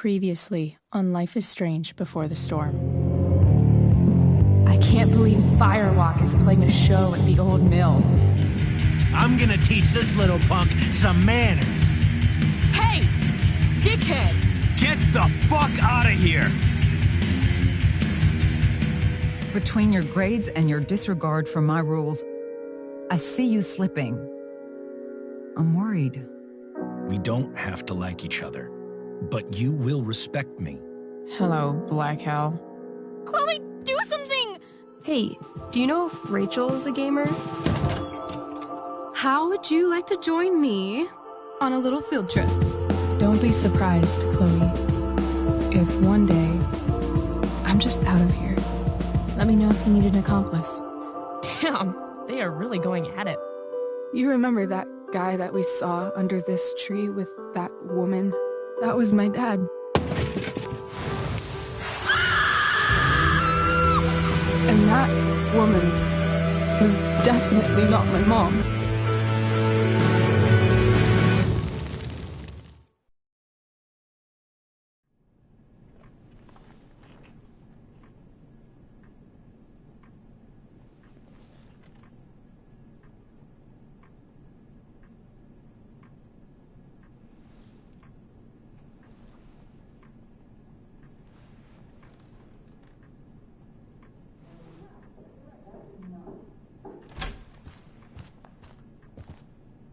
Previously on Life is Strange Before the Storm. I can't believe Firewalk is playing a show at the old mill. I'm gonna teach this little punk some manners. Hey! Dickhead! Get the fuck out of here! Between your grades and your disregard for my rules, I see you slipping. I'm worried. We don't have to like each other, but you will respect me. Hello, Black Hell. Chloe, do something! Hey, do you know if Rachel is a gamer? How would you like to join me on a little field trip? Don't be surprised, Chloe, if one day I'm just out of here. Let me know if you need an accomplice. Damn, they are really going at it. You remember that guy that we saw under this tree with that woman? That was my dad. And that woman was definitely not my mom.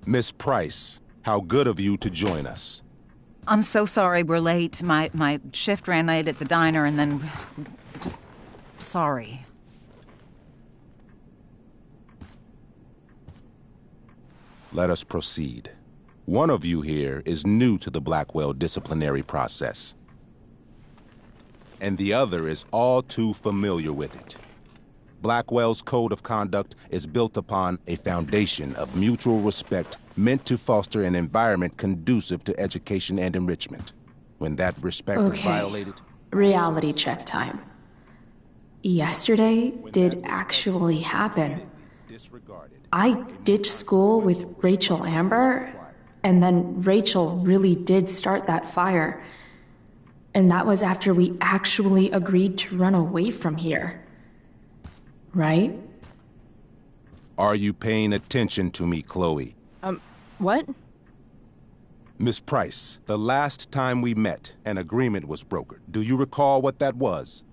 Miss Price, how good of you to join us. I'm so sorry we're late. My shift ran late at the diner and then... just... sorry. Let us proceed. One of you here is new to the Blackwell disciplinary process, and the other is all too familiar with it. Blackwell's code of conduct is built upon a foundation of mutual respect meant to foster an environment conducive to education and enrichment. When that respect is violated... Reality check time. Yesterday did actually happen. I ditched school with Rachel Amber, and then Rachel really did start that fire. And that was after we actually agreed to run away from here. Right? Are you paying attention to me, Chloe? What? Miss Price, the last time we met, an agreement was brokered. Do you recall what that was?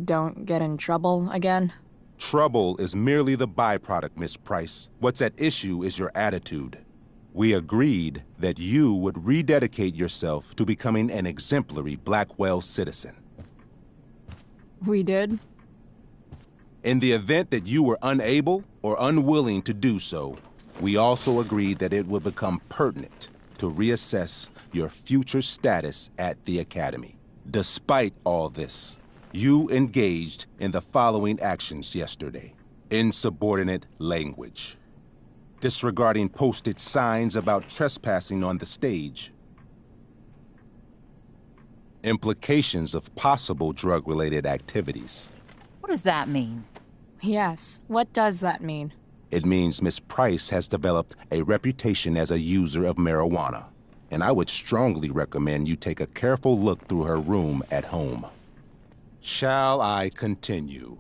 Don't get in trouble again? Trouble is merely the byproduct, Miss Price. What's at issue is your attitude. We agreed that you would rededicate yourself to becoming an exemplary Blackwell citizen. We did? In the event that you were unable or unwilling to do so, we also agreed that it would become pertinent to reassess your future status at the Academy. Despite all this, you engaged in the following actions yesterday. Insubordinate language. Disregarding posted signs about trespassing on the stage. Implications of possible drug-related activities. What does that mean? Yes, what does that mean? It means Miss Price has developed a reputation as a user of marijuana, and I would strongly recommend you take a careful look through her room at home. Shall I continue?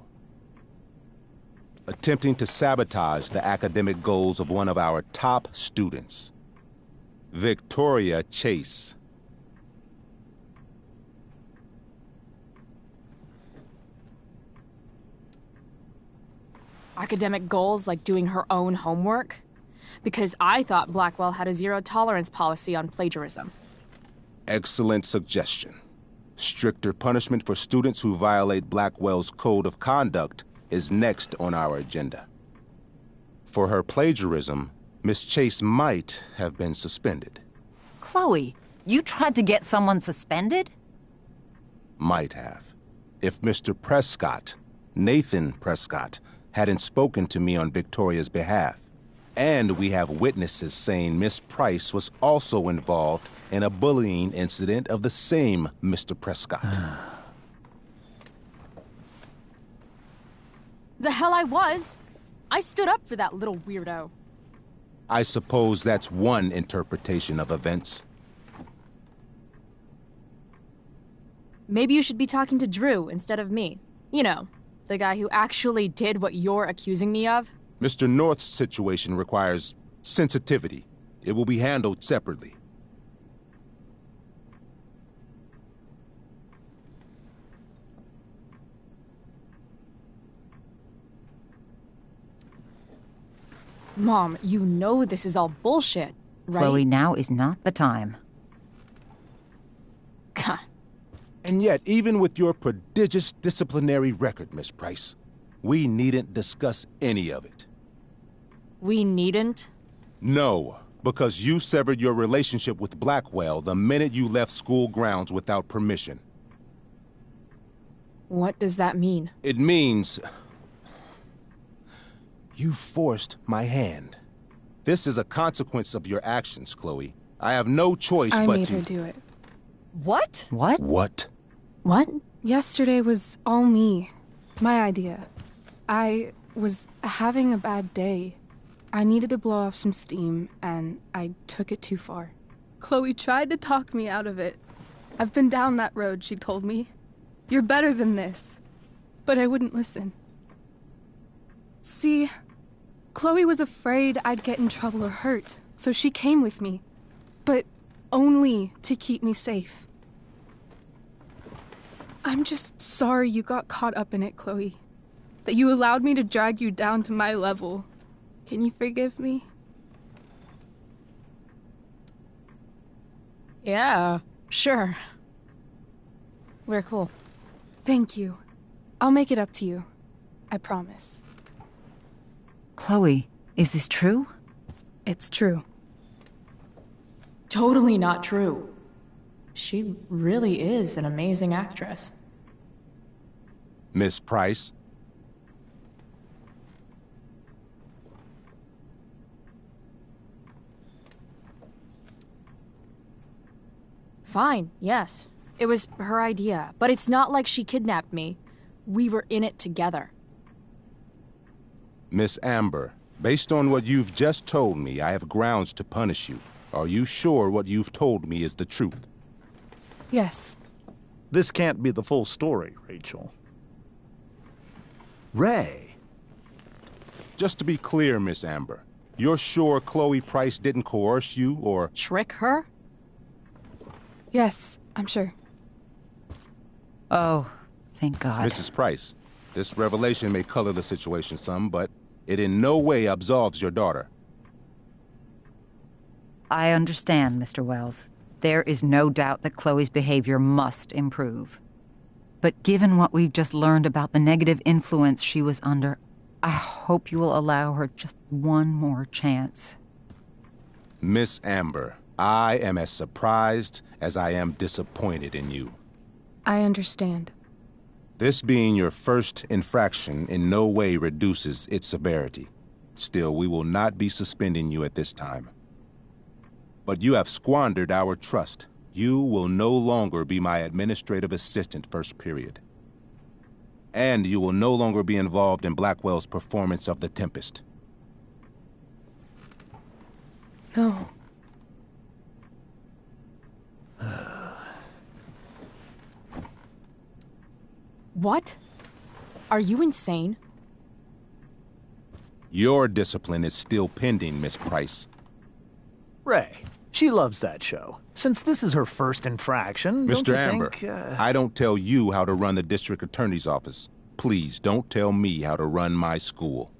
Attempting to sabotage the academic goals of one of our top students, Victoria Chase. Academic goals like doing her own homework? Because I thought Blackwell had a zero-tolerance policy on plagiarism. Excellent suggestion. Stricter punishment for students who violate Blackwell's code of conduct is next on our agenda. For her plagiarism, Miss Chase might have been suspended. Chloe, you tried to get someone suspended? Might have. If Mr. Prescott, Nathan Prescott, hadn't spoken to me on Victoria's behalf. And we have witnesses saying Miss Price was also involved in a bullying incident of the same Mr. Prescott. The hell I was? I stood up for that little weirdo. I suppose that's one interpretation of events. Maybe you should be talking to Drew instead of me. You know, the guy who actually did what you're accusing me of. Mr. North's situation requires sensitivity. It will be handled separately. Mom, you know this is all bullshit, right? Chloe, now is not the time. Gah. And yet, even with your prodigious disciplinary record, Miss Price, we needn't discuss any of it. We needn't? No, because you severed your relationship with Blackwell the minute you left school grounds without permission. What does that mean? It means... you forced my hand. This is a consequence of your actions, Chloe. I have no choice I but to... made her do it. What? What? What? What? Yesterday was all me. My idea. I was having a bad day. I needed to blow off some steam, and I took it too far. Chloe tried to talk me out of it. I've been down that road, she told me. You're better than this. But I wouldn't listen. See, Chloe was afraid I'd get in trouble or hurt, so she came with me. But only to keep me safe. I'm just sorry you got caught up in it, Chloe. That you allowed me to drag you down to my level. Can you forgive me? Yeah, sure. We're cool. Thank you. I'll make it up to you. I promise. Chloe, is this true? It's true. Totally not true. She really is an amazing actress. Miss Price? Fine, yes. It was her idea, but it's not like she kidnapped me. We were in it together. Miss Amber, based on what you've just told me, I have grounds to punish you. Are you sure what you've told me is the truth? Yes. This can't be the full story, Rachel. Ray. Just to be clear, Miss Amber, you're sure Chloe Price didn't coerce you or... Trick her? Yes, I'm sure. Oh, thank God. Mrs. Price, this revelation may color the situation some, but it in no way absolves your daughter. I understand, Mr. Wells. There is no doubt that Chloe's behavior must improve. But given what we've just learned about the negative influence she was under, I hope you will allow her just one more chance. Miss Amber, I am as surprised as I am disappointed in you. I understand. This being your first infraction in no way reduces its severity. Still, we will not be suspending you at this time. But you have squandered our trust. You will no longer be my administrative assistant first period. And you will no longer be involved in Blackwell's performance of The Tempest. No. What? Are you insane? Your discipline is still pending, Miss Price. Ray, she loves that show. Since this is her first infraction, Mr. don't you Amber, think, I don't tell you how to run the district attorney's office. Please don't tell me how to run my school.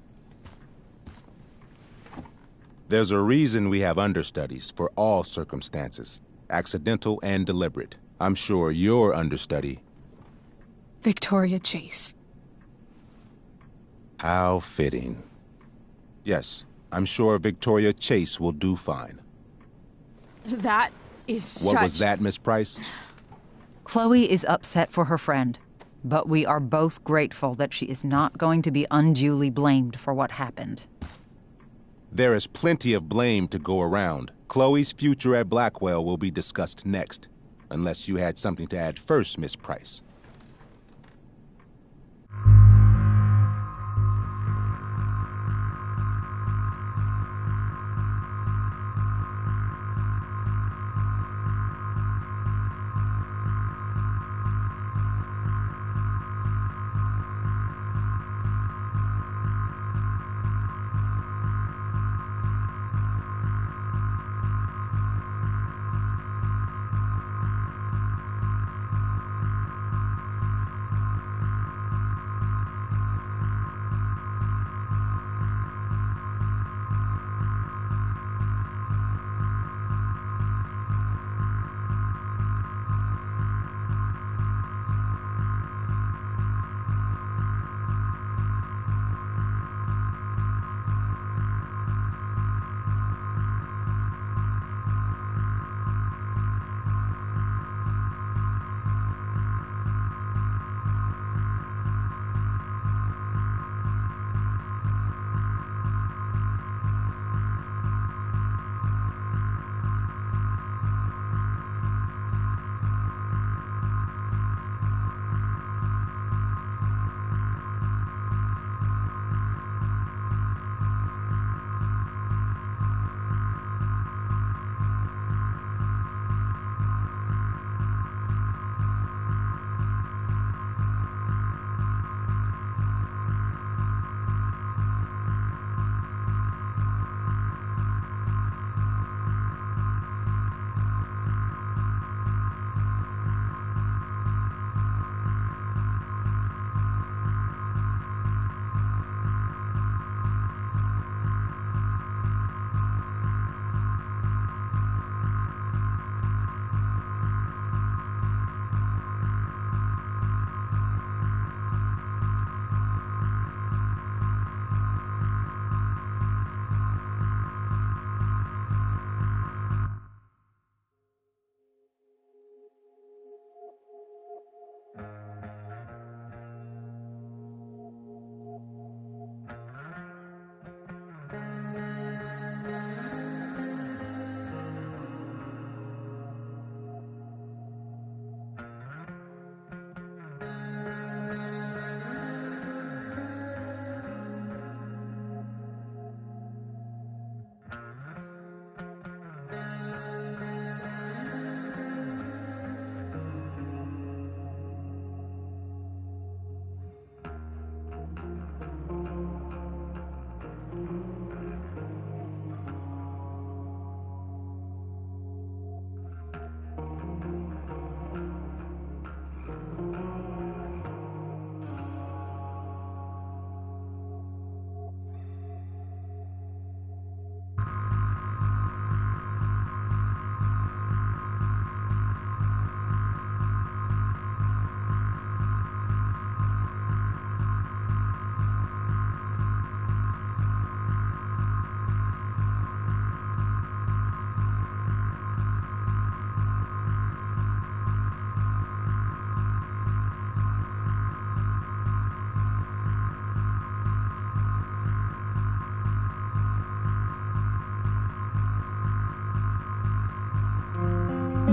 There's a reason we have understudies for all circumstances, accidental and deliberate. I'm sure your understudy... Victoria Chase. How fitting. Yes, I'm sure Victoria Chase will do fine. That is What was that, Miss Price? Chloe is upset for her friend, but we are both grateful that she is not going to be unduly blamed for what happened. There is plenty of blame to go around. Chloe's future at Blackwell will be discussed next. Unless you had something to add first, Miss Price.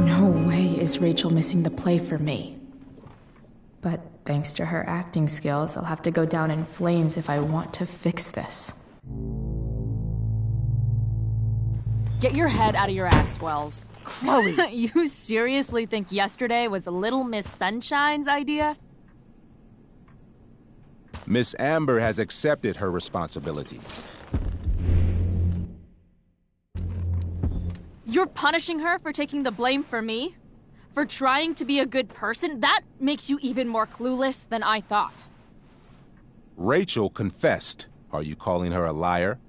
No way is Rachel missing the play for me. But thanks to her acting skills, I'll have to go down in flames if I want to fix this. Get your head out of your ass, Wells. Chloe! You seriously think yesterday was Little Miss Sunshine's idea? Miss Amber has accepted her responsibility. You're punishing her for taking the blame for me? For trying to be a good person? That makes you even more clueless than I thought. Rachel confessed. Are you calling her a liar?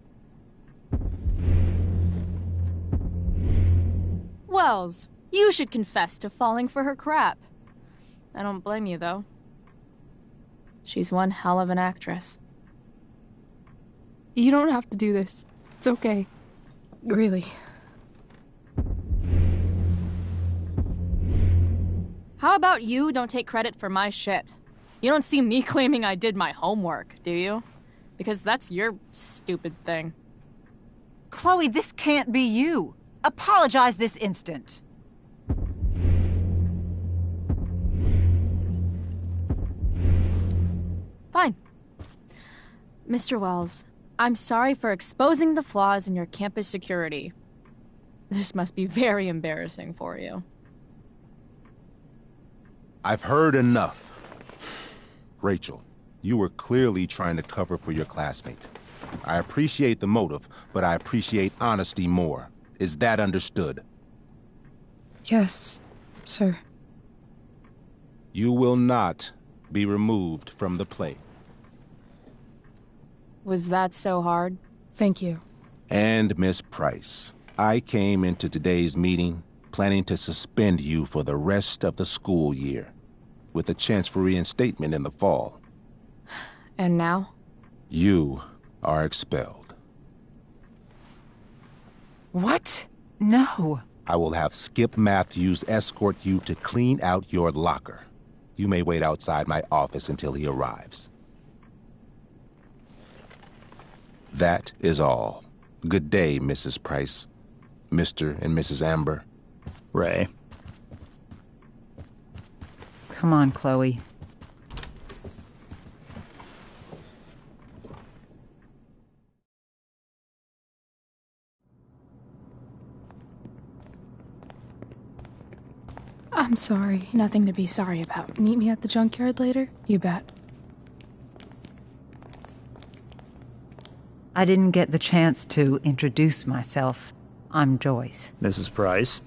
Wells, you should confess to falling for her crap. I don't blame you, though. She's one hell of an actress. You don't have to do this. It's okay. Really. How about you don't take credit for my shit? You don't see me claiming I did my homework, do you? Because that's your stupid thing. Chloe, this can't be you. Apologize this instant. Fine. Mr. Wells, I'm sorry for exposing the flaws in your campus security. This must be very embarrassing for you. I've heard enough. Rachel, you were clearly trying to cover for your classmate. I appreciate the motive, but I appreciate honesty more. Is that understood? Yes, sir. You will not be removed from the play. Was that so hard? Thank you. And Miss Price, I came into today's meeting planning to suspend you for the rest of the school year, with a chance for reinstatement in the fall. And now? You are expelled. What? No. I will have Skip Matthews escort you to clean out your locker. You may wait outside my office until he arrives. That is all. Good day, Mrs. Price. Mr. and Mrs. Amber. Ray. Come on, Chloe. I'm sorry. Nothing to be sorry about. Meet me at the junkyard later? You bet. I didn't get the chance to introduce myself. I'm Joyce. Mrs. Price.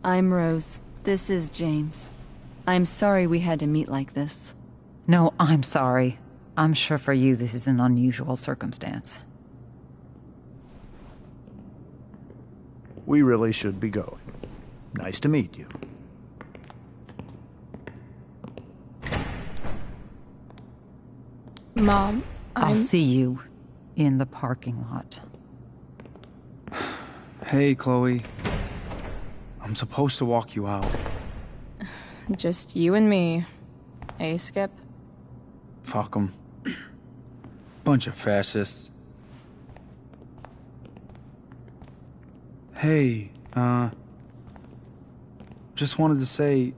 I'm Rose. This is James. I'm sorry we had to meet like this. No, I'm sorry. I'm sure for you this is an unusual circumstance. We really should be going. Nice to meet you. Mom, I'll see you in the parking lot. Hey, Chloe. I'm supposed to walk you out. Just you and me. Hey, Skip? Fuck 'em. Bunch of fascists. Hey, just wanted to say,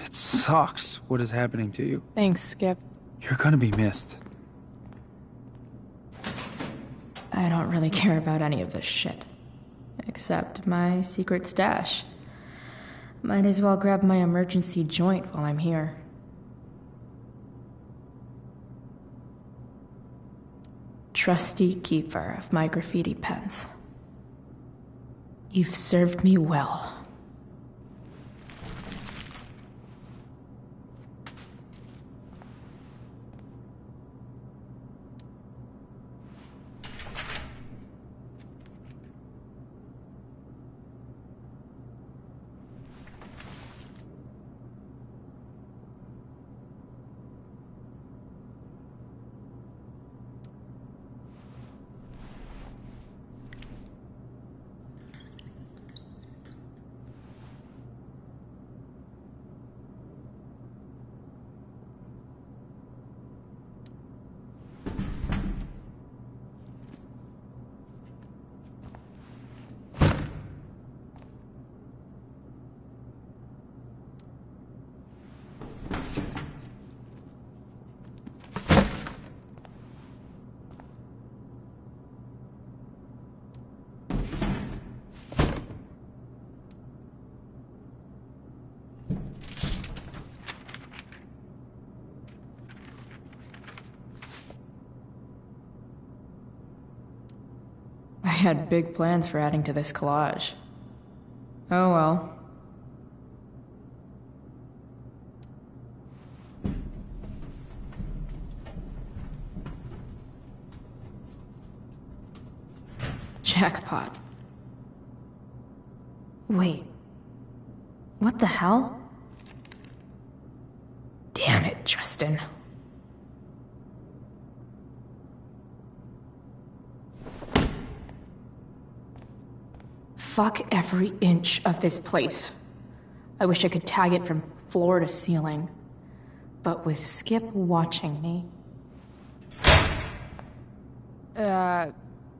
it sucks what is happening to you. Thanks, Skip. You're gonna be missed. I don't really care about any of this shit. Except my secret stash. Might as well grab my emergency joint while I'm here. Trusty keeper of my graffiti pens. You've served me well. had big plans for adding to this collage. Oh well. Jackpot. Wait. What the hell? Damn it, Justin. Fuck every inch of this place. I wish I could tag it from floor to ceiling. But with Skip watching me...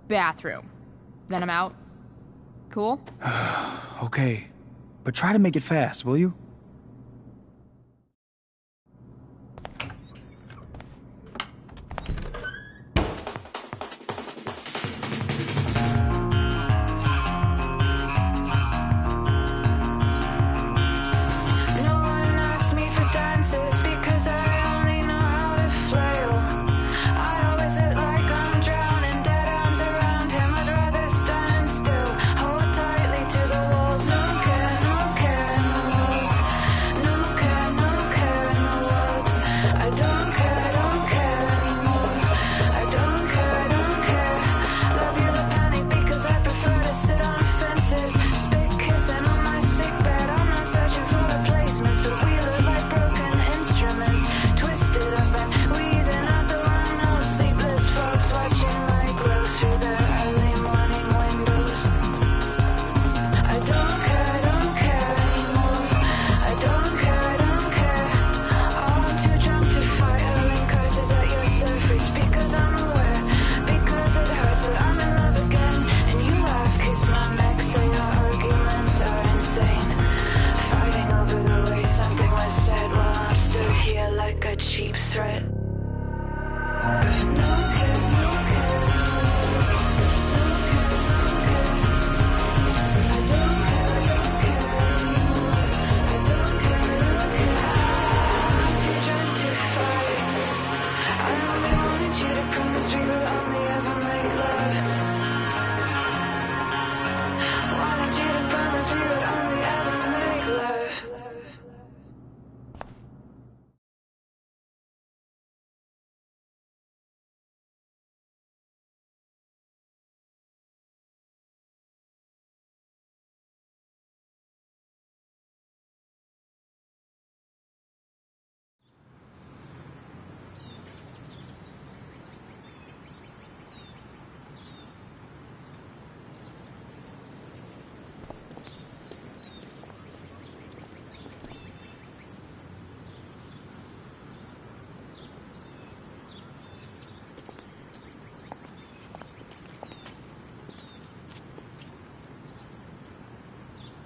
Bathroom. Then I'm out. Cool? Okay, but try to make it fast, will you?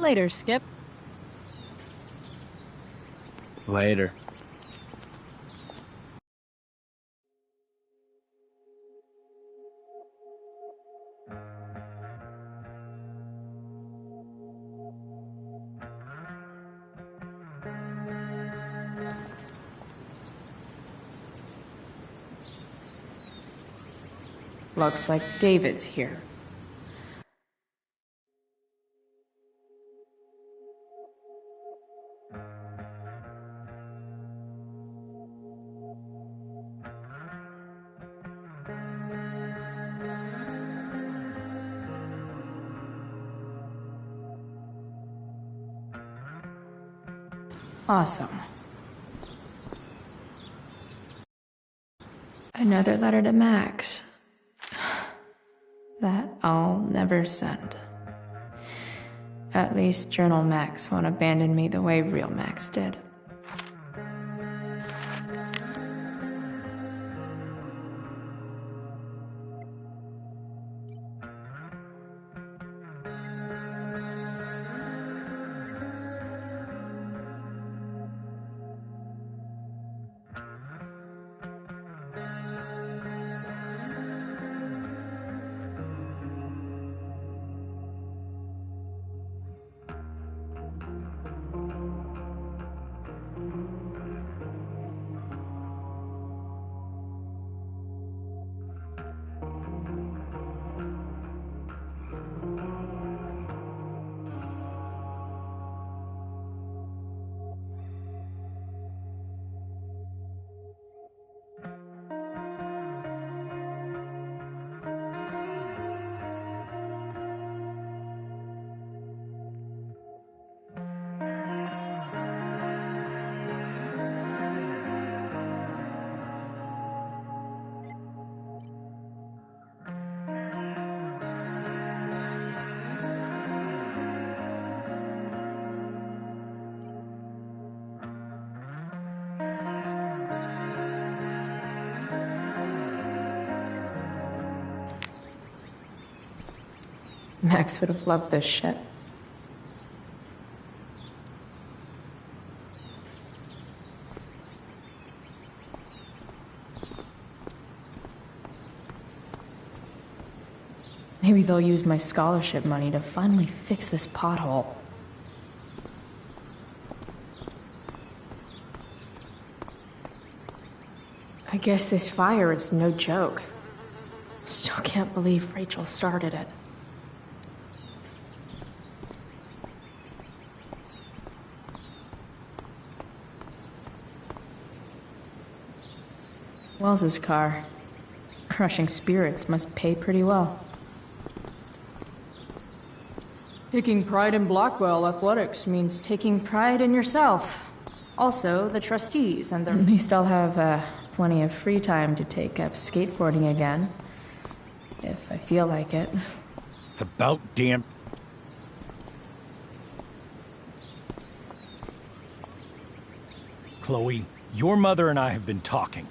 Later, Skip. Later. Looks like David's here. Awesome. Another letter to Max. That I'll never send. At least Journal Max won't abandon me the way real Max did. Max would have loved this shit. Maybe they'll use my scholarship money to finally fix this pothole. I guess this fire is no joke. Still can't believe Rachel started it. Wells's car. Crushing spirits must pay pretty well. Taking pride in Blackwell athletics means taking pride in yourself. Also, the trustees and the... At least I'll have plenty of free time to take up skateboarding again. If I feel like it. It's about damn... Chloe, your mother and I have been talking.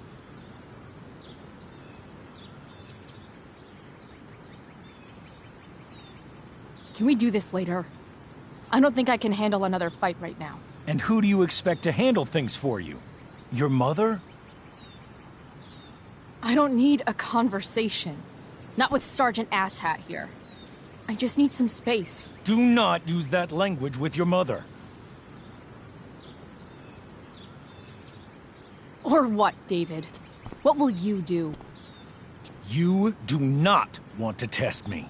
Can we do this later? I don't think I can handle another fight right now. And who do you expect to handle things for you? Your mother? I don't need a conversation. Not with Sergeant Asshat here. I just need some space. Do not use that language with your mother. Or what, David? What will you do? You do not want to test me.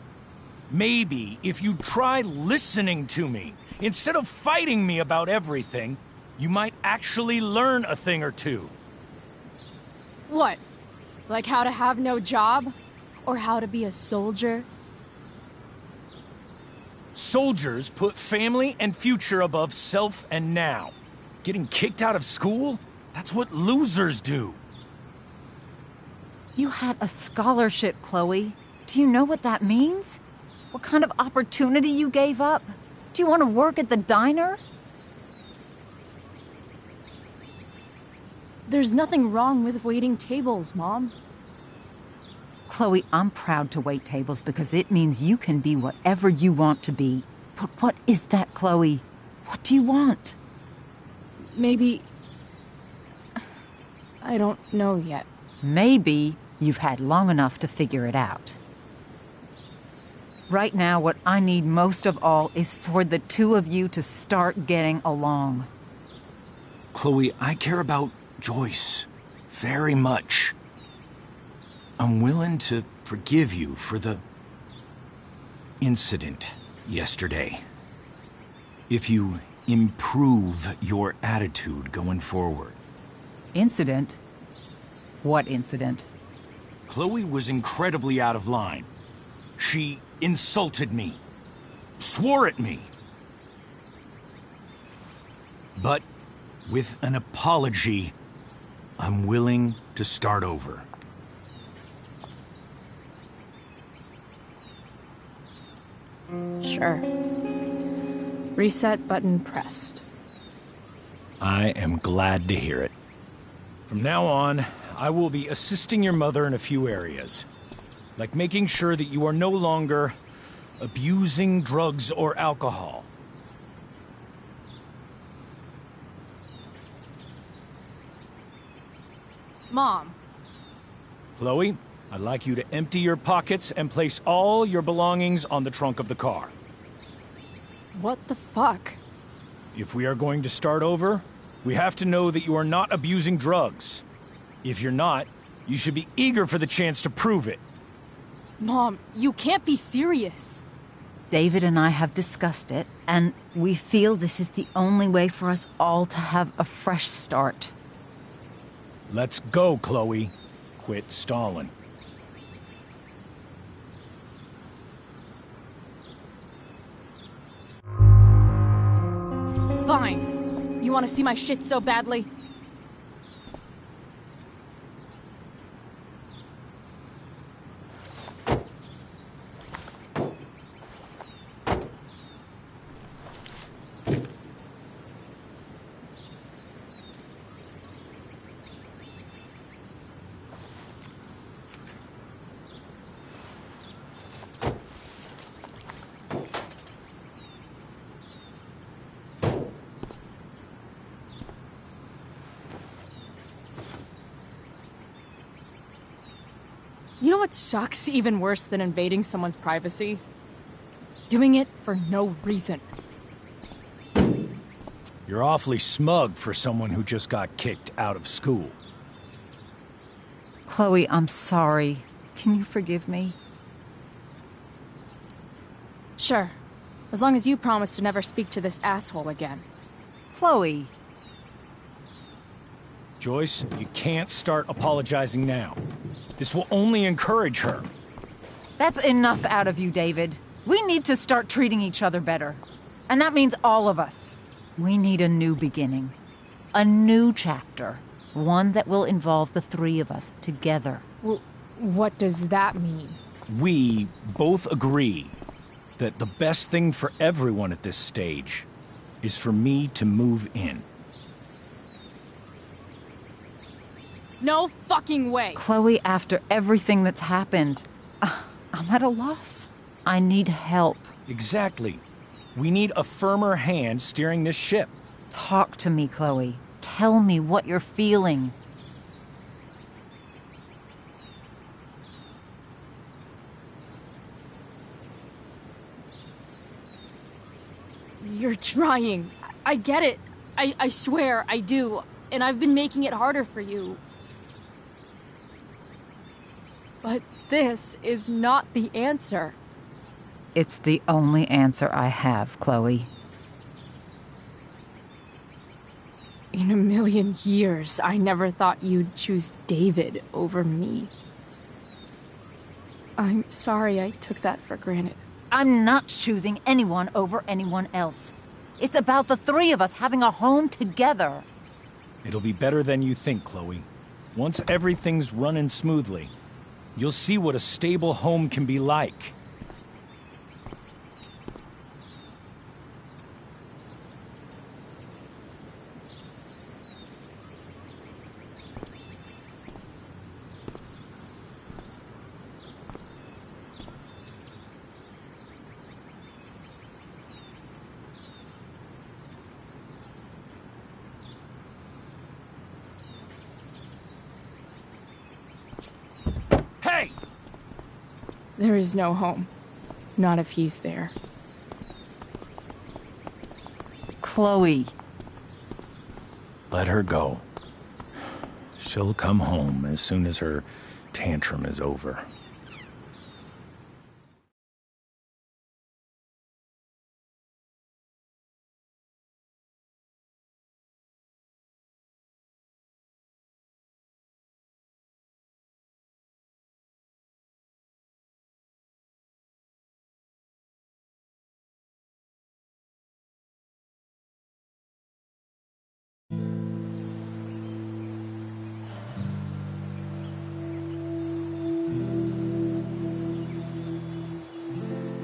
Maybe if you try listening to me, instead of fighting me about everything, you might actually learn a thing or two. What? Like how to have no job? Or how to be a soldier? Soldiers put family and future above self and now. Getting kicked out of school? That's what losers do. You had a scholarship, Chloe. Do you know what that means? What kind of opportunity you gave up? Do you want to work at the diner? There's nothing wrong with waiting tables, Mom. Chloe, I'm proud to wait tables because it means you can be whatever you want to be. But what is that, Chloe? What do you want? Maybe... I don't know yet. Maybe you've had long enough to figure it out. Right now, what I need most of all is for the two of you to start getting along. Chloe, I care about Joyce very much. I'm willing to forgive you for the incident yesterday. If you improve your attitude going forward. Incident? What incident? Chloe was incredibly out of line. She insulted me, swore at me. But with an apology, I'm willing to start over. Sure. Reset button pressed. I am glad to hear it. From now on, I will be assisting your mother in a few areas. Like making sure that you are no longer abusing drugs or alcohol. Mom. Chloe, I'd like you to empty your pockets and place all your belongings on the trunk of the car. What the fuck? If we are going to start over, we have to know that you are not abusing drugs. If you're not, you should be eager for the chance to prove it. Mom, you can't be serious. David and I have discussed it, and we feel this is the only way for us all to have a fresh start. Let's go, Chloe. Quit stalling. Fine. You want to see my shit so badly? You know what sucks even worse than invading someone's privacy? Doing it for no reason. You're awfully smug for someone who just got kicked out of school. Chloe, I'm sorry. Can you forgive me? Sure. As long as you promise to never speak to this asshole again. Chloe. Joyce, you can't start apologizing now. This will only encourage her. That's enough out of you, David. We need to start treating each other better. And that means all of us. We need a new beginning. A new chapter. One that will involve the three of us together. What does that mean? We both agree that the best thing for everyone at this stage is for me to move in. No fucking way! Chloe, after everything that's happened, I'm at a loss. I need help. Exactly. We need a firmer hand steering this ship. Talk to me, Chloe. Tell me what you're feeling. You're trying. I get it. I swear, I do. And I've been making it harder for you. But this is not the answer. It's the only answer I have, Chloe. In a million years, I never thought you'd choose David over me. I'm sorry I took that for granted. I'm not choosing anyone over anyone else. It's about the three of us having a home together. It'll be better than you think, Chloe. Once everything's running smoothly, you'll see what a stable home can be like. There is no home. Not if he's there. Chloe. Let her go. She'll come home as soon as her tantrum is over.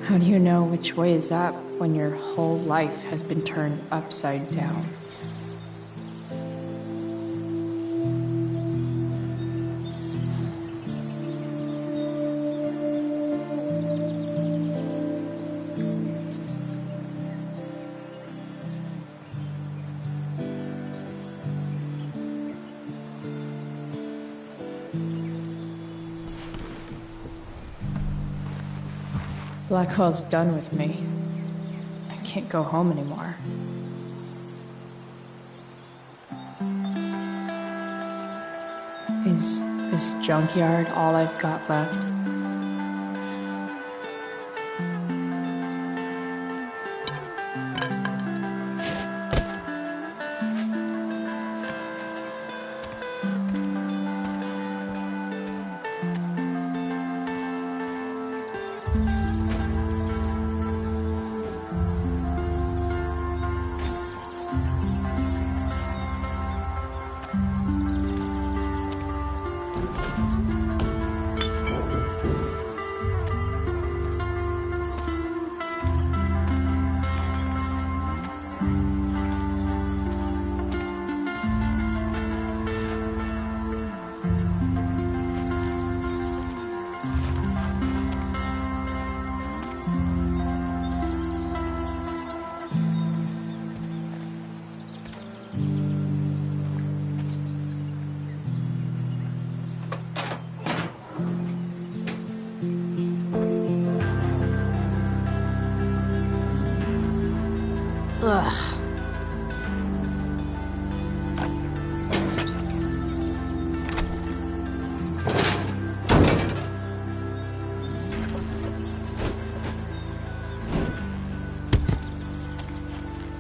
How do you know which way is up when your whole life has been turned upside down? Blackwell's done with me. I can't go home anymore. Is this junkyard all I've got left?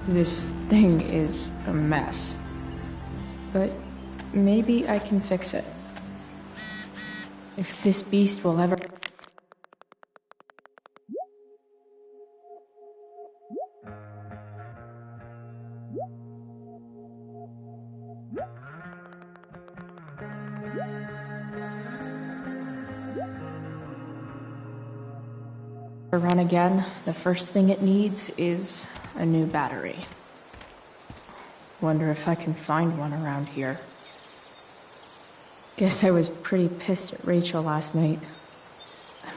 This thing is a mess. But maybe I can fix it. If this beast will ever... To run again, the first thing it needs is a new battery. Wonder if I can find one around here. Guess I was pretty pissed at Rachel last night.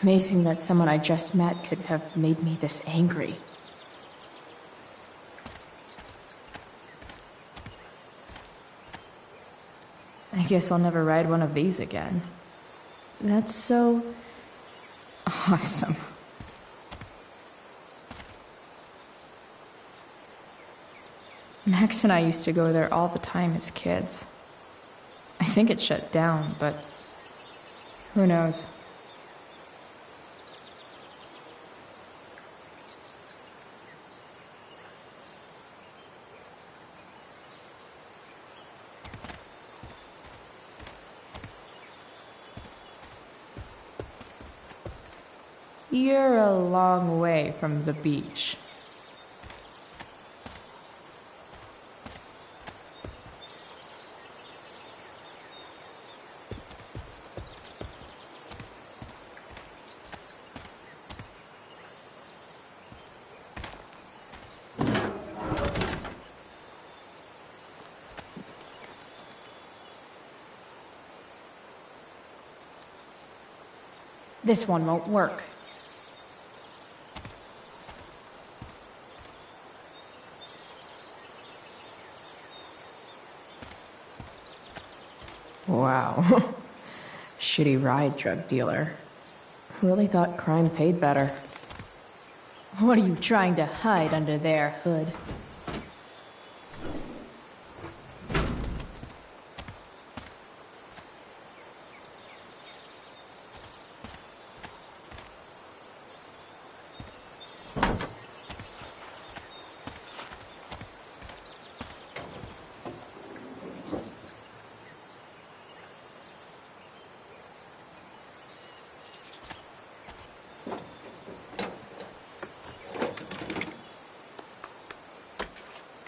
Amazing that someone I just met could have made me this angry. I guess I'll never ride one of these again. That's so... awesome. Max and I used to go there all the time as kids. I think it shut down, but who knows? You're a long way from the beach. This one won't work. Wow. Shitty ride, drug dealer. Really thought crime paid better. What are you trying to hide under there, Hood?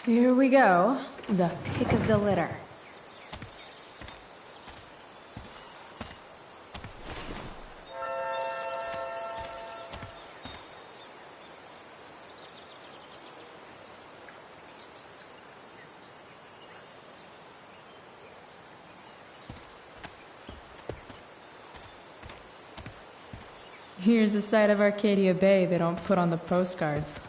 Here we go. The pick of the litter. Here's a side of Arcadia Bay they don't put on the postcards.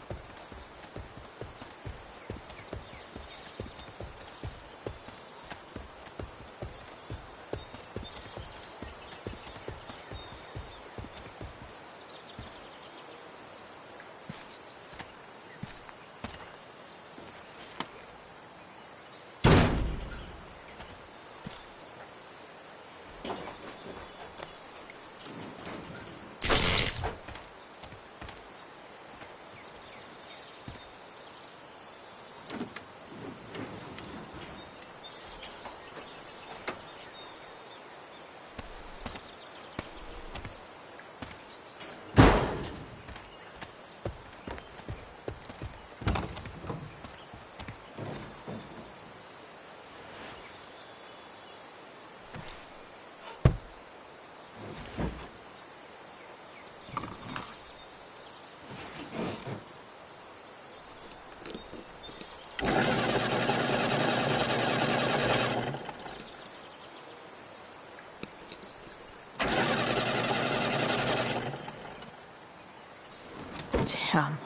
Damn.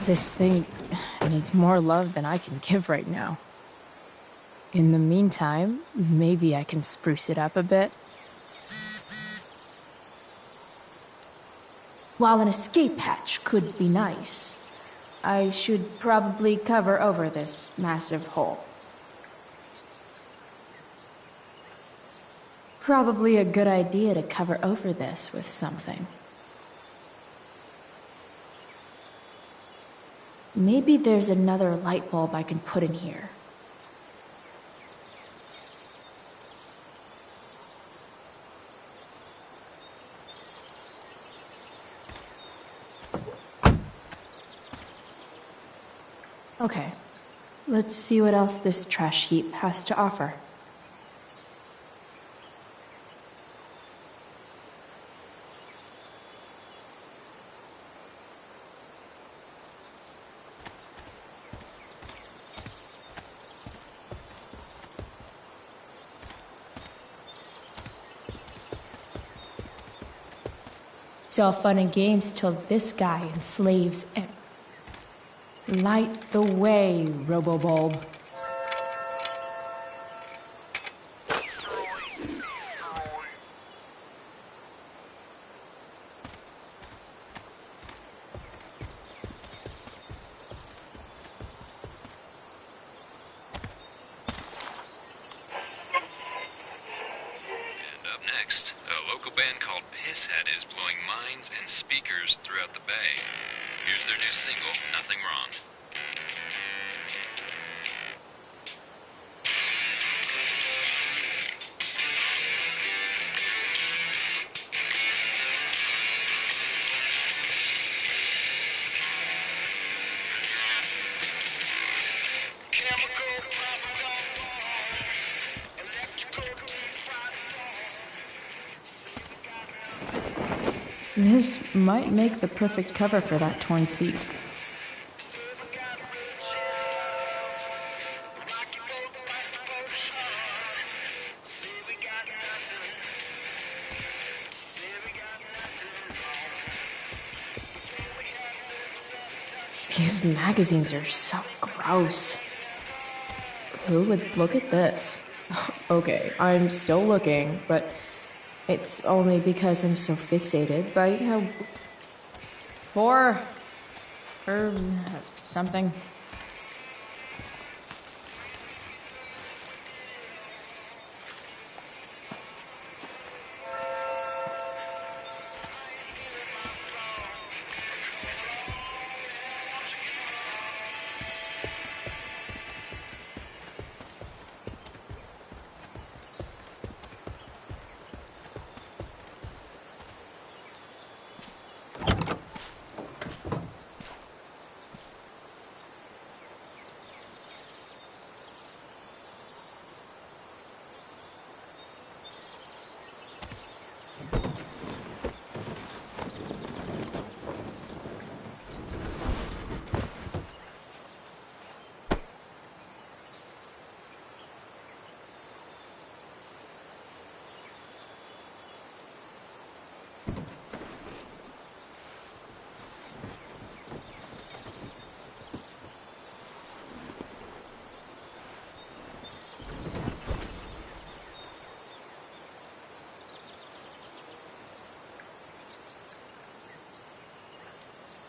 This thing needs more love than I can give right now. In the meantime, maybe I can spruce it up a bit. While an escape hatch could be nice, I should probably cover over this massive hole. Probably a good idea to cover over this with something. Maybe there's another light bulb I can put in here. Okay, let's see what else this trash heap has to offer. It's all fun and games till this guy enslaves and... Light the way, Robobulb. Next, a local band called Pisshead is blowing mines and speakers throughout the bay. Here's their new single, Nothing Wrong. This might make the perfect cover for that torn seat. These magazines are so gross. Who would look at this? Okay, I'm still looking, but it's only because I'm so fixated by how... or something.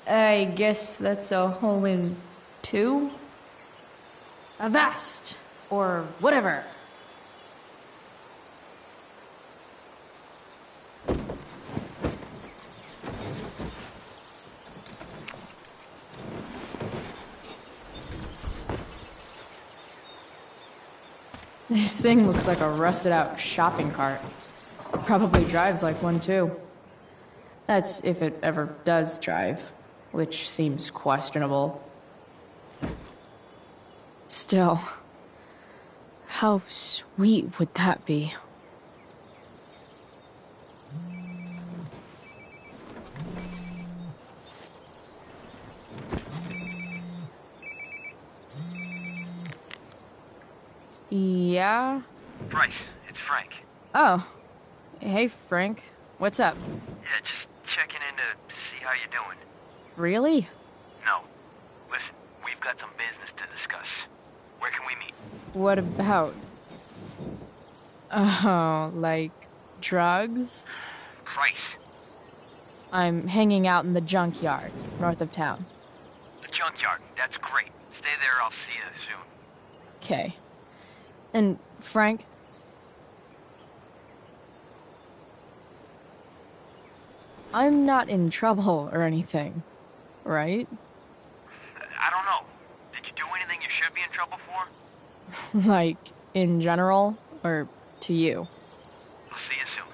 I guess that's a hole in two? Avast! Or whatever. This thing looks like a rusted out shopping cart. Probably drives like one too. That's if it ever does drive, which seems questionable. Still, how sweet would that be? Yeah? Bryce, it's Frank. Oh. Hey, Frank. What's up? Yeah, just checking in to see how you're doing. Really? No. Listen, we've got some business to discuss. Where can we meet? What about? Oh, like drugs? Price. I'm hanging out in the junkyard, north of town. The junkyard, that's great. Stay there, I'll see you soon. Okay. And, Frank? I'm not in trouble or anything, right? I don't know. before? Like, in general, or to you? I'll see you soon.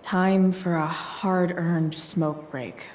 Time for a hard-earned smoke break.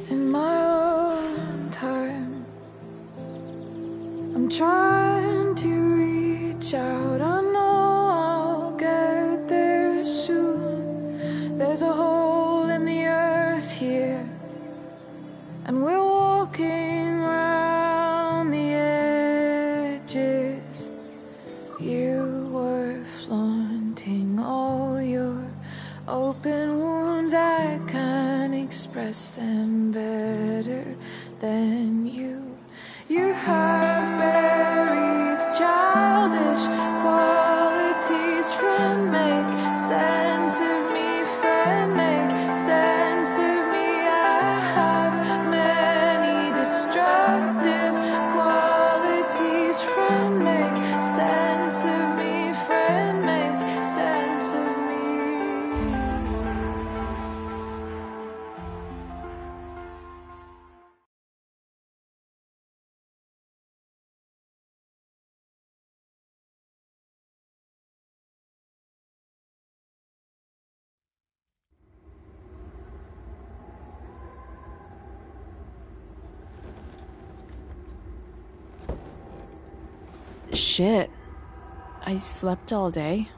In my own time, I'm trying to reach out. I know I'll get there soon. There's a hole in the earth here, and we're walking around the edges. You were flaunting all your open wounds. I can't express them better than you. You have buried childish qualities. Friend, make sense of me. Friend, make sense of me. I have many destructive qualities. Friend, make sense of me. Friend, make sense of me. Shit. I slept all day.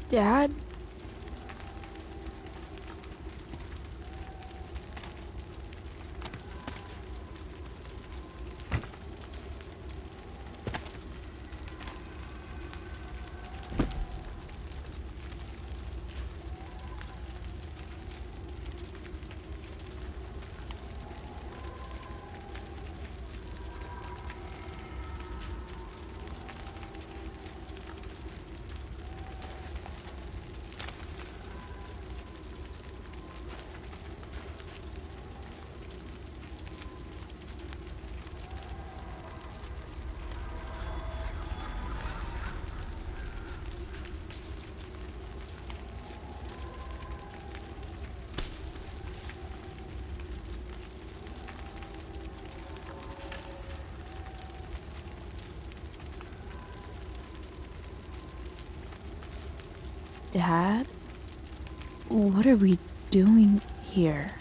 Dad? Dad? What are we doing here?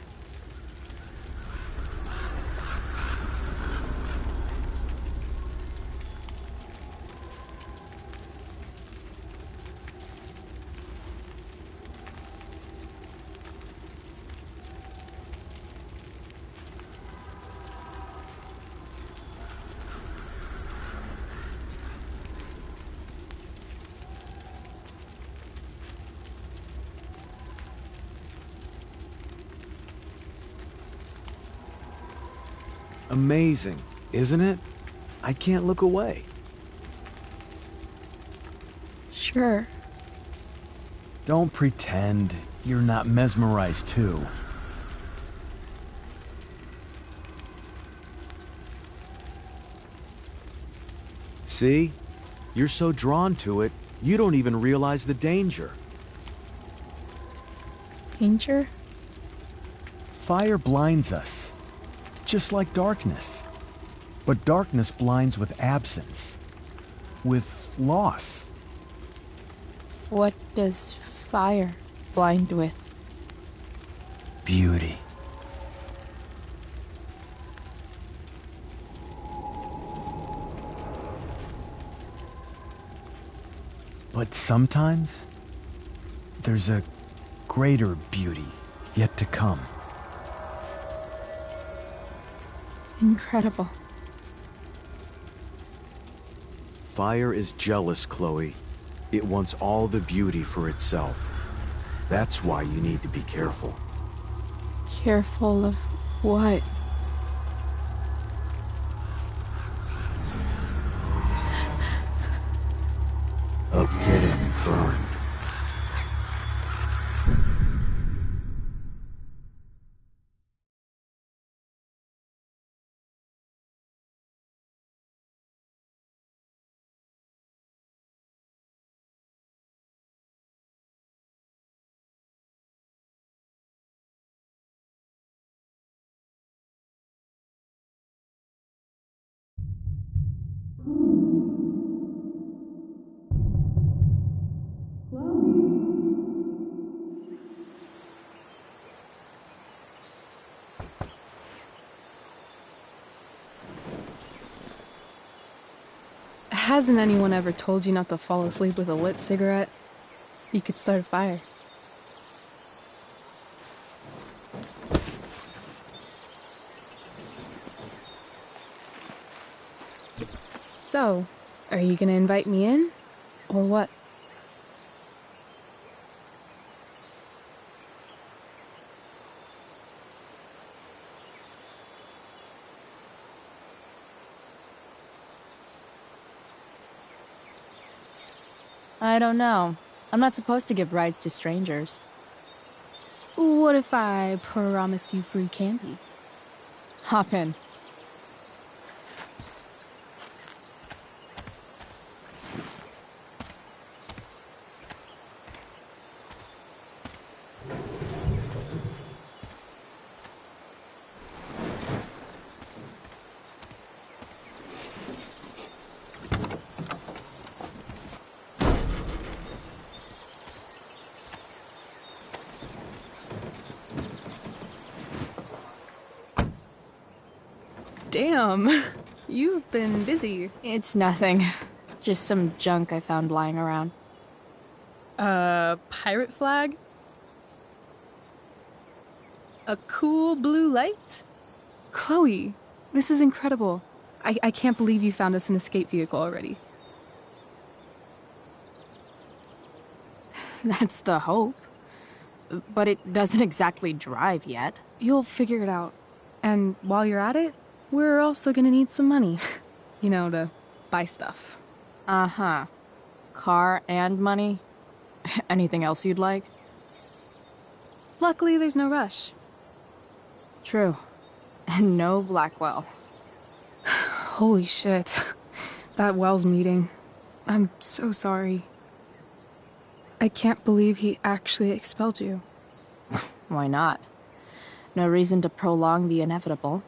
Amazing, isn't it? I can't look away. Sure. Don't pretend you're not mesmerized too. See? You're so drawn to it, you don't even realize the danger. Danger? Fire blinds us, just like darkness. But darkness blinds with absence, with loss. What does fire blind with? Beauty. But sometimes, there's a greater beauty yet to come. Incredible. Fire is jealous, Chloe. It wants all the beauty for itself. That's why you need to be careful. Careful of what? Of getting burned. Hasn't anyone ever told you not to fall asleep with a lit cigarette? You could start a fire. So, are you gonna invite me in? Or what? I don't know. I'm not supposed to give rides to strangers. What if I promise you free candy? Hop in. Damn, you've been busy. It's nothing. Just some junk I found lying around. Pirate flag? A cool blue light? Chloe, this is incredible. I can't believe you found us an escape vehicle already. That's the hope. But it doesn't exactly drive yet. You'll figure it out. And while you're at it, we're also gonna need some money. You know, to buy stuff. Uh-huh. Car and money? Anything else you'd like? Luckily, there's no rush. True. And no Blackwell. Holy shit. That Wells meeting. I'm so sorry. I can't believe he actually expelled you. Why not? No reason to prolong the inevitable.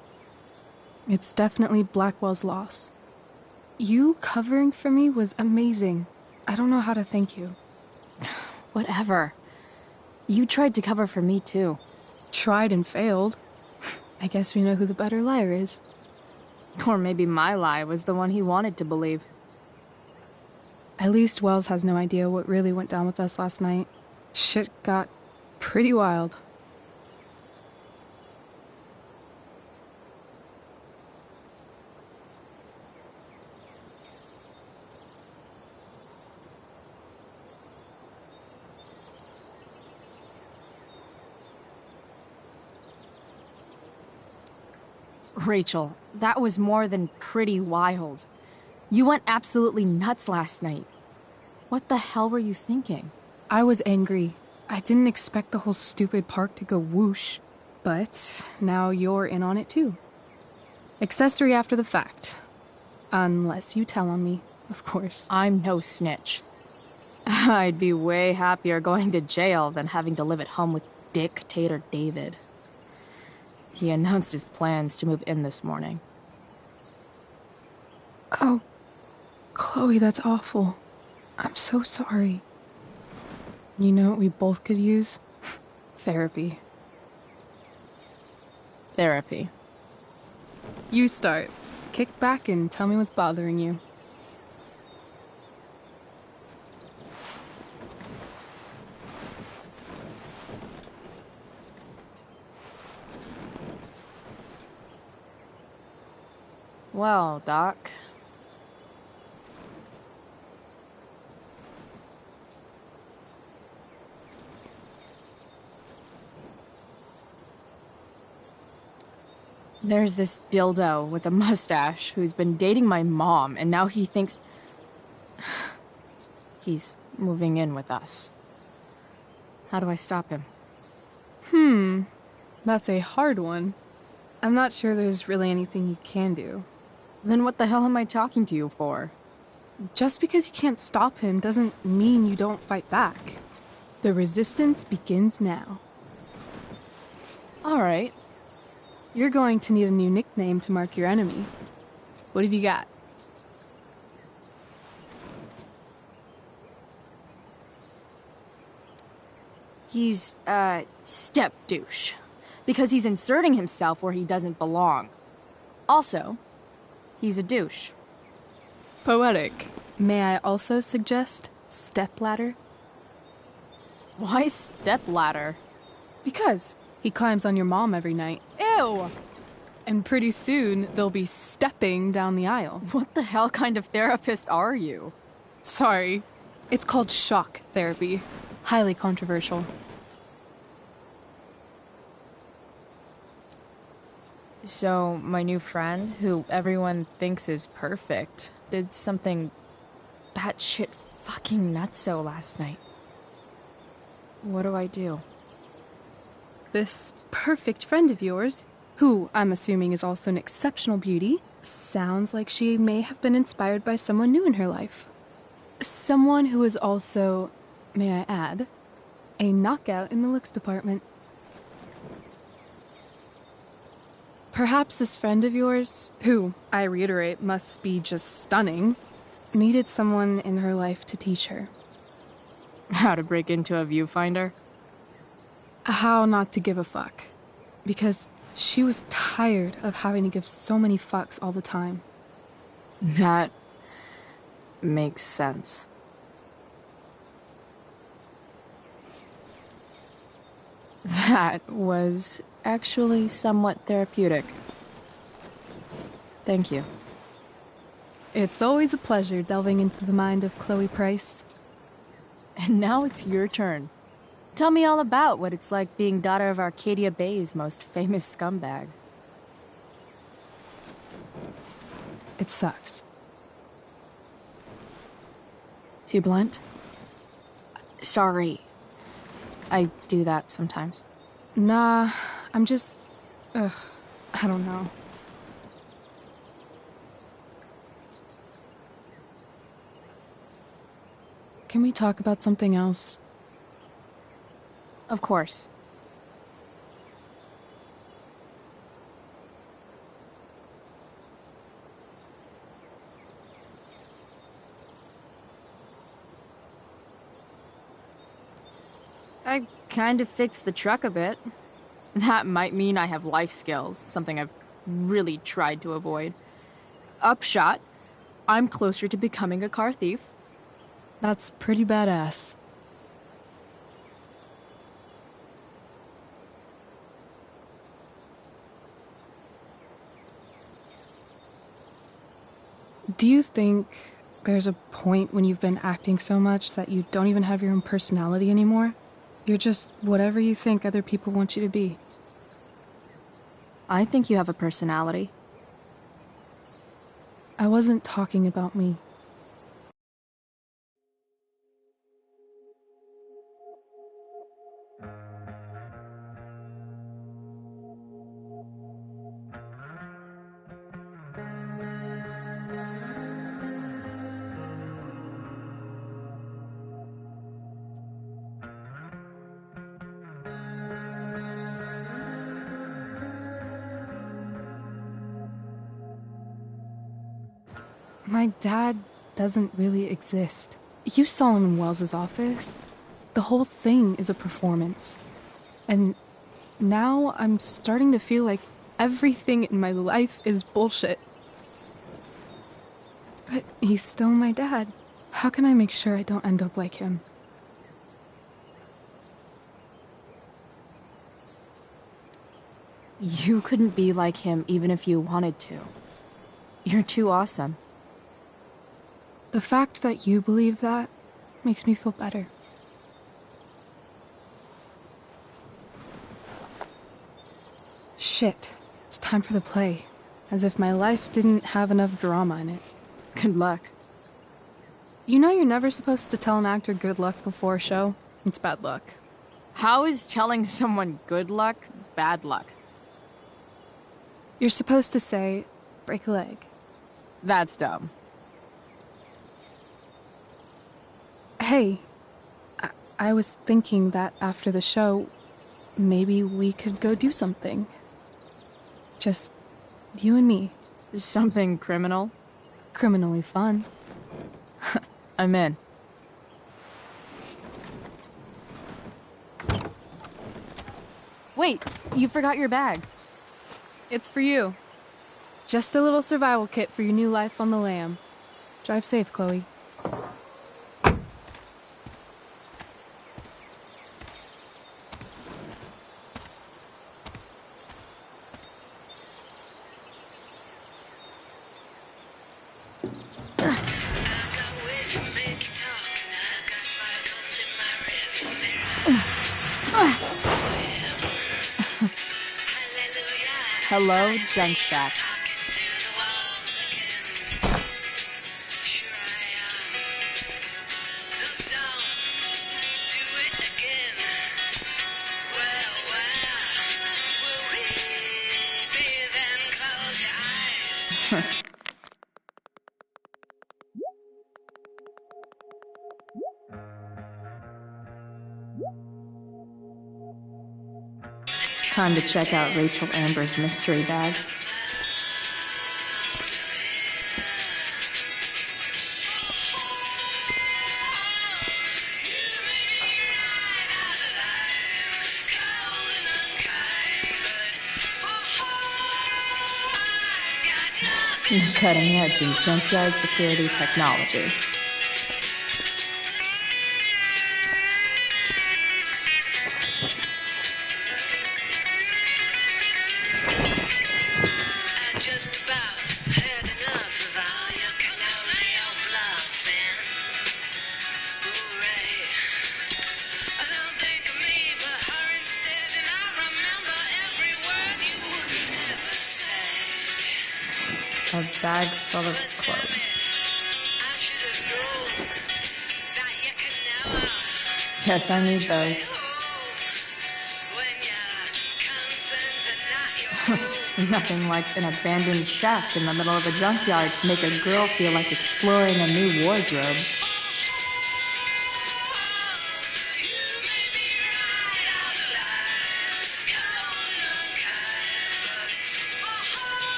It's definitely Blackwell's loss. You covering for me was amazing. I don't know how to thank you. Whatever. You tried to cover for me, too. Tried and failed. I guess we know who the better liar is. Or maybe my lie was the one he wanted to believe. At least Wells has no idea what really went down with us last night. Shit got pretty wild. Rachel, that was more than pretty wild. You went absolutely nuts last night. What the hell were you thinking? I was angry. I didn't expect the whole stupid park to go whoosh. But now you're in on it too. Accessory after the fact. Unless you tell on me. of course. I'm no snitch. I'd be way happier going to jail than having to live at home with Dictator David. He announced his plans to move in this morning. Oh, Chloe, that's awful. I'm so sorry. You know what we both could use? Therapy. Therapy. You start. Kick back and tell me what's bothering you. Well, Doc. There's this dildo with a mustache who's been dating my mom, and now he thinks he's moving in with us. How do I stop him? That's a hard one. I'm not sure there's really anything you can do. Then what the hell am I talking to you for? Just because you can't stop him doesn't mean you don't fight back. The resistance begins now. All right. You're going to need a new nickname to mark your enemy. What have you got? He's, step douche. Because he's inserting himself where he doesn't belong. Also, he's a douche. Poetic. May I also suggest stepladder? Why stepladder? Because he climbs on your mom every night. Ew! And pretty soon, they'll be stepping down the aisle. What the hell kind of therapist are you? Sorry. It's called shock therapy. Highly controversial. So, my new friend, who everyone thinks is perfect, did something batshit fucking nutso last night. What do I do? This perfect friend of yours, who I'm assuming is also an exceptional beauty, sounds like she may have been inspired by someone new in her life. Someone who is also, may I add, a knockout in the looks department. Perhaps this friend of yours, who, I reiterate, must be just stunning, needed someone in her life to teach her. How to break into a viewfinder? How not to give a fuck. Because she was tired of having to give so many fucks all the time. That makes sense. That was actually somewhat therapeutic. Thank you. It's always a pleasure delving into the mind of Chloe Price. And now it's your turn. Tell me all about what it's like being daughter of Arcadia Bay's most famous scumbag. It sucks. Too blunt? Sorry. I do that sometimes. Nah, I'm just... I don't know. Can we talk about something else? Of course. I kind of fixed the truck a bit. That might mean I have life skills, something I've really tried to avoid. Upshot, I'm closer to becoming a car thief. That's pretty badass. Do you think there's a point when you've been acting so much that you don't even have your own personality anymore? You're just whatever you think other people want you to be. I think you have a personality. I wasn't talking about me. My dad doesn't really exist. You saw him in Wells's office. The whole thing is a performance. And now I'm starting to feel like everything in my life is bullshit. But he's still my dad. How can I make sure I don't end up like him? You couldn't be like him even if you wanted to. You're too awesome. The fact that you believe that makes me feel better. Shit. It's time for the play. As if my life didn't have enough drama in it. Good luck. You know you're never supposed to tell an actor good luck before a show? It's bad luck. How is telling someone good luck bad luck? You're supposed to say, break a leg. That's dumb. Hey, I was thinking that after the show, maybe we could go do something. Just you and me. Something criminal? Criminally fun. I'm in. Wait, you forgot your bag. It's for you. Just a little survival kit for your new life on the lam. Drive safe, Chloe. Hello, Junk Shack. Time to check out Rachel Amber's mystery bag. Cutting edge in junkyard security technology. A bag full of clothes. Guess I need those. Nothing like an abandoned shack in the middle of a junkyard to make a girl feel like exploring a new wardrobe.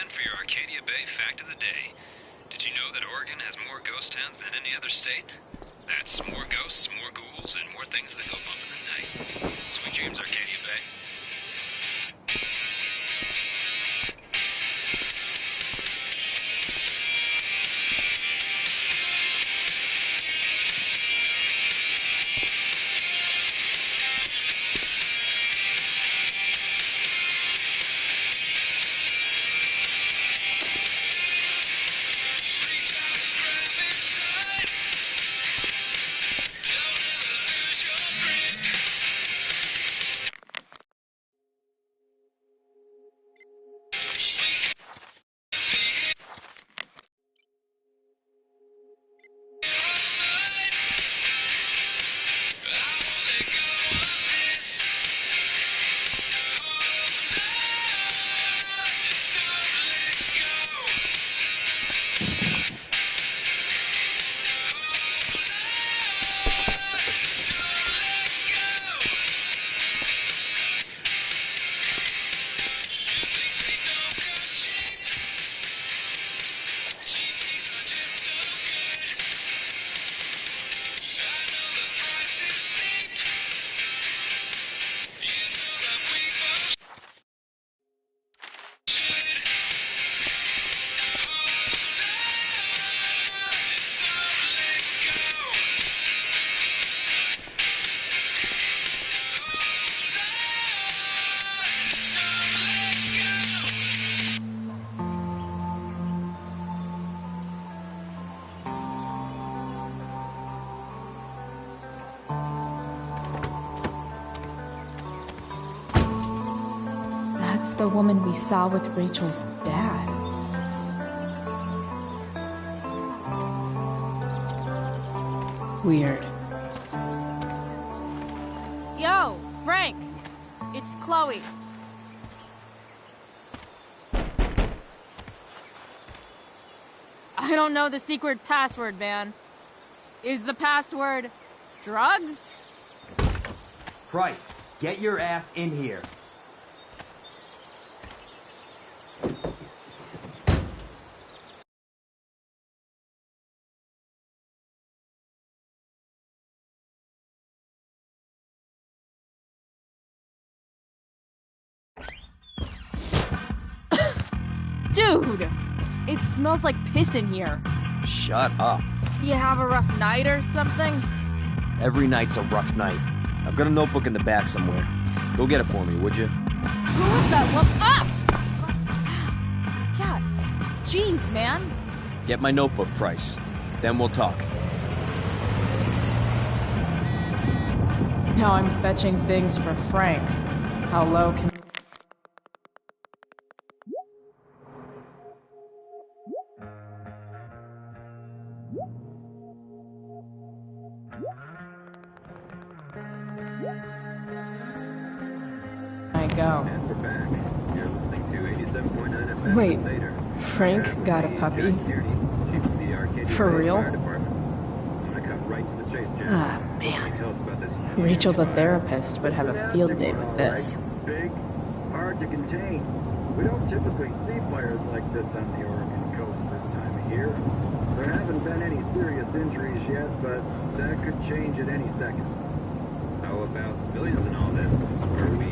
time for your Arcadia Bay fact of the day. Did you know that Oregon has more ghost towns than any other state? That's more ghosts, more ghouls, and more things that go bump in the night. Sweet dreams, Arcadia Bay. That's the woman we saw with Rachel's dad. Weird. Yo, Frank! It's Chloe. I don't know the secret password, man. Is the password drugs? Price, get your ass in here. Dude! It smells like piss in here. Shut up. You have a rough night or something? Every night's a rough night. I've got a notebook in the back somewhere. Go get it for me, would you? Who was that one? Ah! God. Jeez, man. Get my notebook, Price. Then we'll talk. Now I'm fetching things for Frank. How low can... I go. Wait, Frank got a puppy? For real? Ah, man. Rachel the therapist would have a field day with this. Big, hard to contain. We don't typically see fires like this on the Oregon coast this time of year. There haven't been any serious injuries yet, but that could change at any second. How about civilians and all this? Are we,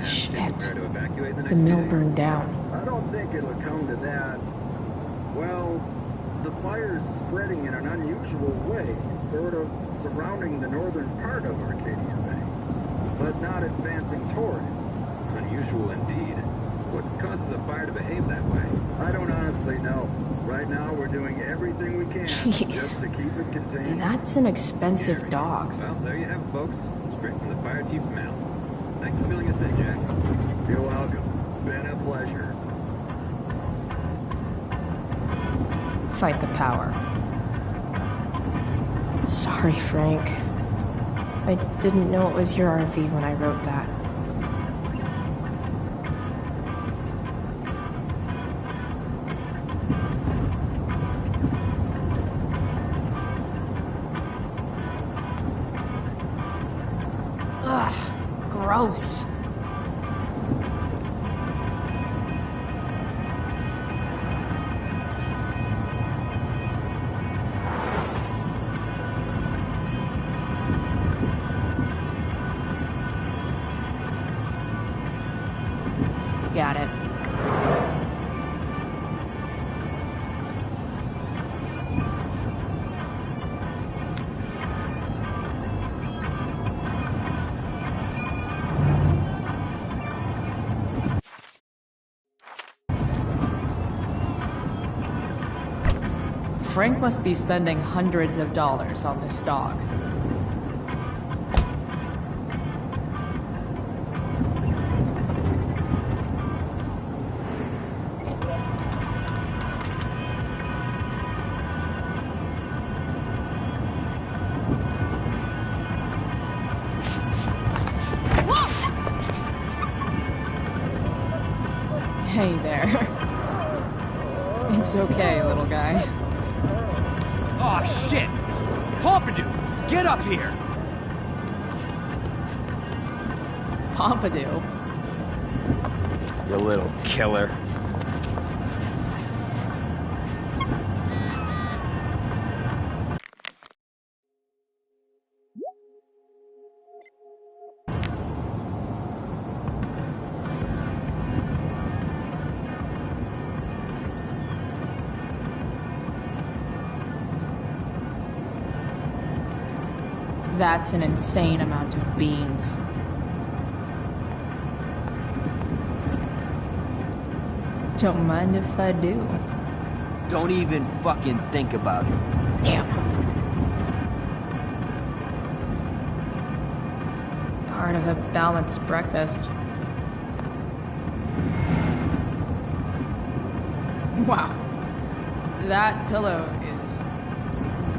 Shit. try to evacuate the The mill burned down. I don't think it'll come to that. Well, the fire's spreading in an unusual way, sort of surrounding the northern part of Arcadia Bay, but not advancing toward it. Unusual indeed. What causes a fire to behave that way? I don't honestly know. Right now, we're doing everything we can just to keep it contained. That's an expensive dog. Well, there you have it, folks. Straight from the fire chief's mouth. Thanks for filling us in, Jack. You're welcome. Been a pleasure. Fight the power. Sorry, Frank. I didn't know it was your RV when I wrote that. Ugh, gross. back at it. Frank must be spending hundreds of dollars on this dog. Hey there. It's okay, little guy. Oh, shit! Pompidou, get up here! Pompidou? You little killer. That's an insane amount of beans. Don't mind if I do. Don't even fucking think about it. Damn. Part of a balanced breakfast. Wow. That pillow is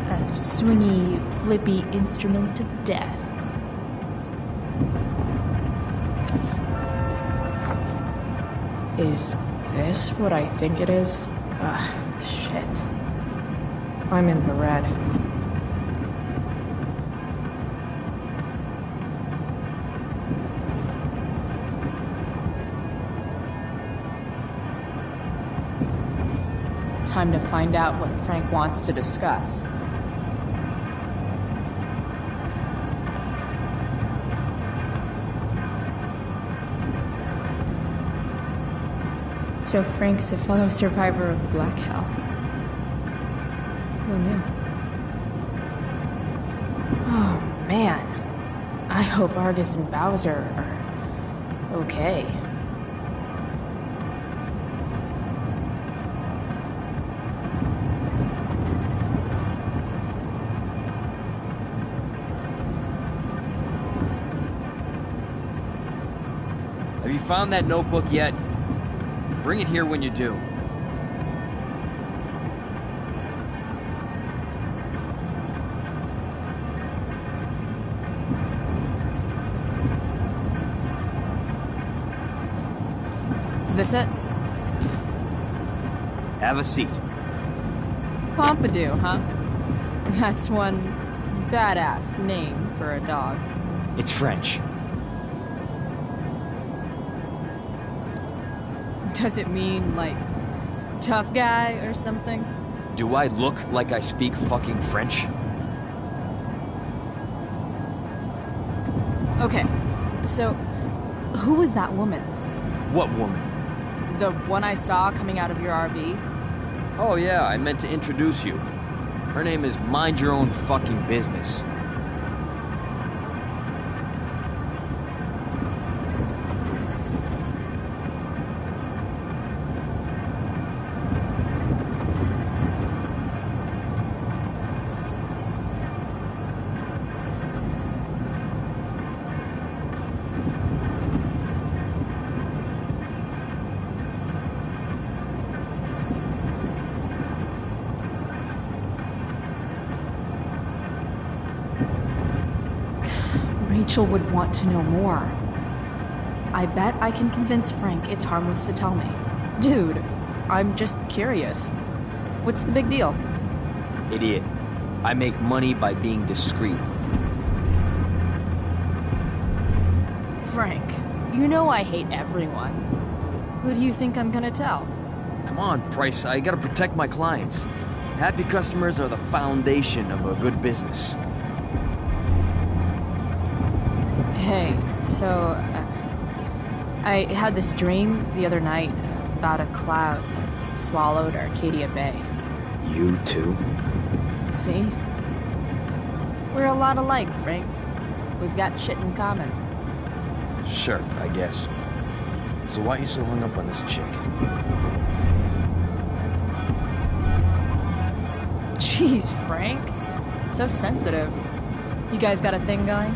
a swingy, flippy instrument of death. Is this what I think it is? Ugh, shit. I'm in the red. Time to find out what Frank wants to discuss. So Frank's a fellow survivor of Black Hell. Who knew? Oh, man. I hope Argus and Bowser are okay. Have you found that notebook yet? Bring it here when you do. Is this it? Have a seat. Pompidou, huh? That's one badass name for a dog. It's French. Does it mean, like, tough guy or something? Do I look like I speak fucking French? Okay, so who was that woman? What woman? The one I saw coming out of your RV? Oh yeah, I meant to introduce you. Her name is Mind Your Own Fucking Business. Rachel would want to know more. I bet I can convince Frank it's harmless to tell me. Dude, I'm just curious. What's the big deal? Idiot. I make money by being discreet. Frank, you know I hate everyone. Who do you think I'm gonna tell? Come on, Price, I gotta protect my clients. Happy customers are the foundation of a good business. Hey, so, I had this dream the other night about a cloud that swallowed Arcadia Bay. You too? See? We're a lot alike, Frank. We've got shit in common. Sure, I guess. So why are you so hung up on this chick? Jeez, Frank. So sensitive. You guys got a thing going?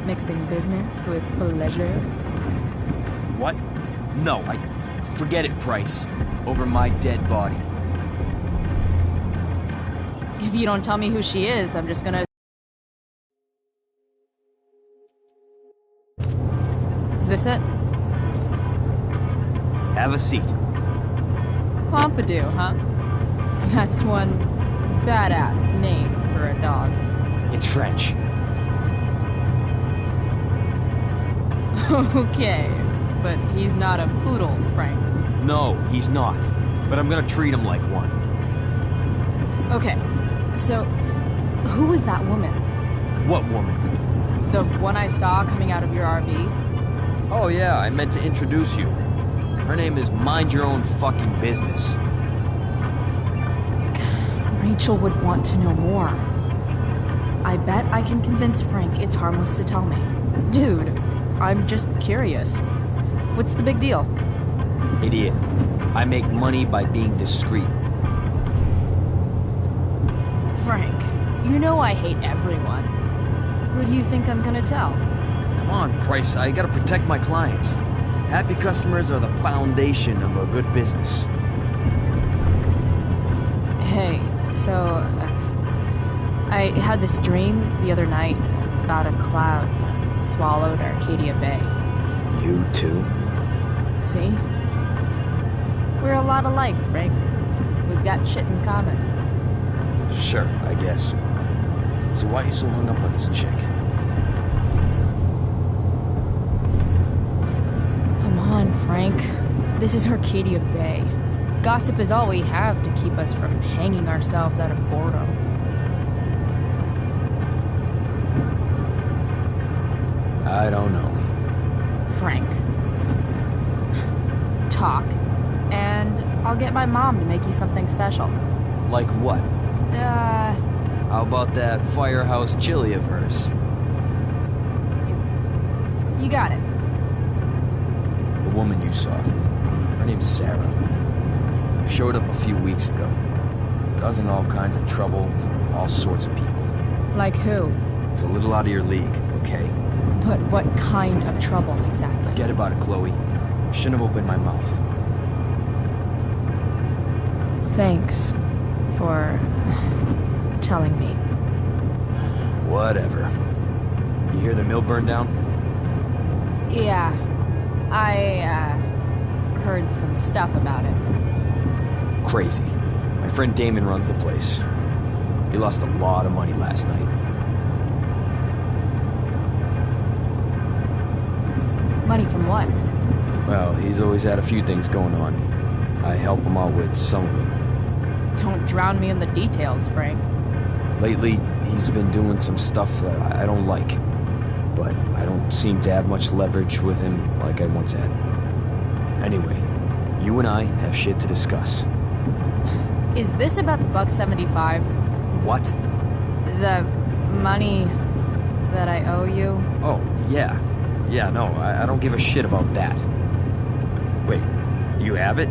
Mixing business with pleasure? What? No, forget it, Price. Over my dead body. If you don't tell me who she is, I'm just gonna... Is this it? Have a seat. Pompidou, huh? That's one badass name for a dog. It's French. Okay, but he's not a poodle, Frank. No, he's not. But I'm gonna treat him like one. Okay, so who was that woman? What woman? The one I saw coming out of your RV? Oh yeah, I meant to introduce you. Her name is Mind Your Own Fucking Business. Rachel would want to know more. I bet I can convince Frank it's harmless to tell me. Dude, I'm just curious. What's the big deal? Idiot. I make money by being discreet. Frank, you know I hate everyone. Who do you think I'm gonna tell? Come on, Price, I gotta protect my clients. Happy customers are the foundation of a good business. Hey, so... I had this dream the other night about a cloud that swallowed Arcadia Bay. You too? See? We're a lot alike, Frank. We've got shit in common. Sure, I guess. So why are you so hung up on this chick? Come on, Frank. This is Arcadia Bay. Gossip is all we have to keep us from hanging ourselves out of boredom. I don't know. Frank. Talk, and I'll get my mom to make you something special. Like what? How about that firehouse chili of hers? You got it. The woman you saw. Her name's Sarah. Showed up a few weeks ago. Causing all kinds of trouble for all sorts of people. Like who? It's a little out of your league, okay? But what kind of trouble, exactly? Forget about it, Chloe. Shouldn't have opened my mouth. Thanks for telling me. Whatever. You hear the mill burn down? Yeah. I, heard some stuff about it. Crazy. My friend Damon runs the place. He lost a lot of money last night. Money from what? Well, he's always had a few things going on. I help him out with some of them. Don't drown me in the details, Frank. Lately, he's been doing some stuff that I don't like. But I don't seem to have much leverage with him like I once had. Anyway, you and I have shit to discuss. Is this about the $1.75? What? The money that I owe you? Oh, yeah. Yeah, no, I don't give a shit about that. Wait, do you have it?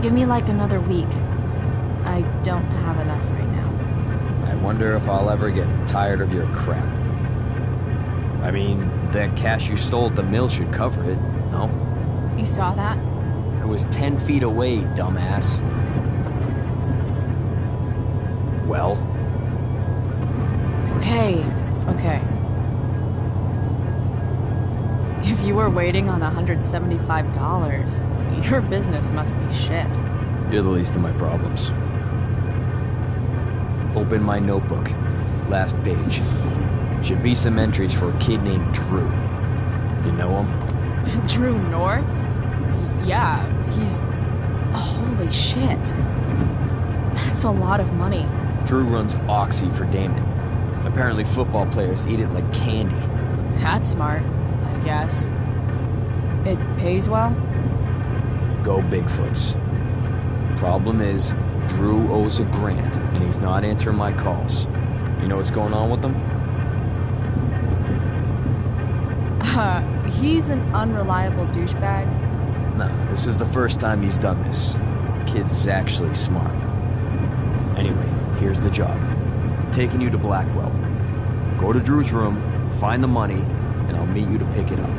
Give me like another week. I don't have enough right now. I wonder if I'll ever get tired of your crap. I mean, that cash you stole at the mill should cover it, no? You saw that? It was 10 feet away, dumbass. Well? Okay. If you were waiting on $175, your business must be shit. You're the least of my problems. Open my notebook. Last page. Should be some entries for a kid named Drew. You know him? Drew North? Yeah, he's... Holy shit. That's a lot of money. Drew runs Oxy for Damon. Apparently football players eat it like candy. That's smart, I guess. It pays well? Go Bigfoots. Problem is, Drew owes a grant, and he's not answering my calls. You know what's going on with him? He's an unreliable douchebag. Nah, this is the first time he's done this. Kid's actually smart. Anyway, here's the job. I'm taking you to Blackwell. Go to Drew's room, find the money, and I'll meet you to pick it up.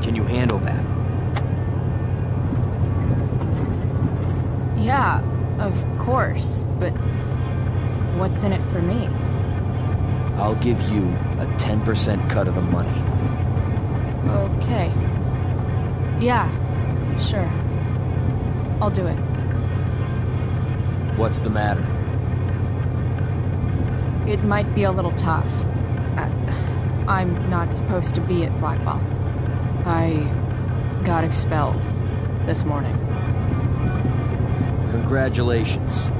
Can you handle that? Yeah, of course, but what's in it for me? I'll give you a 10% cut of the money. Okay. Yeah, sure. I'll do it. What's the matter? It might be a little tough. I'm not supposed to be at Blackwell. I got expelled this morning. Congratulations.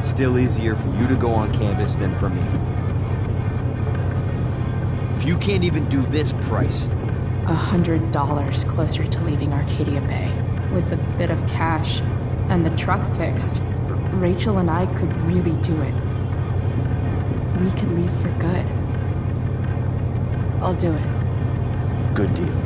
Still easier for you to go on campus than for me. If you can't even do this price... $100 closer to leaving Arcadia Bay. With a bit of cash and the truck fixed, Rachel and I could really do it. We could leave for good. I'll do it. Good deal.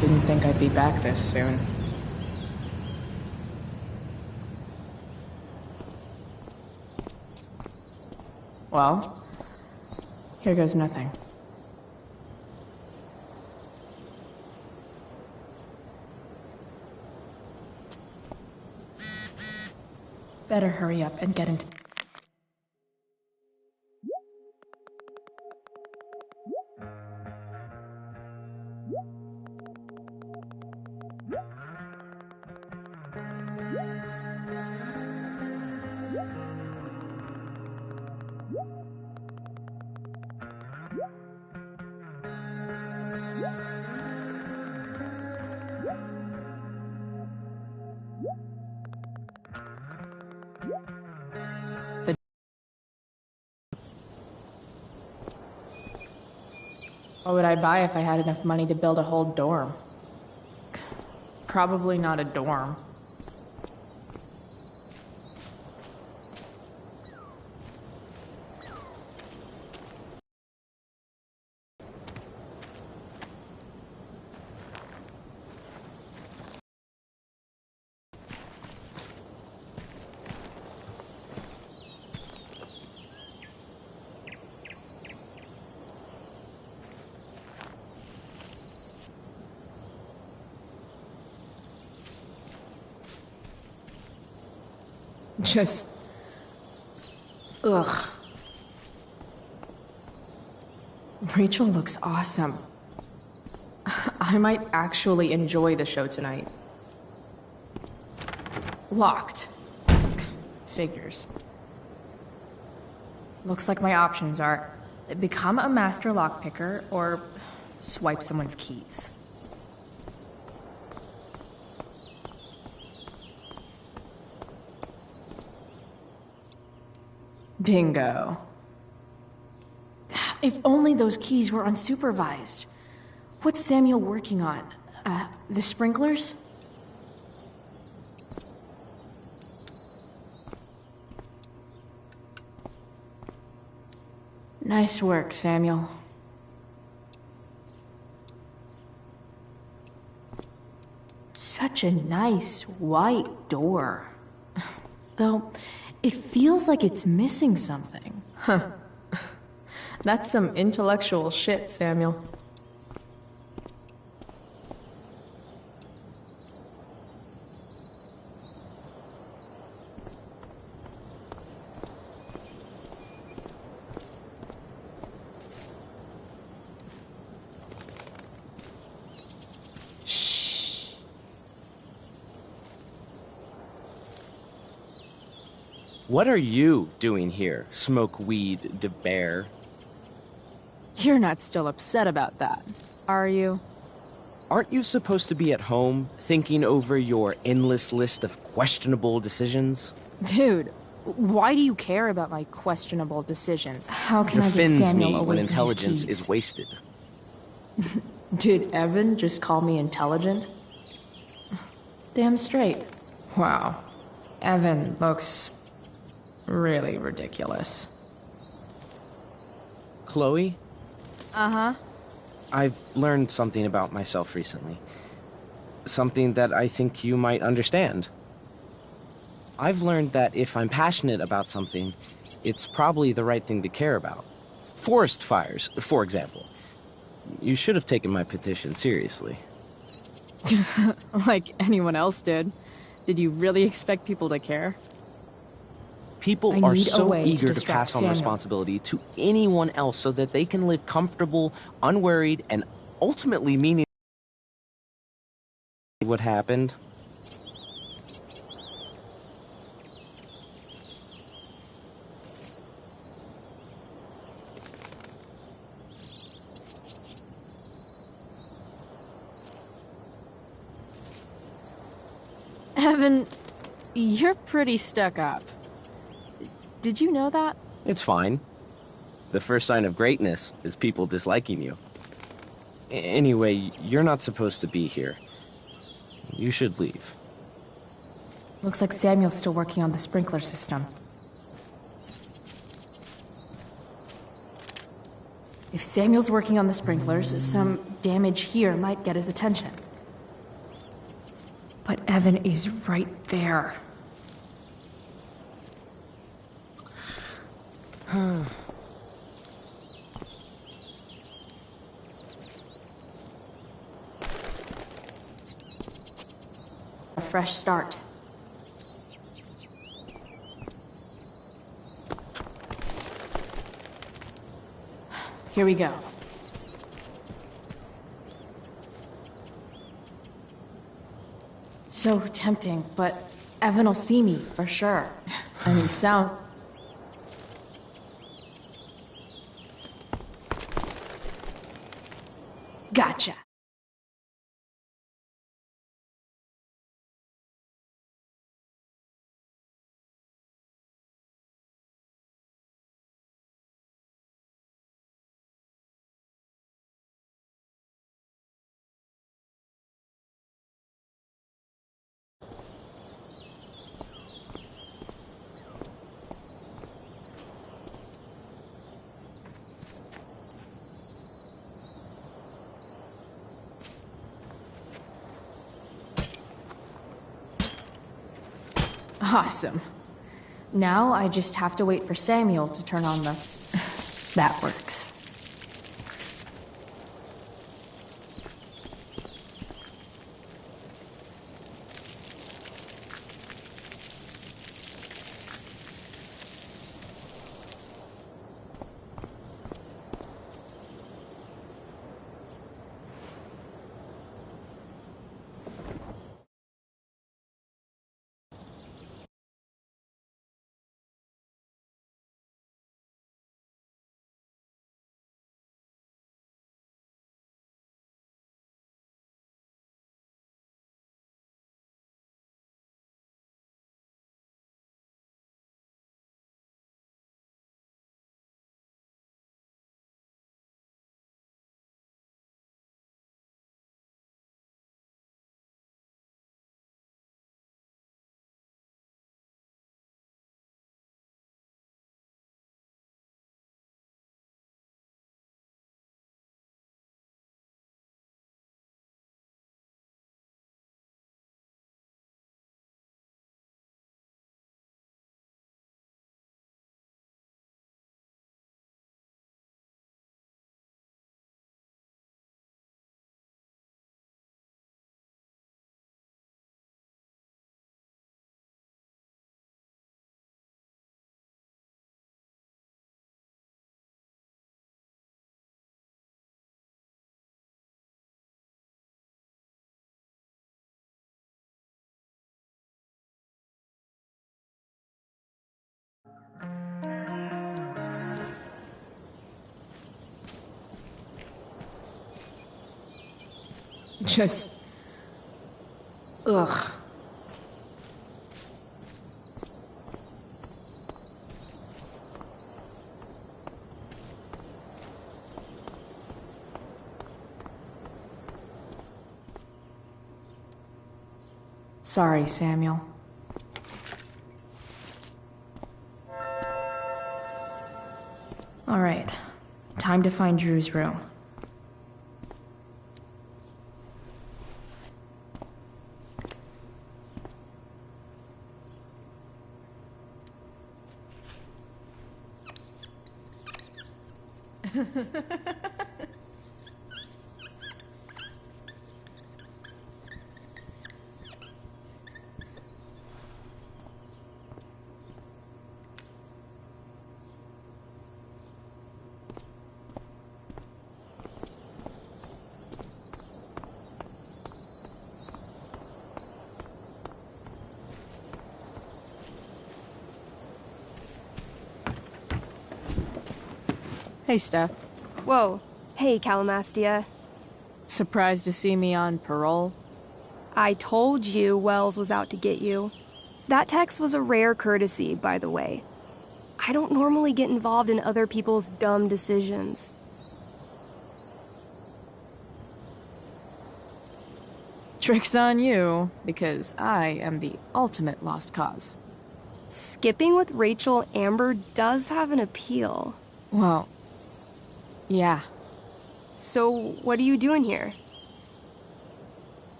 Didn't think I'd be back this soon. Well, here goes nothing. Better hurry up and get into... What would I buy if I had enough money to build a whole dorm? Probably not a dorm. Just... ugh. Rachel looks awesome. I might actually enjoy the show tonight. Locked. Figures. Looks like my options are become a master lockpicker or swipe someone's keys. Bingo. If only those keys were unsupervised. What's Samuel working on? The sprinklers? Nice work, Samuel. Such a nice white door. Though, It feels like it's missing something. Huh. That's some intellectual shit, Samuel. What are you doing here, Smokeweed de Bear? You're not still upset about that, are you? Aren't you supposed to be at home, thinking over your endless list of questionable decisions? Dude, why do you care about my questionable decisions? How can It I get offends Samuel me away when from his intelligence keys? is wasted. Did Evan just call me intelligent? Damn straight. Wow. Evan looks really ridiculous. Chloe, Uh-huh. I've learned something about myself recently. Something that I think you might understand. I've learned that if I'm passionate about something, it's probably the right thing to care about. Forest fires, for example. You should have taken my petition seriously. Like anyone else did. Did you really expect people to care? People I are need a so way to eager to distract pass on Samuel. responsibility to anyone else so that they can live comfortable, unworried, and ultimately meaning what happened. Evan, you're pretty stuck up. Did you know that? It's fine. The first sign of greatness is people disliking you. Anyway, you're not supposed to be here. You should leave. Looks like Samuel's still working on the sprinkler system. If Samuel's working on the sprinklers, some damage here might get his attention. But Evan is right there. A fresh start. Here we go. So tempting, but Evan will see me for sure. And he sound... Gotcha. Awesome. Now I just have to wait for Samuel to turn on the... That works. Just... ugh. Sorry, Samuel. All right, time to find Drew's room. Hey, Steph. Whoa. Hey, Calamastia. Surprised to see me on parole? I told you Wells was out to get you. That text was a rare courtesy, by the way. I don't normally get involved in other people's dumb decisions. Trick's on you, because I am the ultimate lost cause. Skipping with Rachel Amber does have an appeal. Well, yeah. So, what are you doing here?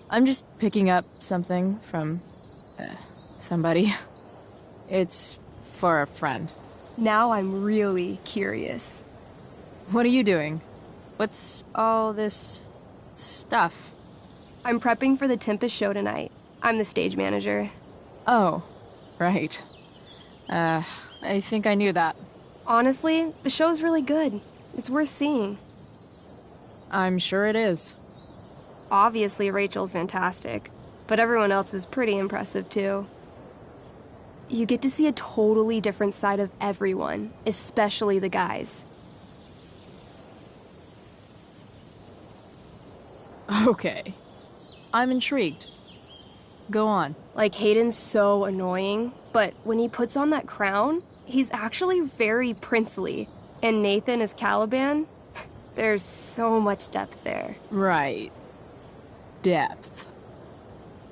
I'm just picking up something from... somebody. It's for a friend. Now I'm really curious. What are you doing? What's all this... stuff? I'm prepping for the Tempest show tonight. I'm the stage manager. Oh, right. I think I knew that. Honestly, the show's really good. It's worth seeing. I'm sure it is. Obviously, Rachel's fantastic, but everyone else is pretty impressive too. You get to see a totally different side of everyone, especially the guys. Okay. I'm intrigued. Go on. Like, Hayden's so annoying, but when he puts on that crown, he's actually very princely. And Nathan is Caliban. There's so much depth there. Right. Depth.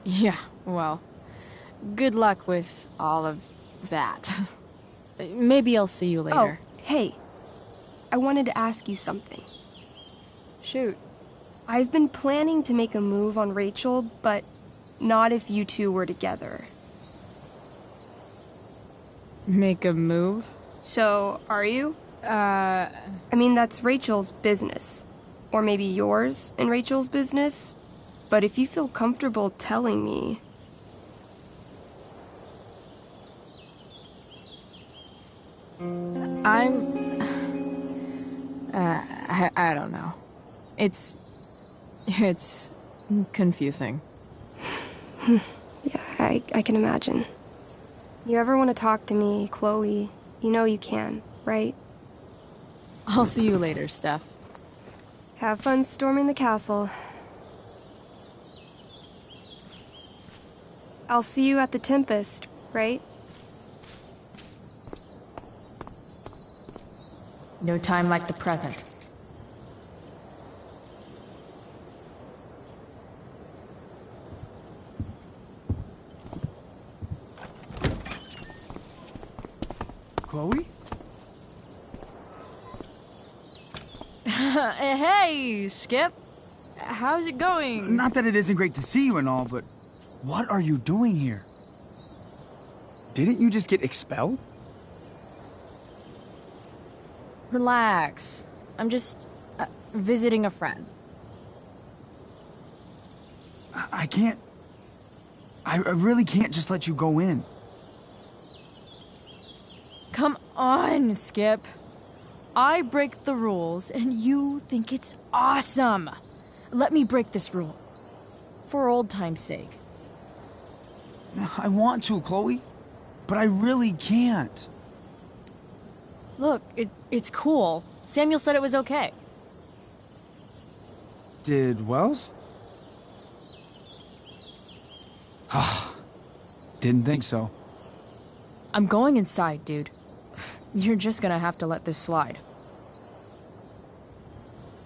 Yeah, well, good luck with all of that. Maybe I'll see you later. Oh, hey. I wanted to ask you something. Shoot. I've been planning to make a move on Rachel, but not if you two were together. Make a move? So, are you? I mean, that's Rachel's business. Or maybe yours and Rachel's business. But if you feel comfortable telling me... I don't know. It's confusing. Yeah, I can imagine. You ever want to talk to me, Chloe, you know you can, right? I'll see you later, Steph. Have fun storming the castle. I'll see you at the Tempest, right? No time like the present. Chloe? Hey, Skip. How's it going? Not that it isn't great to see you and all, but what are you doing here? Didn't you just get expelled? Relax. I'm just visiting a friend. I can't... I really can't just let you go in. Come on, Skip. I break the rules, and you think it's awesome. Let me break this rule. For old time's sake. I want to, Chloe, but I really can't. Look, it's cool. Samuel said it was okay. Did Wells? Didn't think so. I'm going inside, dude. You're just gonna have to let this slide.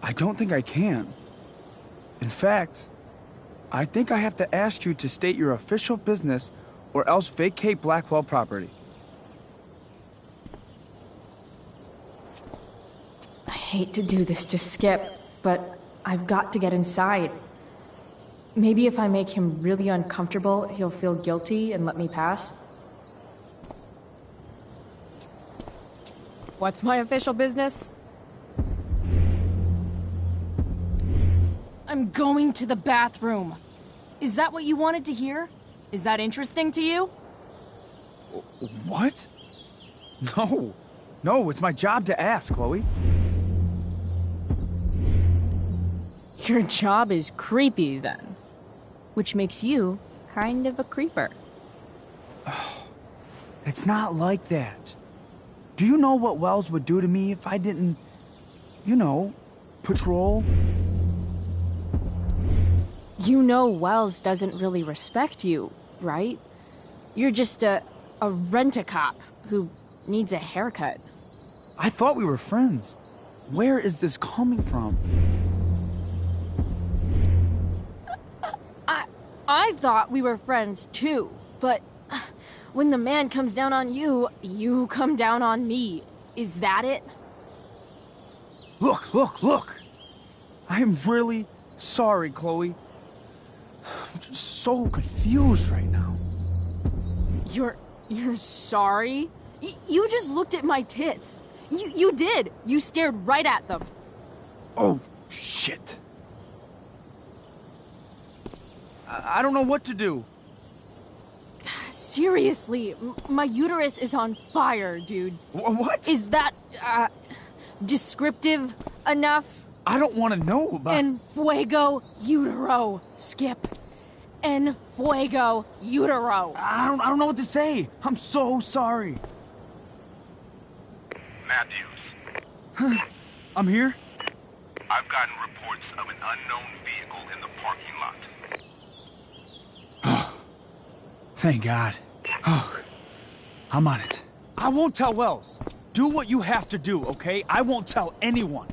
I don't think I can. In fact, I think I have to ask you to state your official business or else vacate Blackwell property. I hate to do this to Skip, but I've got to get inside. Maybe if I make him really uncomfortable, he'll feel guilty and let me pass. What's my official business? I'm going to the bathroom. Is that what you wanted to hear? Is that interesting to you? What? No. No, it's my job to ask, Chloe. Your job is creepy, then. Which makes you kind of a creeper. It's not like that. Do you know what Wells would do to me if I didn't, you know, patrol? You know Wells doesn't really respect you, right? You're just a rent-a-cop who needs a haircut. I thought we were friends. Where is this coming from? I thought we were friends too, but when the man comes down on you, you come down on me. Is that it? Look! I'm really sorry, Chloe. I'm just so confused right now. You're sorry? You just looked at my tits. You did. You stared right at them. Oh, shit. I don't know what to do. Seriously, my uterus is on fire, dude. What? Is that, descriptive enough? I don't want to know about... En fuego utero, Skip. En fuego utero. I don't know what to say. I'm so sorry. Matthews. I'm here? I've gotten reports of an unknown vehicle in the parking lot. Thank God. Oh, I'm on it. I won't tell Wells. Do what you have to do, okay? I won't tell anyone.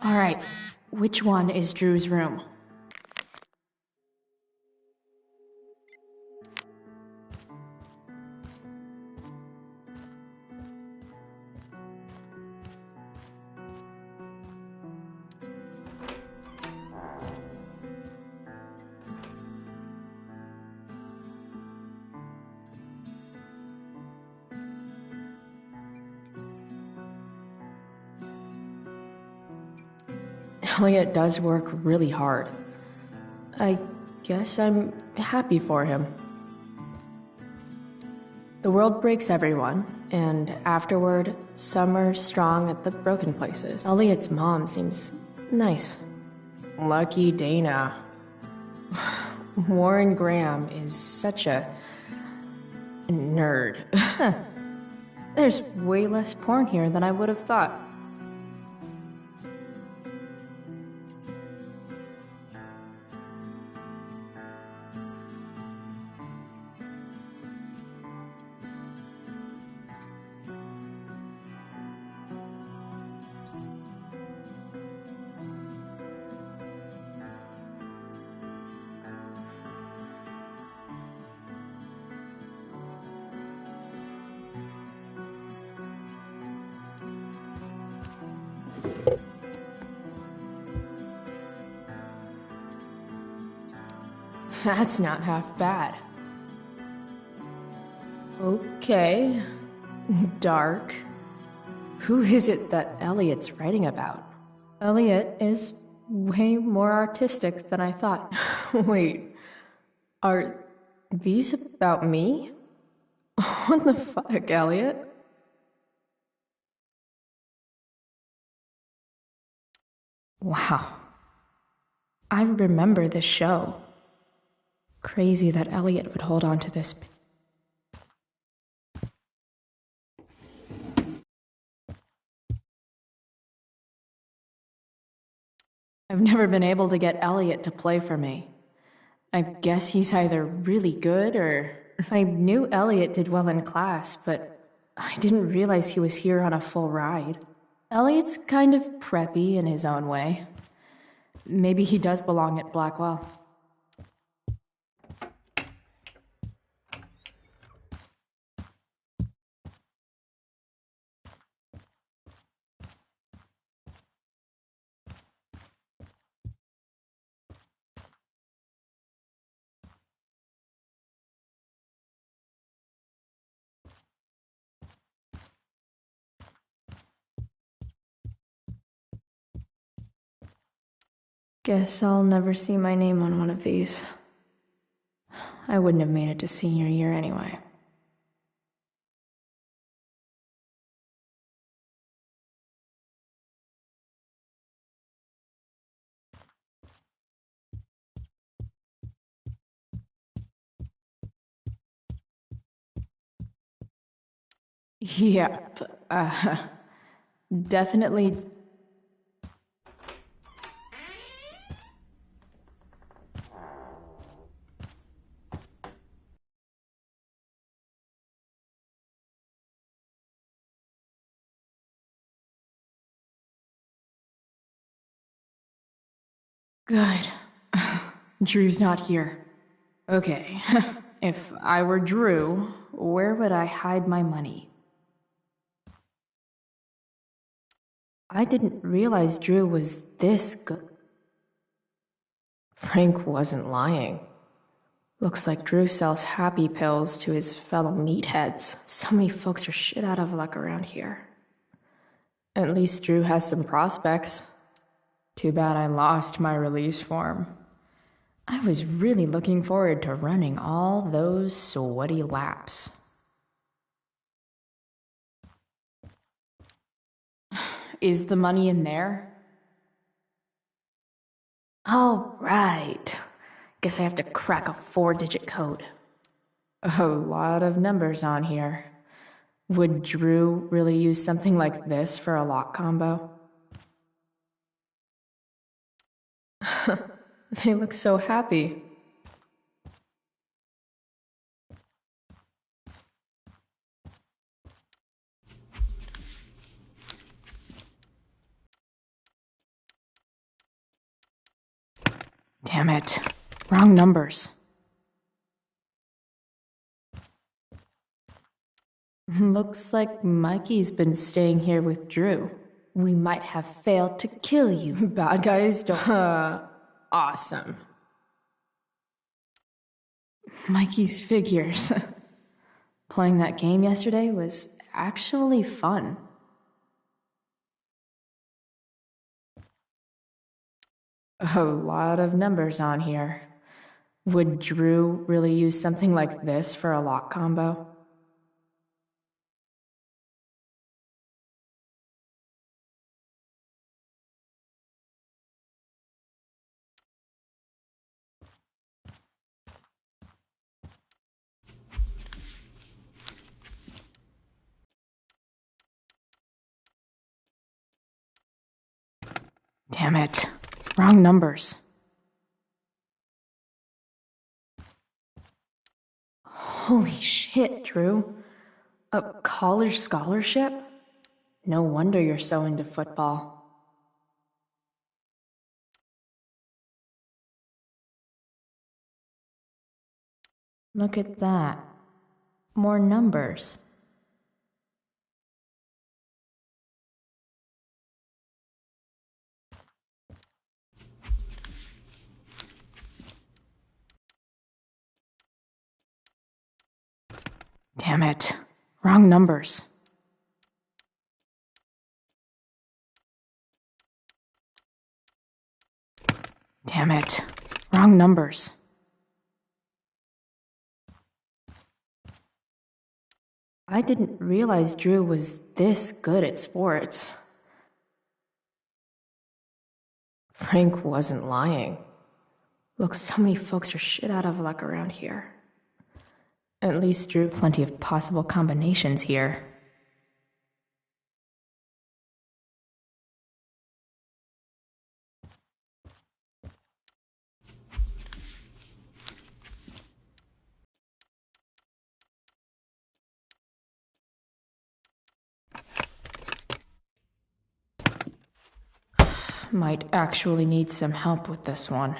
All right, which one is Drew's room? Elliot does work really hard. I guess I'm happy for him. The world breaks everyone, and afterward, some are strong at the broken places. Elliot's mom seems nice. Lucky Dana. Warren Graham is such a nerd. There's way less porn here than I would have thought. That's not half bad. Okay. Dark. Who is it that Elliot's writing about? Elliot is way more artistic than I thought. Wait, are these about me? What the fuck, Elliot? Wow. I remember this show. Crazy that Elliot would hold on to this. I've never been able to get Elliot to play for me. I guess he's either really good or... I knew Elliot did well in class, but I didn't realize he was here on a full ride. Elliot's kind of preppy in his own way. Maybe he does belong at Blackwell. Guess I'll never see my name on one of these. I wouldn't have made it to senior year anyway. Yep, definitely. Good. Drew's not here. Okay, if I were Drew, where would I hide my money? I didn't realize Drew was this good. Frank wasn't lying. Looks like Drew sells happy pills to his fellow meatheads. So many folks are shit out of luck around here. At least Drew has some prospects. Too bad I lost my release form. I was really looking forward to running all those sweaty laps. Is the money in there? All right. Guess I have to crack a 4-digit code. A lot of numbers on here. Would Drew really use something like this for a lock combo? They look so happy. Damn it. Wrong numbers. Looks like Mikey's been staying here with Drew. We might have failed to kill you. Bad guys don't... Awesome. Mikey's figures. Playing that game yesterday was actually fun. A lot of numbers on here. Would Drew really use something like this for a lock combo? Damn it. Wrong numbers. Holy shit, Drew. A college scholarship? No wonder you're so into football. Look at that. More numbers. Damn it. Wrong numbers. Damn it. Wrong numbers. I didn't realize Drew was this good at sports. Frank wasn't lying. Look, so many folks are shit out of luck around here. At least Drew plenty of possible combinations here. Might actually need some help with this one.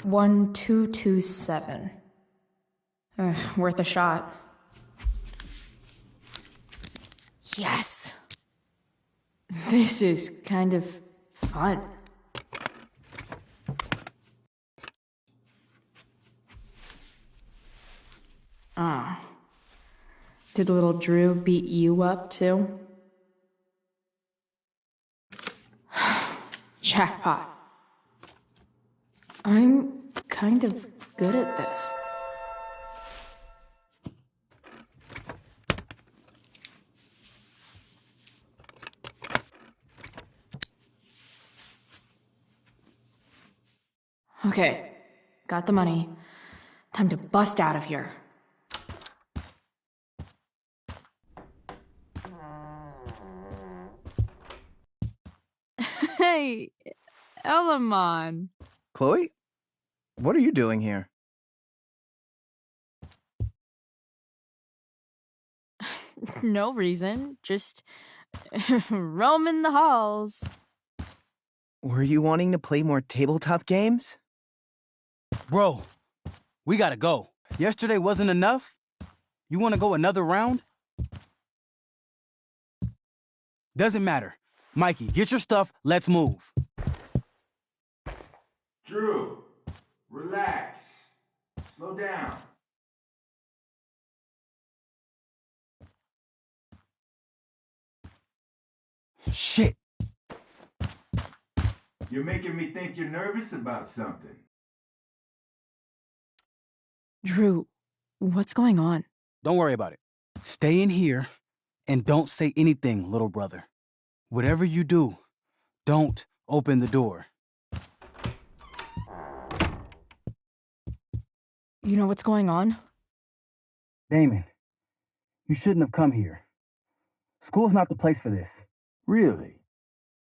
$1,227. Worth a shot. Yes! This is kind of fun. Did little Drew beat you up too? Jackpot. I'm kind of good at this. Okay, got the money. Time to bust out of here. Hey, Elamon. Chloe? What are you doing here? No reason, just roaming the halls. Were you wanting to play more tabletop games? Bro, we gotta go. Yesterday wasn't enough? You wanna go another round? Doesn't matter. Mikey, get your stuff, let's move. Drew, relax. Slow down. Shit. You're making me think you're nervous about something. Drew, what's going on? Don't worry about it. Stay in here and don't say anything, little brother. Whatever you do, don't open the door. You know what's going on? Damon, you shouldn't have come here. School's not the place for this. Really?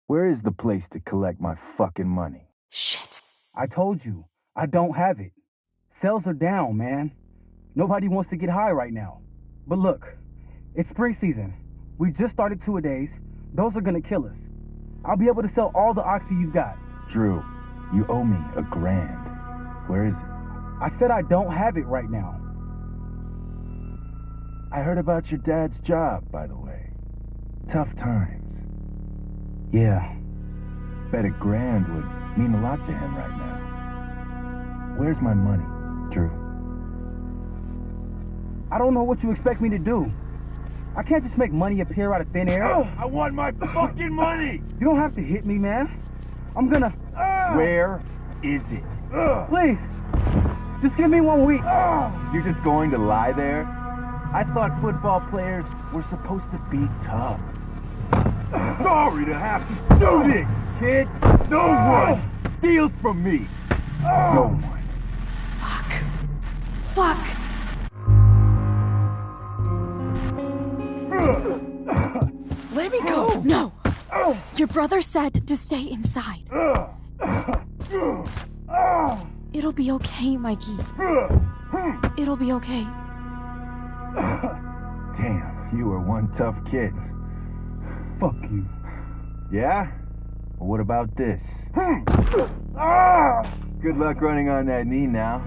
Where is the place to collect my fucking money? Shit. I told you, I don't have it. Sales are down, man. Nobody wants to get high right now. But look, it's spring season. We just started two-a-days. Those are gonna kill us. I'll be able to sell all the oxy you've got. Drew, you owe me $1,000. Where is it? I said I don't have it right now. I heard about your dad's job, by the way. Tough times. Yeah. Bet $1,000 would mean a lot to him right now. Where's my money, Drew? I don't know what you expect me to do. I can't just make money appear out of thin air. I want my fucking money! You don't have to hit me, man. I'm gonna... Where is it? Please, just give me 1 week. You're just going to lie there? I thought football players were supposed to be tough. Sorry to have to do this, kid. No one steals from me. No one. Fuck. Let me go! No! Your brother said to stay inside. It'll be okay, Mikey. It'll be okay. Damn, you were one tough kid. Fuck you. Yeah? Well, what about this? Good luck running on that knee now.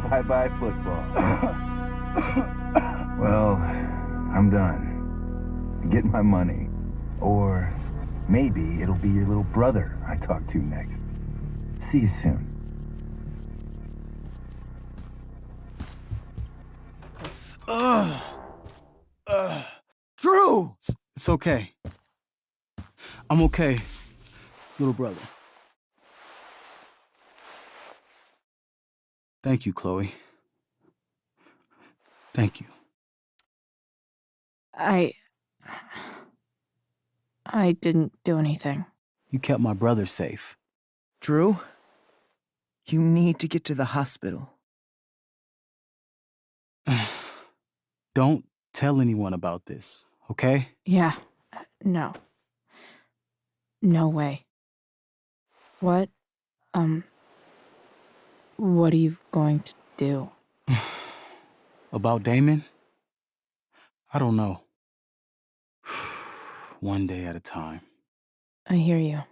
Bye-bye football. Well, I'm done. Get my money. Or maybe it'll be your little brother I talk to next. See you soon. Drew! It's okay. I'm okay, little brother. Thank you, Chloe. Thank you. I didn't do anything. You kept my brother safe. Drew, you need to get to the hospital. Don't tell anyone about this, okay? Yeah. No. No way. What are you going to do? About Damon? I don't know. One day at a time. I hear you.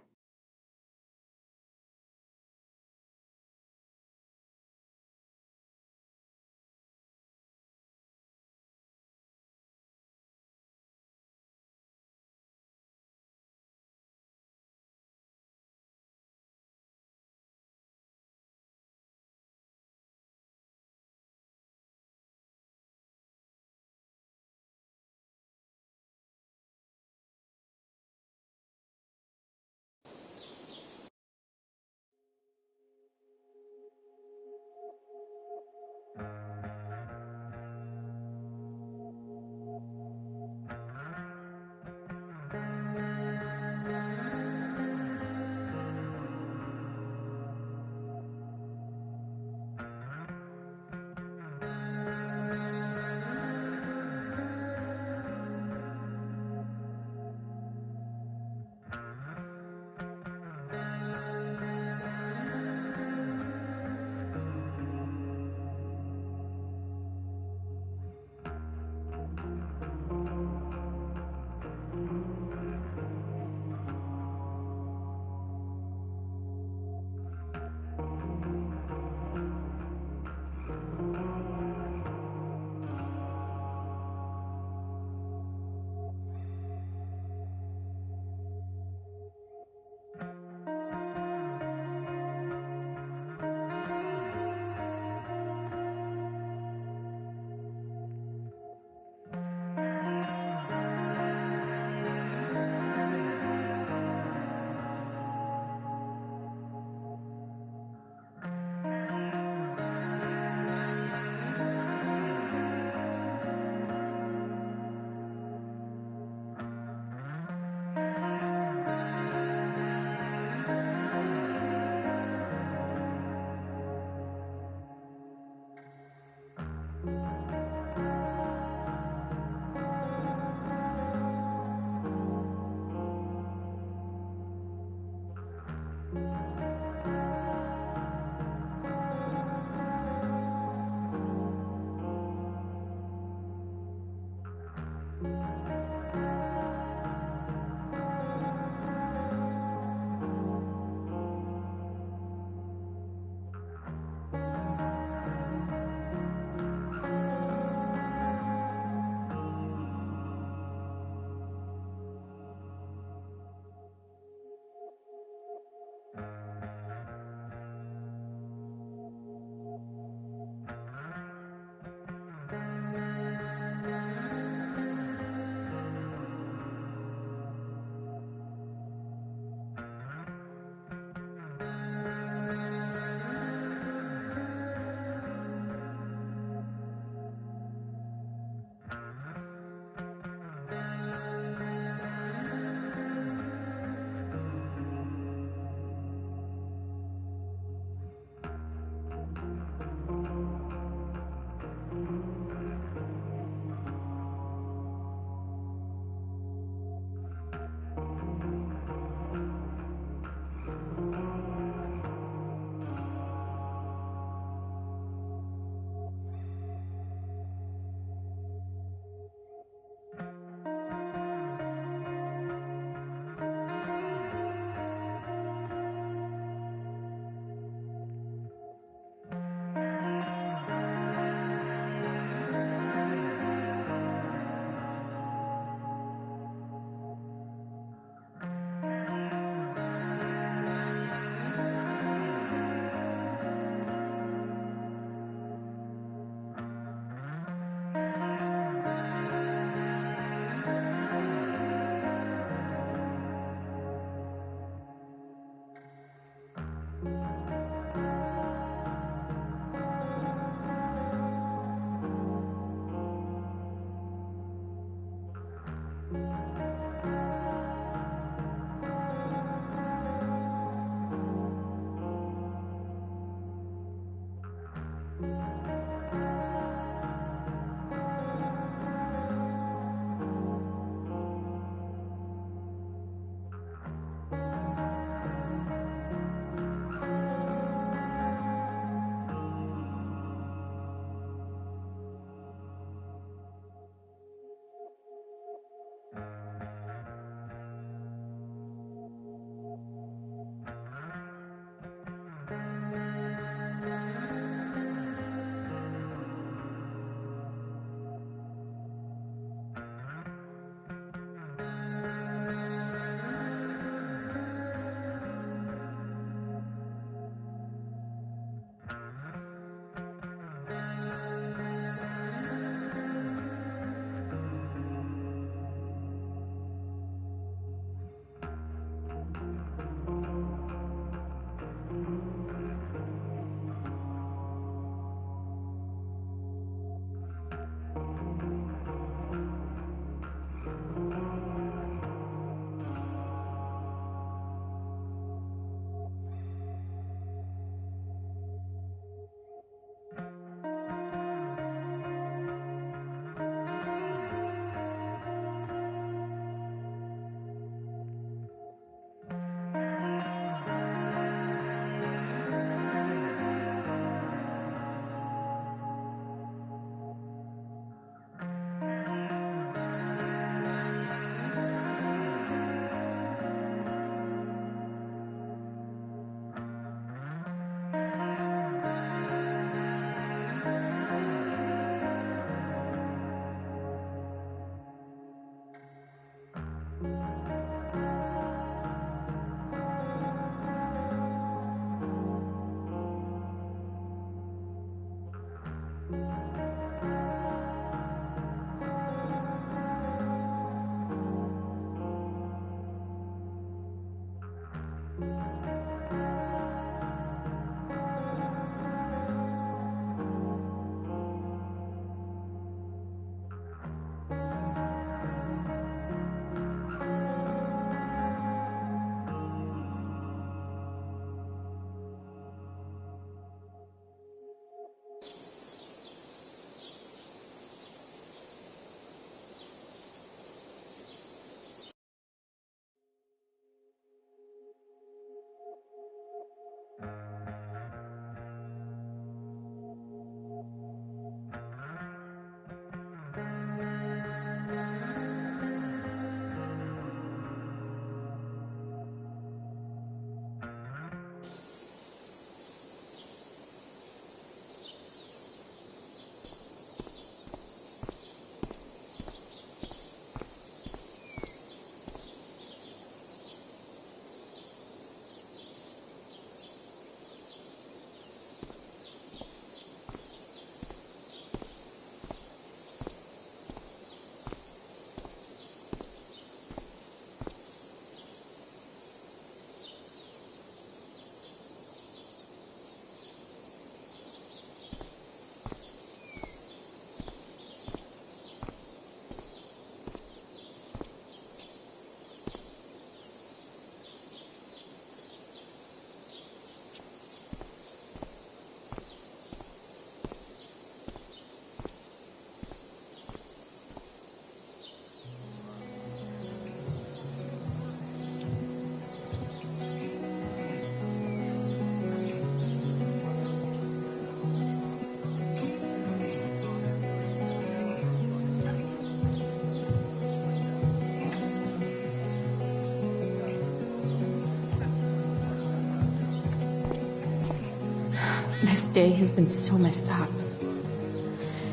This day has been so messed up.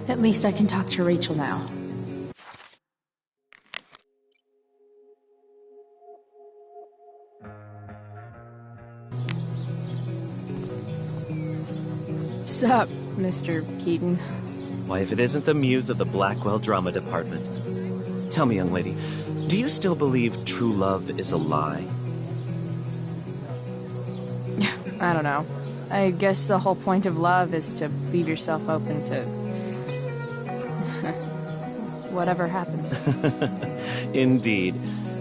At least I can talk to Rachel now. Sup, Mr. Keaton? Why, if it isn't the muse of the Blackwell Drama Department. Tell me, young lady, do you still believe true love is a lie? I don't know. I guess the whole point of love is to leave yourself open to... whatever happens. Indeed.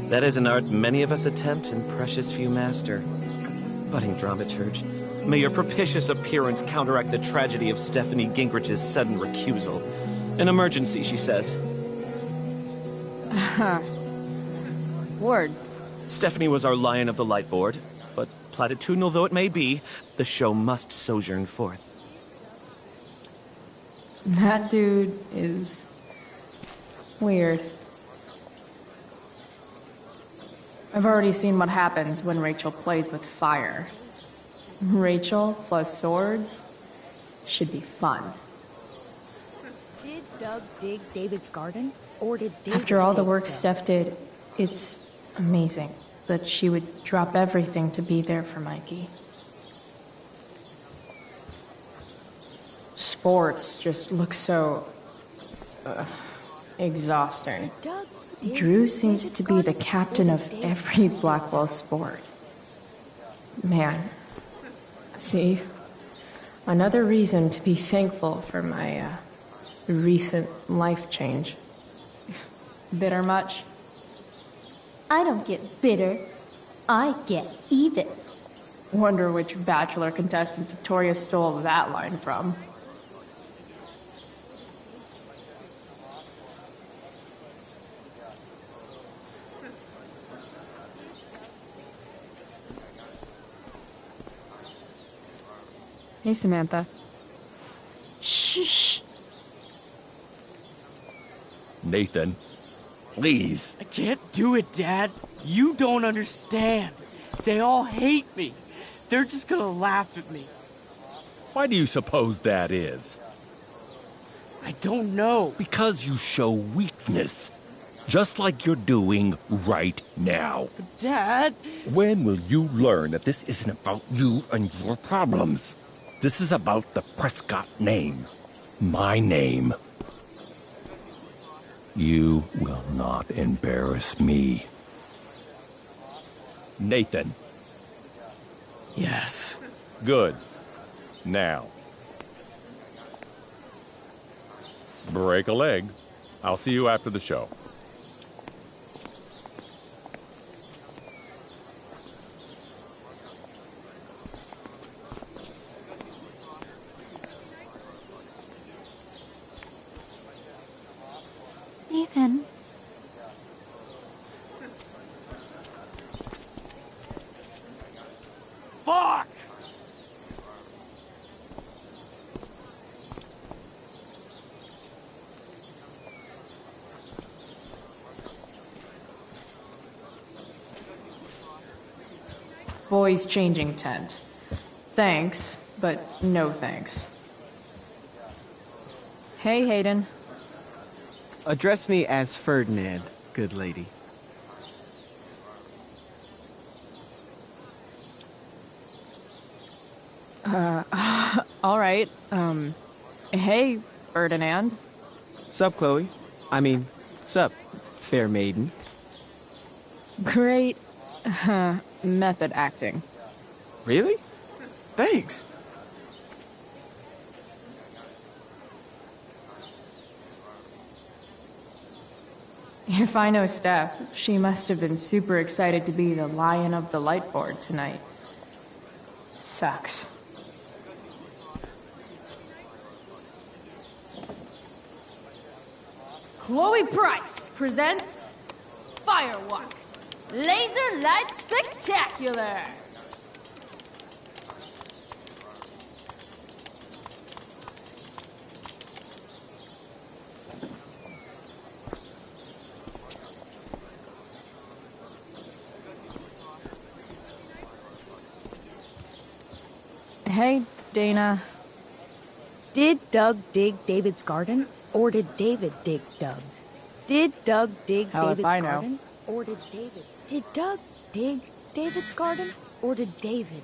That is an art many of us attempt and precious few master. Budding dramaturge, may your propitious appearance counteract the tragedy of Stephanie Gingrich's sudden recusal. An emergency, she says. Word. Stephanie was our lion of the light board, but platitudinal though it may be, the show must sojourn forth. That dude is... weird. I've already seen what happens when Rachel plays with fire. Rachel plus swords should be fun. Did Doug dig David's garden? Or did David After all the dig work Doug? Steph did, it's amazing that she would drop everything to be there for Mikey. Sports just look so... exhausting. Drew seems to be the captain of every Blackwell sport. Man. See? Another reason to be thankful for my, recent life change. Bitter much? I don't get bitter. I get even. Wonder which Bachelor contestant Victoria stole that line from. Hey, Samantha. Shh. Nathan, please. I can't do it, Dad. You don't understand. They all hate me. They're just gonna laugh at me. Why do you suppose that is? I don't know. Because you show weakness. Just like you're doing right now. Dad! When will you learn that this isn't about you and your problems? This is about the Prescott name. My name. You will not embarrass me. Nathan. Yes. Good. Now. Break a leg. I'll see you after the show. Nathan. Fuck! Boys changing tent. Thanks, but no thanks. Hey, Hayden. Address me as Ferdinand, good lady. All right. Hey, Ferdinand. Sup, Chloe? I mean, sup, fair maiden. Great method acting. Really? Thanks. If I know Steph, she must have been super excited to be the lion of the light board tonight. Sucks. Chloe Price presents Firewalk Laser Light Spectacular. Hey, Dana. Did Doug dig David's garden, or did David dig Doug's? Did Doug dig Hell if David's I know. garden, or did Doug dig David's garden, or did David?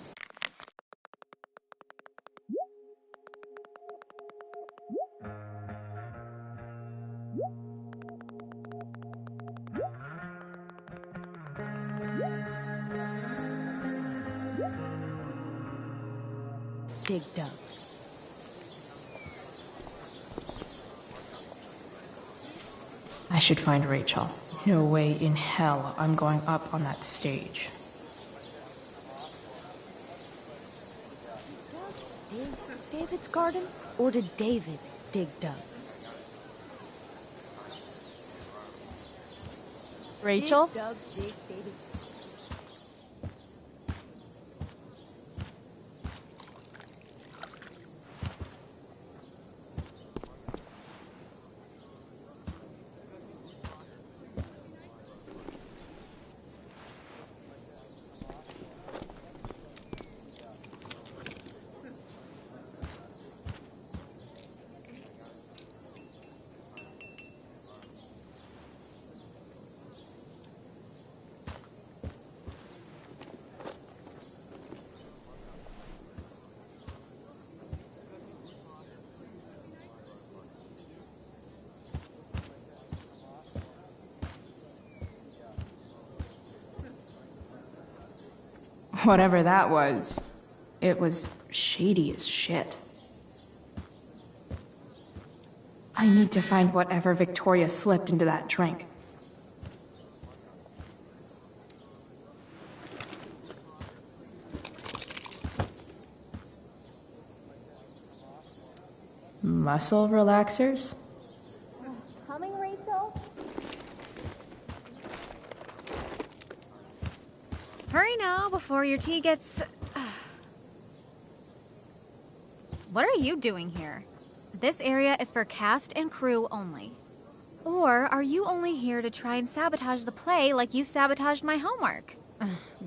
Dig Doug's. I should find Rachel. No way in hell I'm going up on that stage. Dig David's garden, or did David dig Doug's? Rachel? Did Doug dig David's? Whatever that was, it was shady as shit. I need to find whatever Victoria slipped into that drink. Muscle relaxers? Coming, Rachel? Hurry now before your tea gets... What are you doing here? This area is for cast and crew only. Or are you only here to try and sabotage the play like you sabotaged my homework?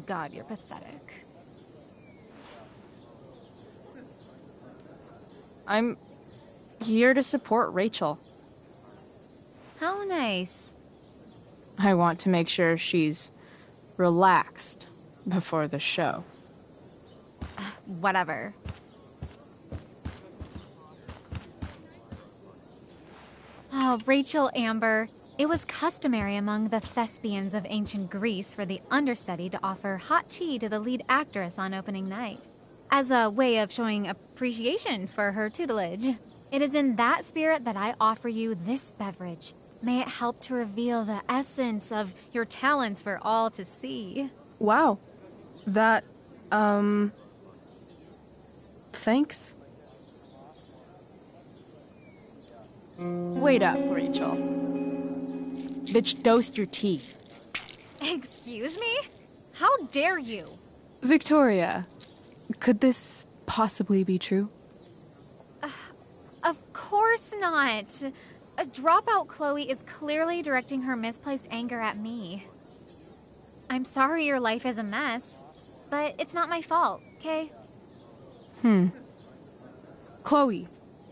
God, you're pathetic. I'm here to support Rachel. How nice. I want to make sure she's relaxed before the show. Whatever. Oh, Rachel Amber. It was customary among the thespians of ancient Greece for the understudy to offer hot tea to the lead actress on opening night, as a way of showing appreciation for her tutelage. It is in that spirit that I offer you this beverage. May it help to reveal the essence of your talents for all to see. Wow. That, thanks. Wait up, Rachel. Bitch, dosed your tea. Excuse me? How dare you? Victoria, could this possibly be true? Of course not. A dropout Chloe is clearly directing her misplaced anger at me. I'm sorry your life is a mess, but it's not my fault, okay? Chloe,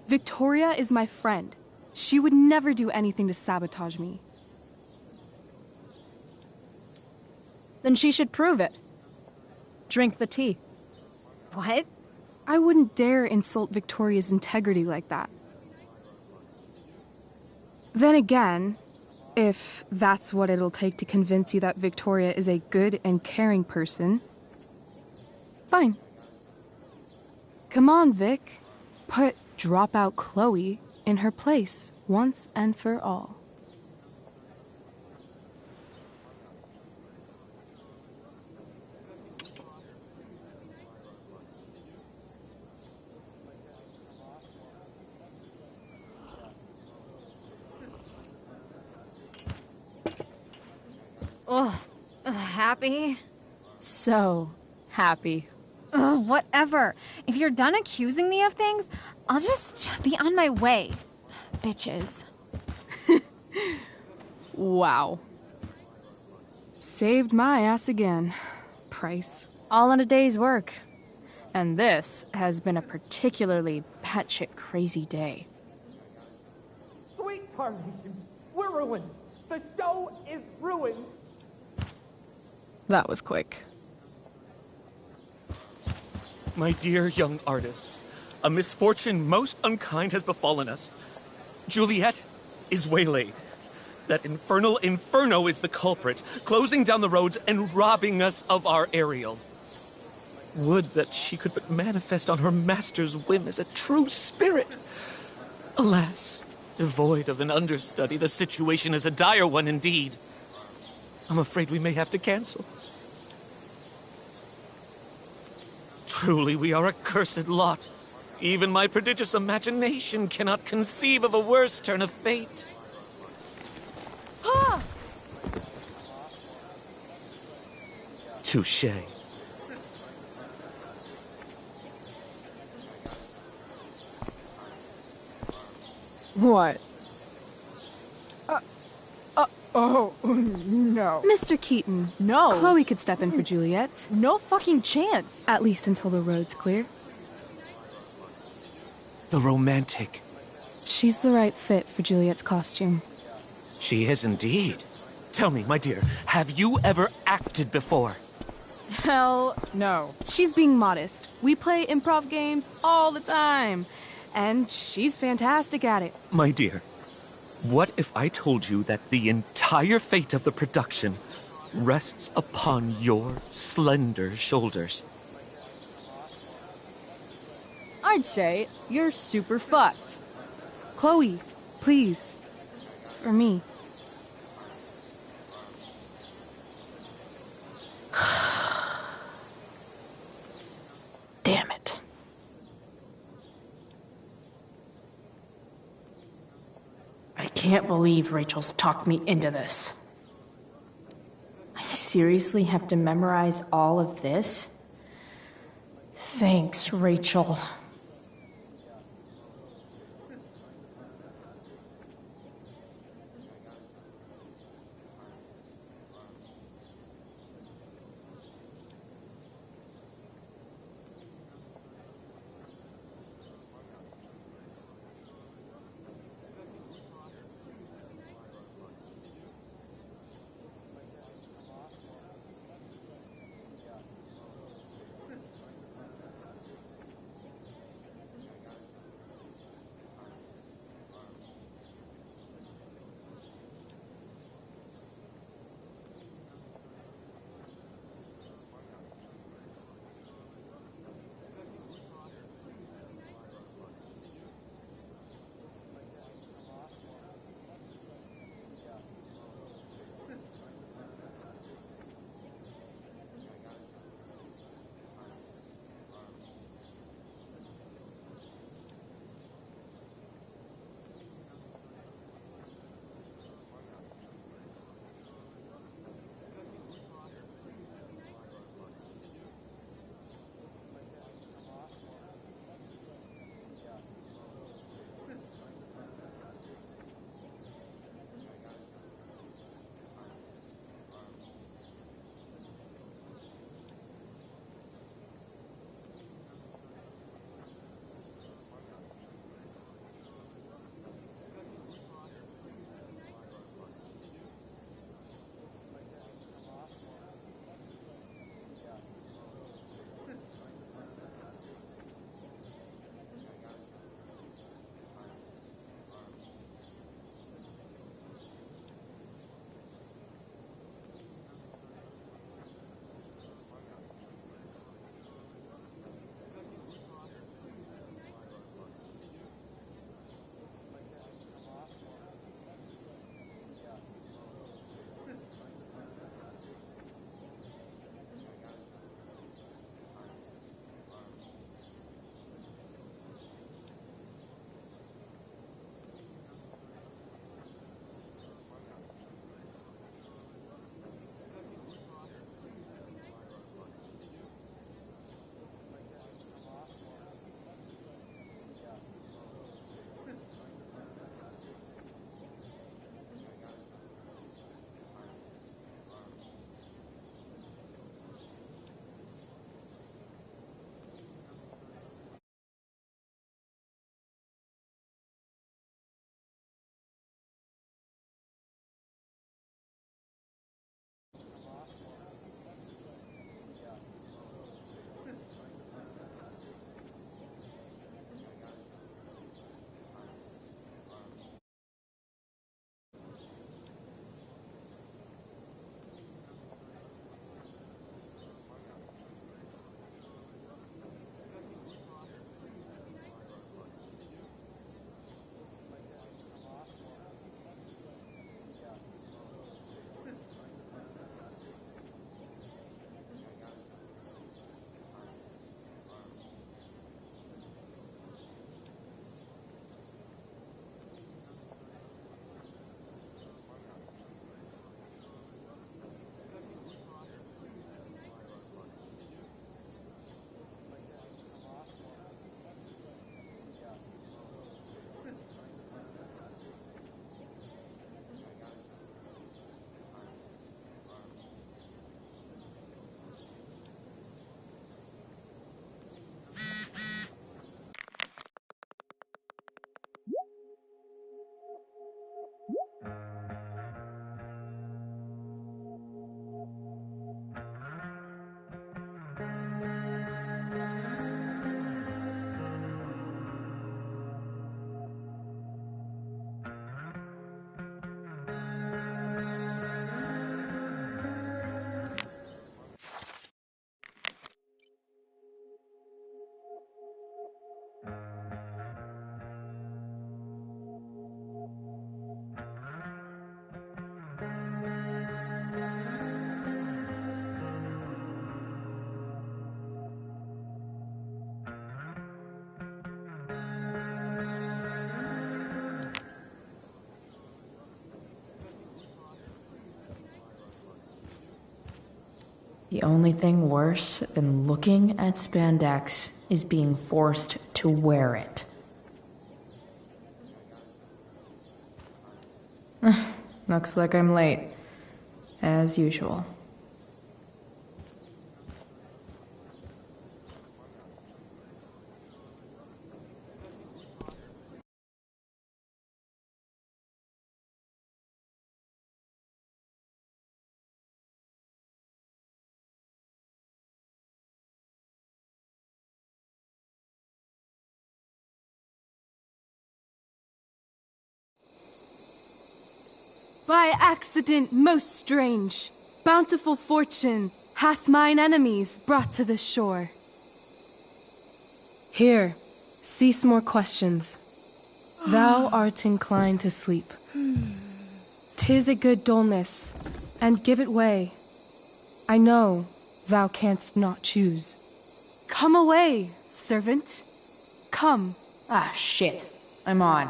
Victoria is my friend. She would never do anything to sabotage me. Then she should prove it. Drink the tea. What? I wouldn't dare insult Victoria's integrity like that. Then again, if that's what it'll take to convince you that Victoria is a good and caring person, fine. Come on, Vic. Put dropout Chloe in her place once and for all. Ugh. Happy? So happy. Ugh, whatever. If you're done accusing me of things, I'll just be on my way. Bitches. Wow. Saved my ass again, Price. All in a day's work. And this has been a particularly batshit crazy day. Sweet Tarnation, we're ruined. The show is ruined. That was quick. My dear young artists, a misfortune most unkind has befallen us. Juliet is waylaid. That infernal Inferno is the culprit, closing down the roads and robbing us of our Ariel. Would that she could but manifest on her master's whim as a true spirit. Alas, devoid of an understudy, the situation is a dire one indeed. I'm afraid we may have to cancel. Truly, we are a cursed lot. Even my prodigious imagination cannot conceive of a worse turn of fate. Ah! Touché. What? Oh, no. Mr. Keaton. No. Chloe could step in for Juliet. No fucking chance. At least until the road's clear. The romantic. She's the right fit for Juliet's costume. She is indeed. Tell me, my dear, have you ever acted before? Hell no. She's being modest. We play improv games all the time. And she's fantastic at it. My dear, what if I told you that the entire fate of the production rests upon your slender shoulders? I'd say you're super fucked. Chloe, please. For me. Damn it. I can't believe Rachel's talked me into this. I seriously have to memorize all of this? Thanks, Rachel. The only thing worse than looking at spandex is being forced to wear it. Looks like I'm late, as usual. By accident most strange, bountiful fortune hath mine enemies brought to this shore. Here, cease more questions. Thou art inclined to sleep. 'Tis a good dullness, and give it way. I know thou canst not choose. Come away, servant. Come. Ah, shit. I'm on.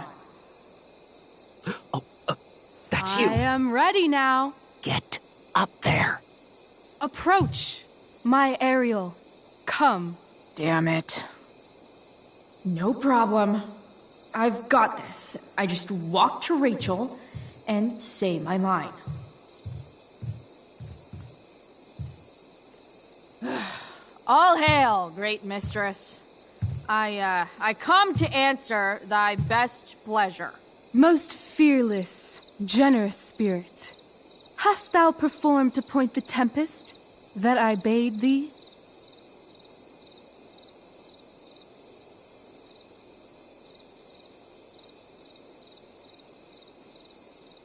That's you. I am ready now. Get up there. Approach, my Ariel. Come. Damn it. No problem. I've got this. I just walk to Rachel and say my line. All hail, great mistress. I come to answer thy best pleasure. Most fearless, generous spirit, hast thou performed to point the tempest that I bade thee?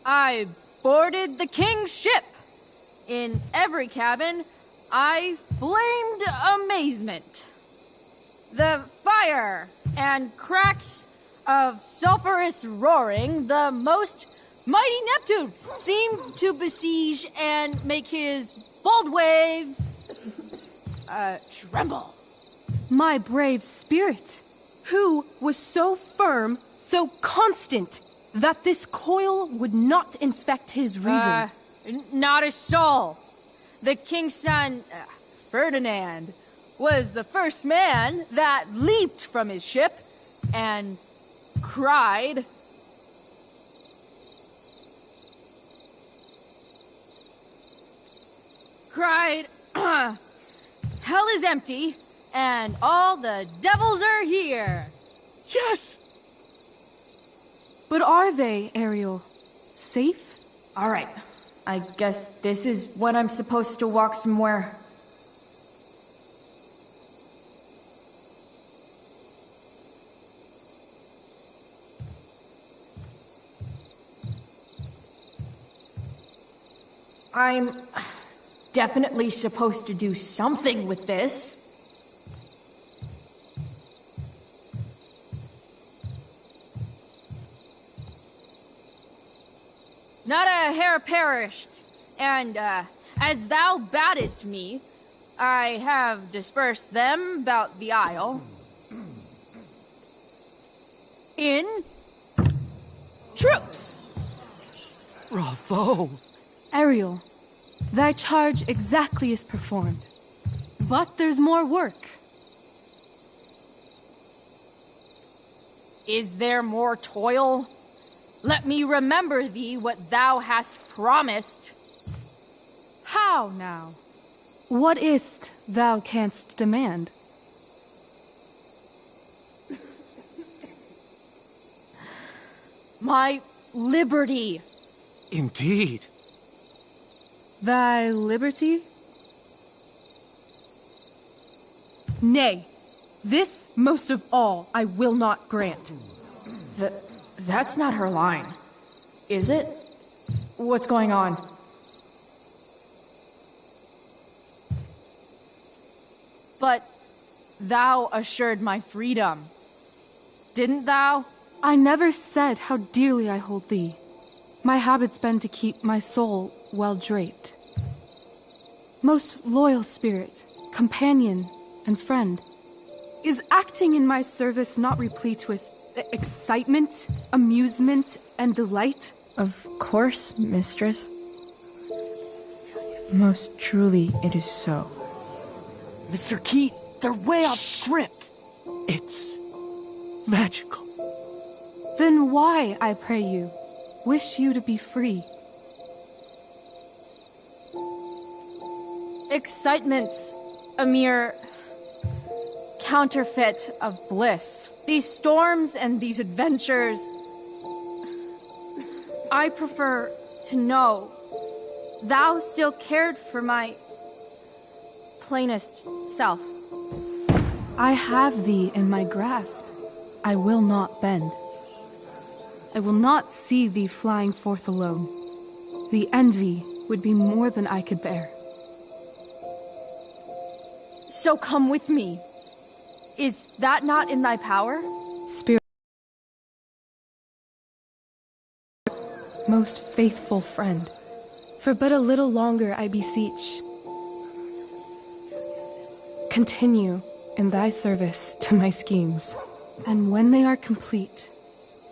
I boarded the king's ship. In every cabin, I flamed amazement. The fire and cracks of sulphurous roaring, the most mighty Neptune seemed to besiege and make his bold waves tremble. My brave spirit, who was so firm, so constant, that this coil would not infect his reason. Not a soul. The king's son, Ferdinand, was the first man that leaped from his ship and cried, hell is empty, and all the devils are here. Yes! But are they, Ariel? Safe? All right. I guess this is when I'm supposed to walk somewhere. I'm definitely supposed to do something with this. Not a hair perished, and as thou badest me, I have dispersed them about the isle. In troops! Bravo! Ariel, thy charge exactly is performed. But there's more work. Is there more toil? Let me remember thee what thou hast promised. How now? What is't thou canst demand? My liberty. Indeed. Thy liberty? Nay, this most of all I will not grant. That's not her line, is it? What's going on? But thou assured my freedom, didn't thou? I never said how dearly I hold thee. My habit's been to keep my soul well draped. Most loyal spirit, companion, and friend, is acting in my service not replete with excitement, amusement, and delight? Of course, mistress. Most truly, it is so. Mr. Keat, they're way off script. It's magical. Then why, I pray you, wish you to be free? Excitement's a mere counterfeit of bliss. These storms and these adventures, I prefer to know thou still cared for my plainest self. I have thee in my grasp. I will not bend. I will not see thee flying forth alone. The envy would be more than I could bear. So come with me. Is that not in thy power? Spirit, most faithful friend, for but a little longer I beseech. Continue in thy service to my schemes, and when they are complete,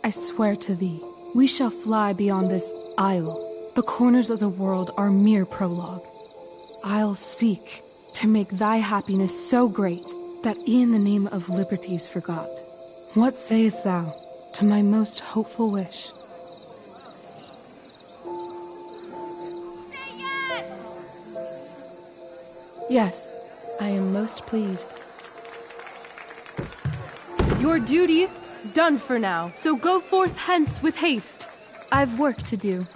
I swear to thee, we shall fly beyond this isle. The corners of the world are mere prologue. I'll seek to make thy happiness so great that e'en the name of liberty's forgot. What sayest thou to my most hopeful wish? Yes, I am most pleased. Your duty done for now, so go forth hence with haste. I've work to do.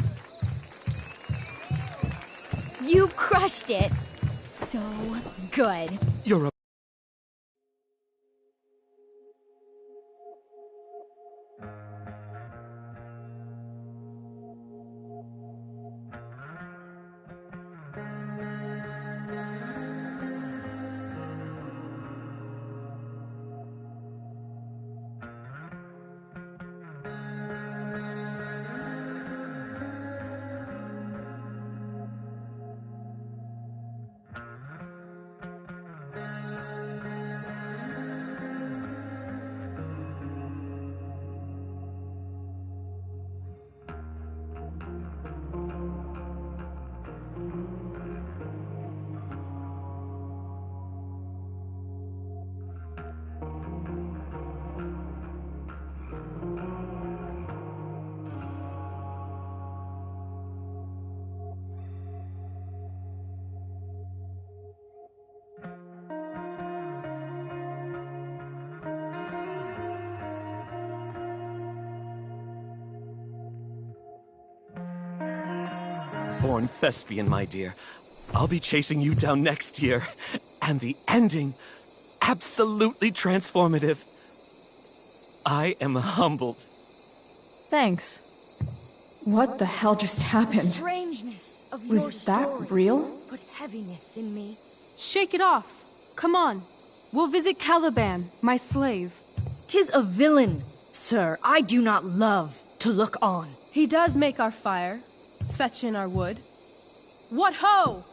You crushed it. So good. You're a... Born thespian, my dear. I'll be chasing you down next year. And the ending, absolutely transformative. I am humbled. Thanks. What the hell just happened? Strangeness of your Was that story real? Put heaviness in me. Shake it off. Come on. We'll visit Caliban, my slave. 'Tis a villain, sir, I do not love to look on. He does make our fire, fetch in our wood. What ho!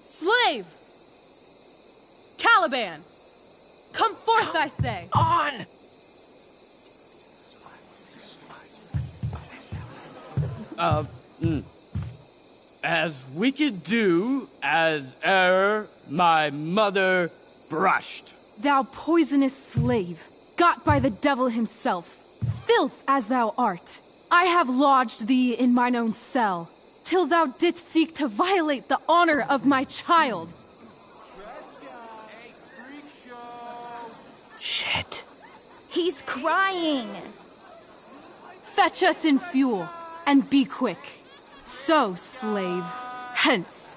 Slave! Caliban! Come forth, I say! On! As we could do as e'er my mother brushed. Thou poisonous slave, got by the devil himself, filth as thou art, I have lodged thee in mine own cell, till thou didst seek to violate the honor of my child. Shit. He's crying. Fetch us in fuel, and be quick. So, slave, hence.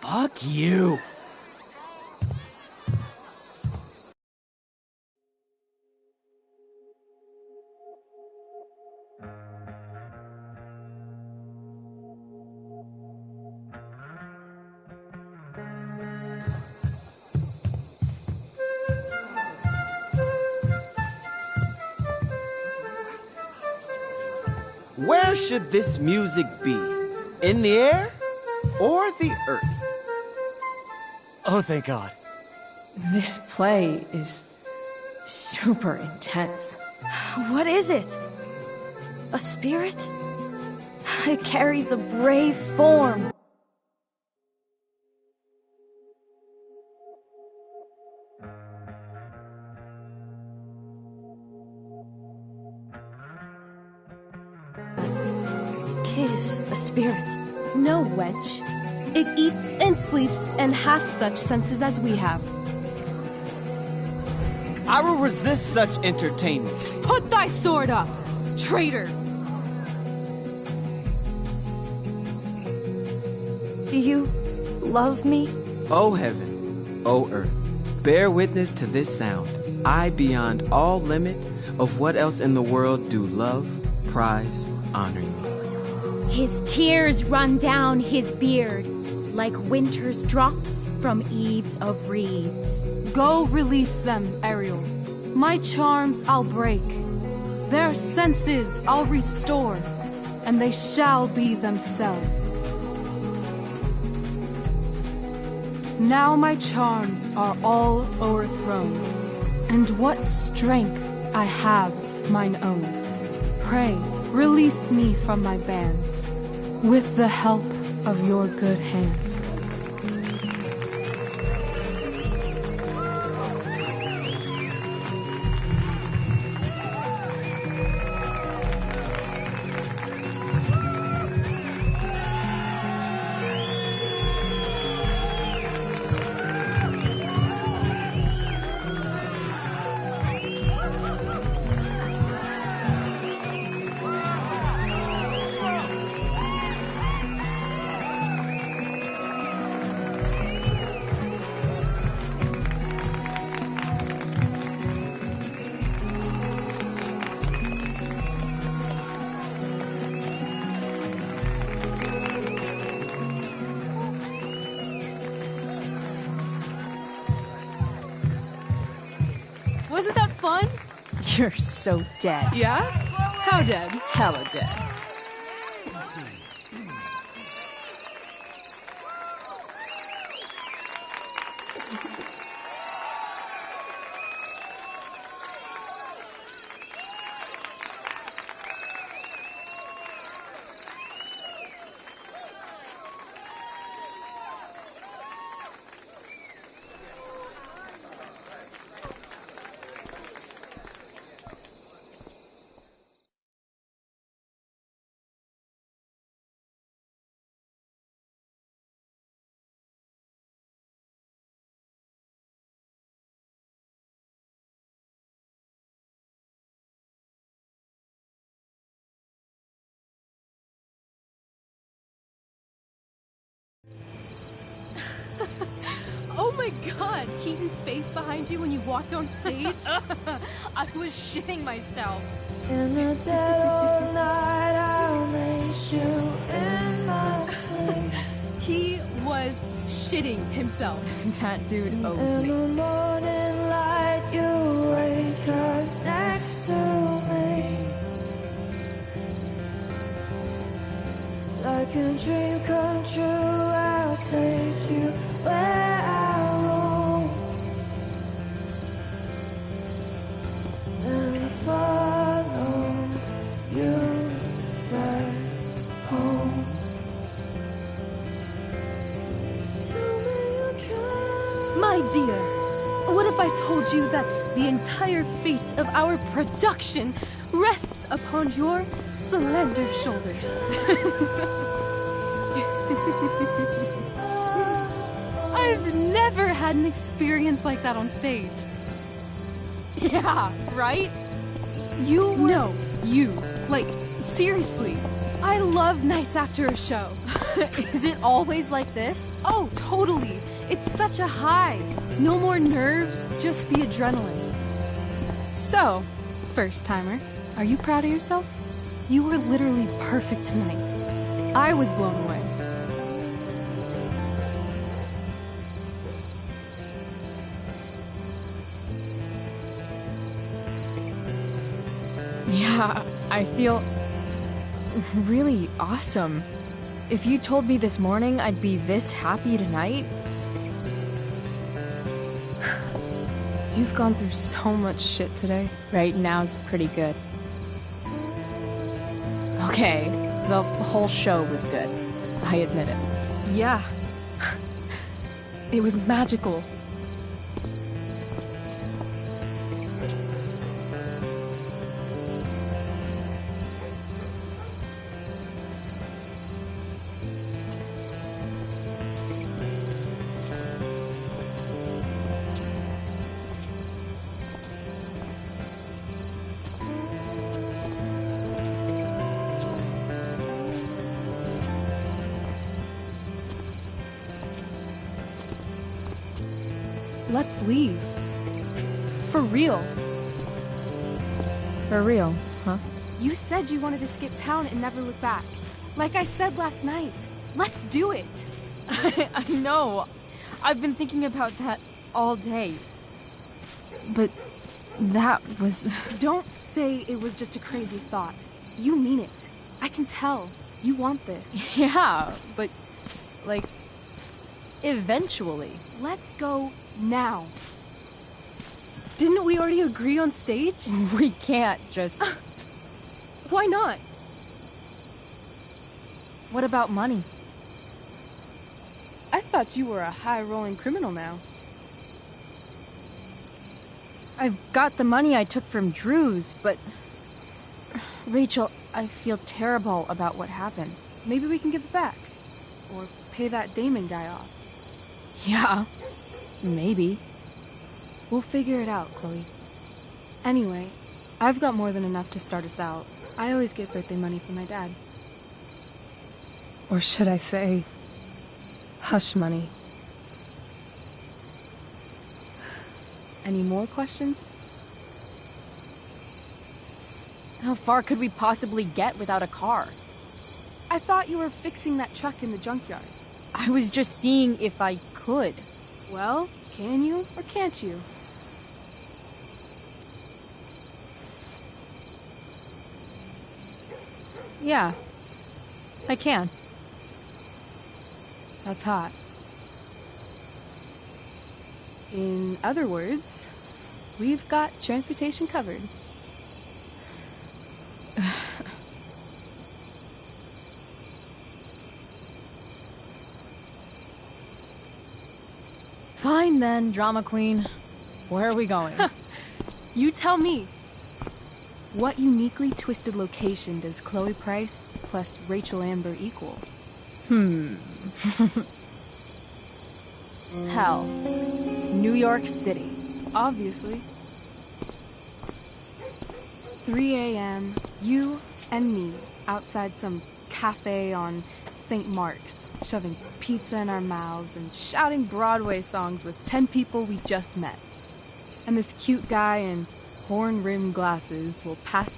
Fuck you. Where should this music be? In the air or the earth? Oh, thank God. This play is super intense. What is it? A spirit? It carries a brave form. Tis a spirit. No, wench. It eats and sleeps and hath such senses as we have. I will resist such entertainment. Put thy sword up, traitor! Do you love me? O heaven, O earth, bear witness to this sound. I, beyond all limit of what else in the world do love, prize, honor you. His tears run down his beard like winter's drops from eaves of reeds. Go release them, Ariel. My charms I'll break. Their senses I'll restore, and they shall be themselves. Now my charms are all o'erthrown, and what strength I have's mine own. Pray, release me from my bands, with the help of your good hands. Wasn't that fun? You're so dead. Yeah? How dead? Hella dead. Oh my god, Keaton's face behind you when you walked on stage? I was shitting myself. In the dead of night, I'll make you in my sleep. He was shitting himself. That dude owes In me. the morning light, you wake up next to me. Like a dream come true, I'll take you where I roam. And follow you back home. Tell me you can. My dear, what if I told you that the entire fate of our production rests upon your slender shoulders? I've never had an experience like that on stage. Yeah, right? You were... No, you. Like, seriously. I love nights after a show. Is it always like this? Oh, totally. It's such a high. No more nerves, just the adrenaline. So, first timer, are you proud of yourself? You were literally perfect tonight. I was blown away. Yeah, I feel really awesome. If you told me this morning I'd be this happy tonight... You've gone through so much shit today. Right now's pretty good. Okay, the whole show was good. I admit it. Yeah. It was magical. Let's leave. For real. For real, huh? You said you wanted to skip town and never look back. Like I said last night. Let's do it. I know. I've been thinking about that all day. But that was... Don't say it was just a crazy thought. You mean it. I can tell. You want this. Yeah, but, like, eventually. Let's go now. Didn't we already agree on stage? We can't just... Why not? What about money? I thought you were a high-rolling criminal now. I've got the money I took from Drew's, but... Rachel, I feel terrible about what happened. Maybe we can give it back. Or pay that Damon guy off. Yeah, maybe. We'll figure it out, Chloe. Anyway, I've got more than enough to start us out. I always get birthday money from my dad. Or should I say, hush money. Any more questions? How far could we possibly get without a car? I thought you were fixing that truck in the junkyard. I was just seeing if I could. Well, can you or can't you? Yeah, I can. That's hot. In other words, we've got transportation covered. Fine then, drama queen. Where are we going? You tell me. What uniquely twisted location does Chloe Price plus Rachel Amber equal? Hell. New York City. Obviously. 3 a.m., you and me outside some cafe on St. Mark's, shoving pizza in our mouths and shouting Broadway songs with 10 people we just met. And this cute guy in horn-rimmed glasses will pass.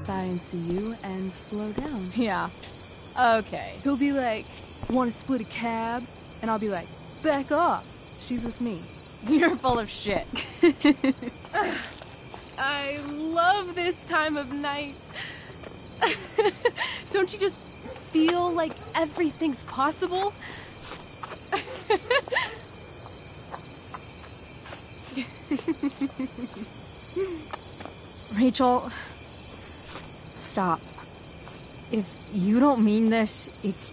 by and see you and slow down. Yeah. Okay. He'll be like, want to split a cab? And I'll be like, back off. She's with me. You're full of shit. I love this time of night. Don't you just feel like everything's possible? Rachel, stop. If you don't mean this, it's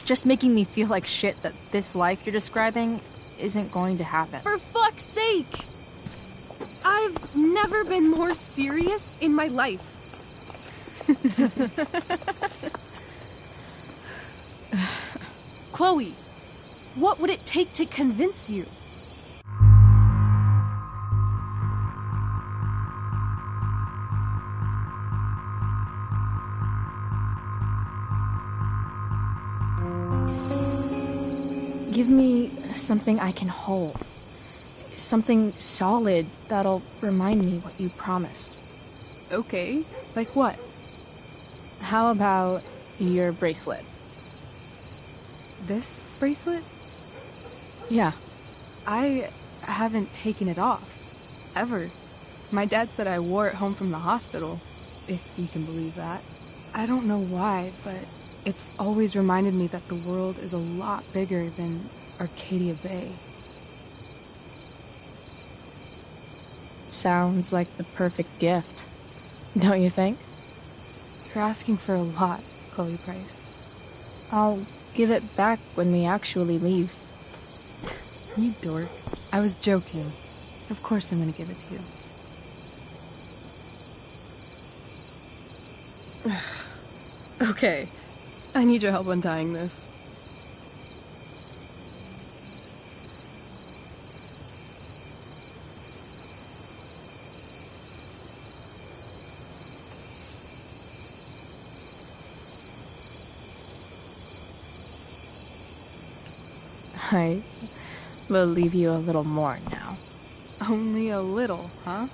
just making me feel like shit that this life you're describing isn't going to happen. For fuck's sake! I've never been more serious in my life. Chloe, what would it take to convince you? Give me something I can hold. Something solid that'll remind me what you promised. Okay, like what? How about your bracelet? This bracelet? Yeah. I haven't taken it off. Ever. My dad said I wore it home from the hospital, if you can believe that. I don't know why, but it's always reminded me that the world is a lot bigger than Arcadia Bay. Sounds like the perfect gift, don't you think? You're asking for a lot, Chloe Price. I'll give it back when we actually leave. You dork. I was joking. Of course I'm gonna give it to you. Okay. I need your help untying this. I will leave you a little more now. Only a little, huh?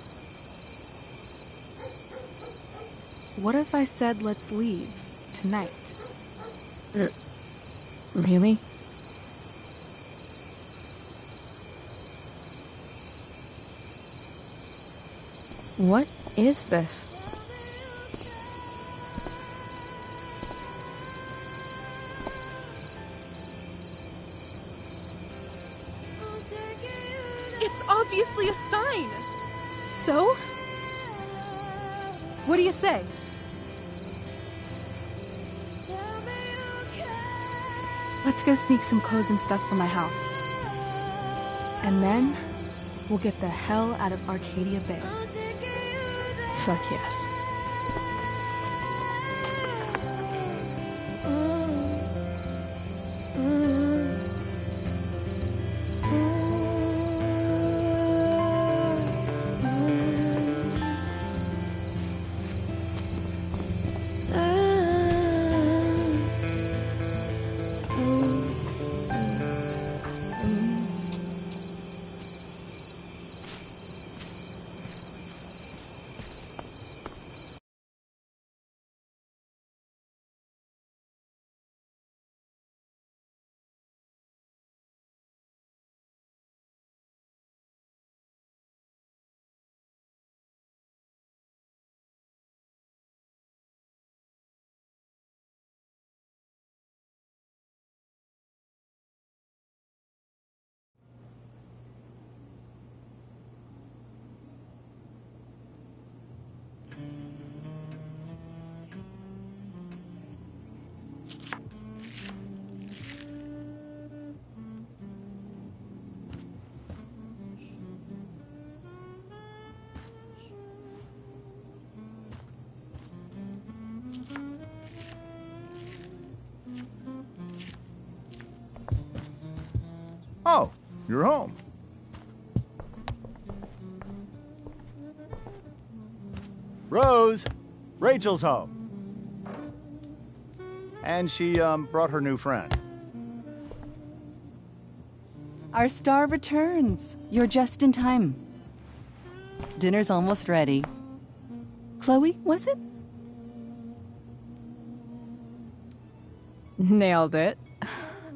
What if I said let's leave tonight? Really? What is this? It's obviously a sign! So? What do you say? Let's go sneak some clothes and stuff from my house. And then, we'll get the hell out of Arcadia Bay. Fuck yes. Oh, you're home. Rose, Rachel's home. And she, brought her new friend. Our star returns. You're just in time. Dinner's almost ready. Chloe, was it? Nailed it.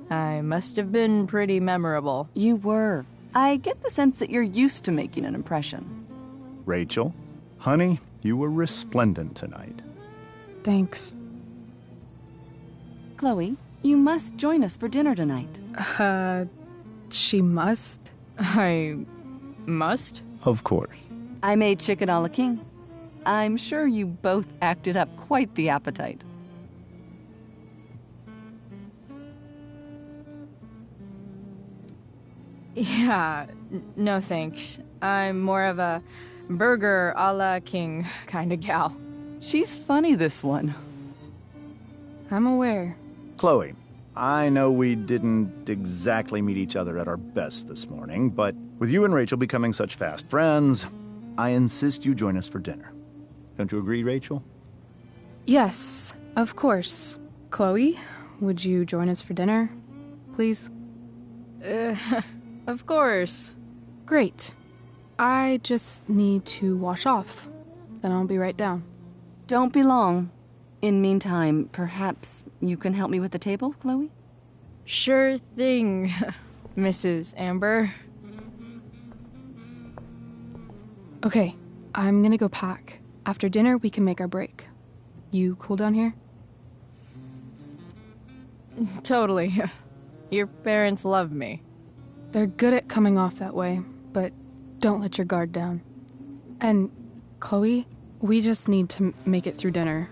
I must have been pretty memorable. You were. I get the sense that you're used to making an impression. Rachel, honey, you were resplendent tonight. Thanks. Chloe, you must join us for dinner tonight. She must? I must? Of course. I made chicken a la king. I'm sure you both acted up quite the appetite. Yeah, no thanks. I'm more of a burger a la king kind of gal. She's funny, this one. I'm aware. Chloe, I know we didn't exactly meet each other at our best this morning, but with you and Rachel becoming such fast friends, I insist you join us for dinner. Don't you agree, Rachel? Yes, of course. Chloe, would you join us for dinner, please? Of course. Great. I just need to wash off. Then I'll be right down. Don't be long. In meantime, perhaps you can help me with the table, Chloe? Sure thing, Mrs. Amber. Okay, I'm gonna go pack. After dinner, we can make our break. You cool down here? Totally. Your parents love me. They're good at coming off that way, but don't let your guard down. And, Chloe, we just need to make it through dinner.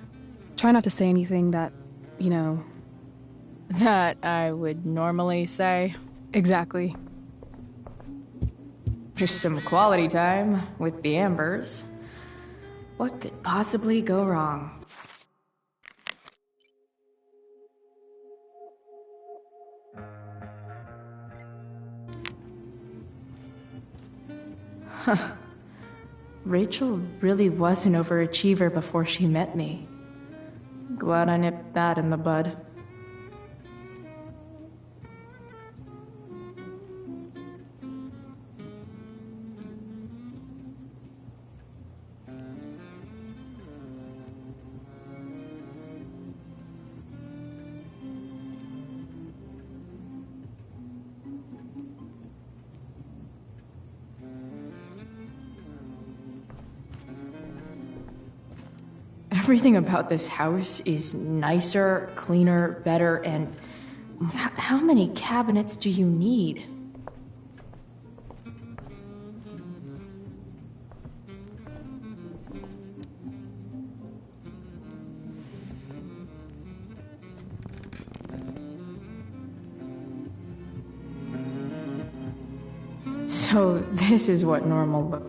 Try not to say anything that, you know... That I would normally say. Exactly. Just some quality time with the Ambers. What could possibly go wrong? Huh. Rachel really was an overachiever before she met me. Glad I nipped that in the bud. Everything about this house is nicer, cleaner, better, and how many cabinets do you need? So this is what normal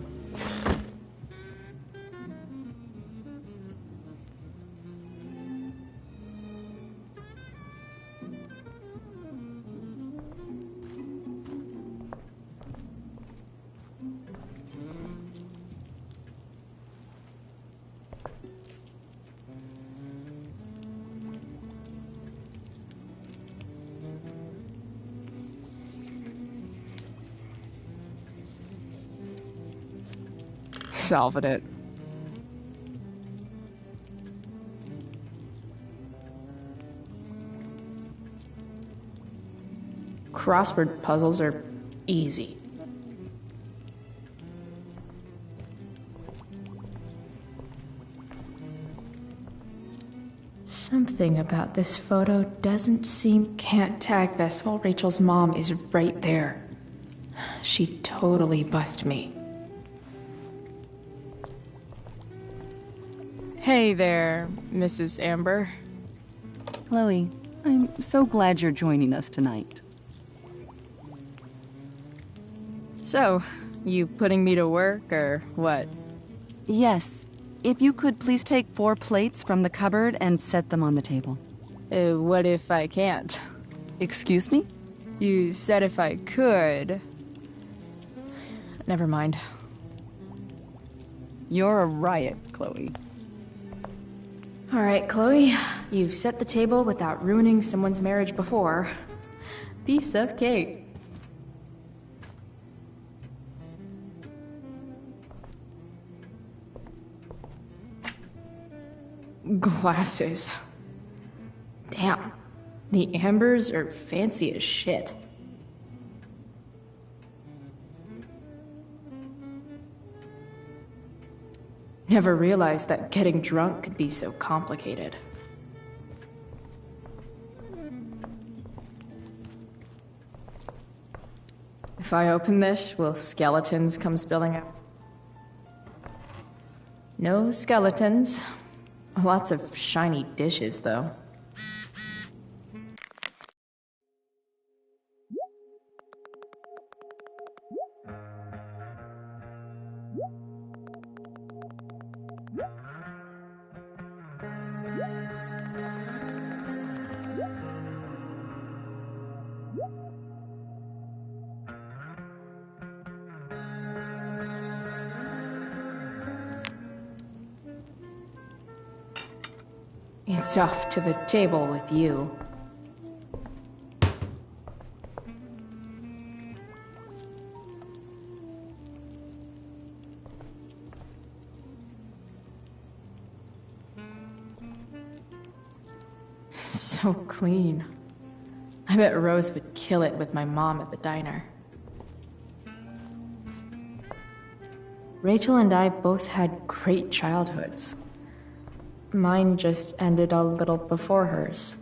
solving it. Crossword puzzles are easy. Something about this photo doesn't seem... Can't tag this while Rachel's mom is right there. She totally bust me. Hey there, Mrs. Amber. Chloe, I'm so glad you're joining us tonight. So, you putting me to work, or what? Yes. If you could please take 4 plates from the cupboard and set them on the table. What if I can't? Excuse me? You said if I could. Never mind. You're a riot, Chloe. All right, Chloe. You've set the table without ruining someone's marriage before. Piece of cake. Glasses. Damn. The Ambers are fancy as shit. Never realized that getting drunk could be so complicated. If I open this, will skeletons come spilling out? No skeletons. Lots of shiny dishes, though. It's off to the table with you. So clean. I bet Rose would kill it with my mom at the diner. Rachel and I both had great childhoods. Mine just ended a little before hers.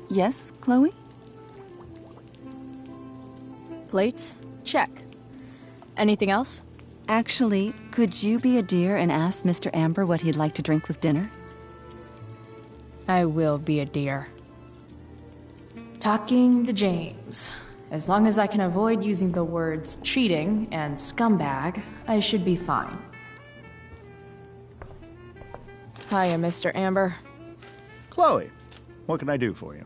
Yes, Chloe? Plates? Check. Anything else? Actually, could you be a dear and ask Mr. Amber what he'd like to drink with dinner? I will be a dear. Talking to James. As long as I can avoid using the words cheating and scumbag, I should be fine. Hiya, Mr. Amber. Chloe, what can I do for you?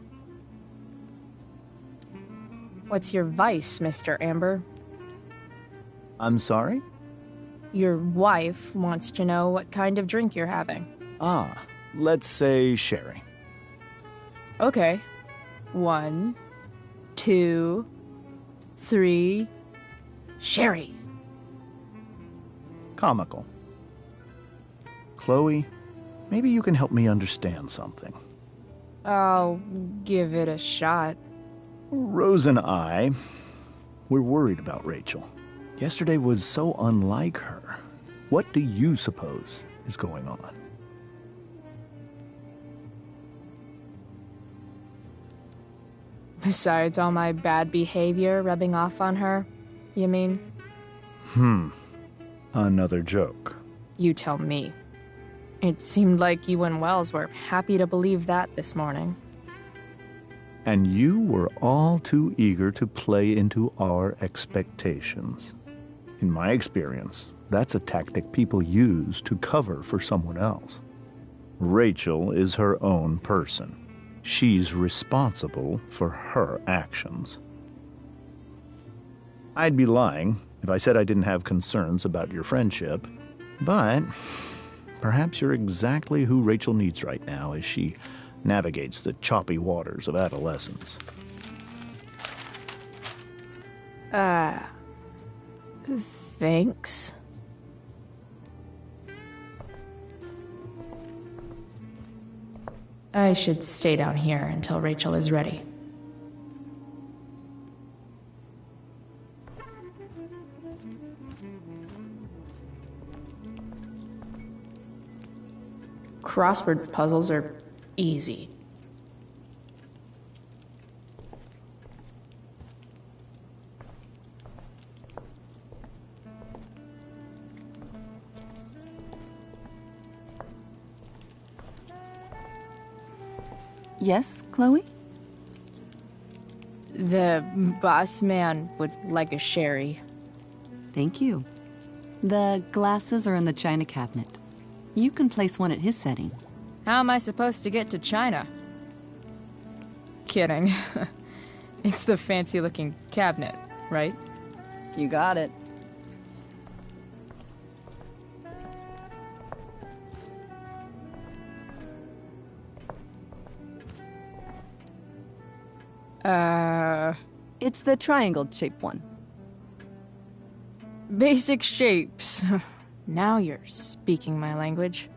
What's your vice, Mr. Amber? I'm sorry? Your wife wants to know what kind of drink you're having. Ah, let's say sherry. Okay. 1, 2, 3. Sherry. Comical. Chloe, maybe you can help me understand something. I'll give it a shot. Rose and I, we're worried about Rachel. Yesterday was so unlike her. What do you suppose is going on? Besides all my bad behavior rubbing off on her, you mean? Another joke. You tell me. It seemed like you and Wells were happy to believe that this morning. And you were all too eager to play into our expectations. In my experience, that's a tactic people use to cover for someone else. Rachel is her own person. She's responsible for her actions. I'd be lying if I said I didn't have concerns about your friendship, but perhaps you're exactly who Rachel needs right now as she navigates the choppy waters of adolescence. Thanks. I should stay down here until Rachel is ready. Crossword puzzles are easy. Yes, Chloe? The boss man would like a sherry. Thank you. The glasses are in the china cabinet. You can place one at his setting. How am I supposed to get to China? Kidding. It's the fancy-looking cabinet, right? You got it. It's the triangle-shaped one. Basic shapes. Now you're speaking my language.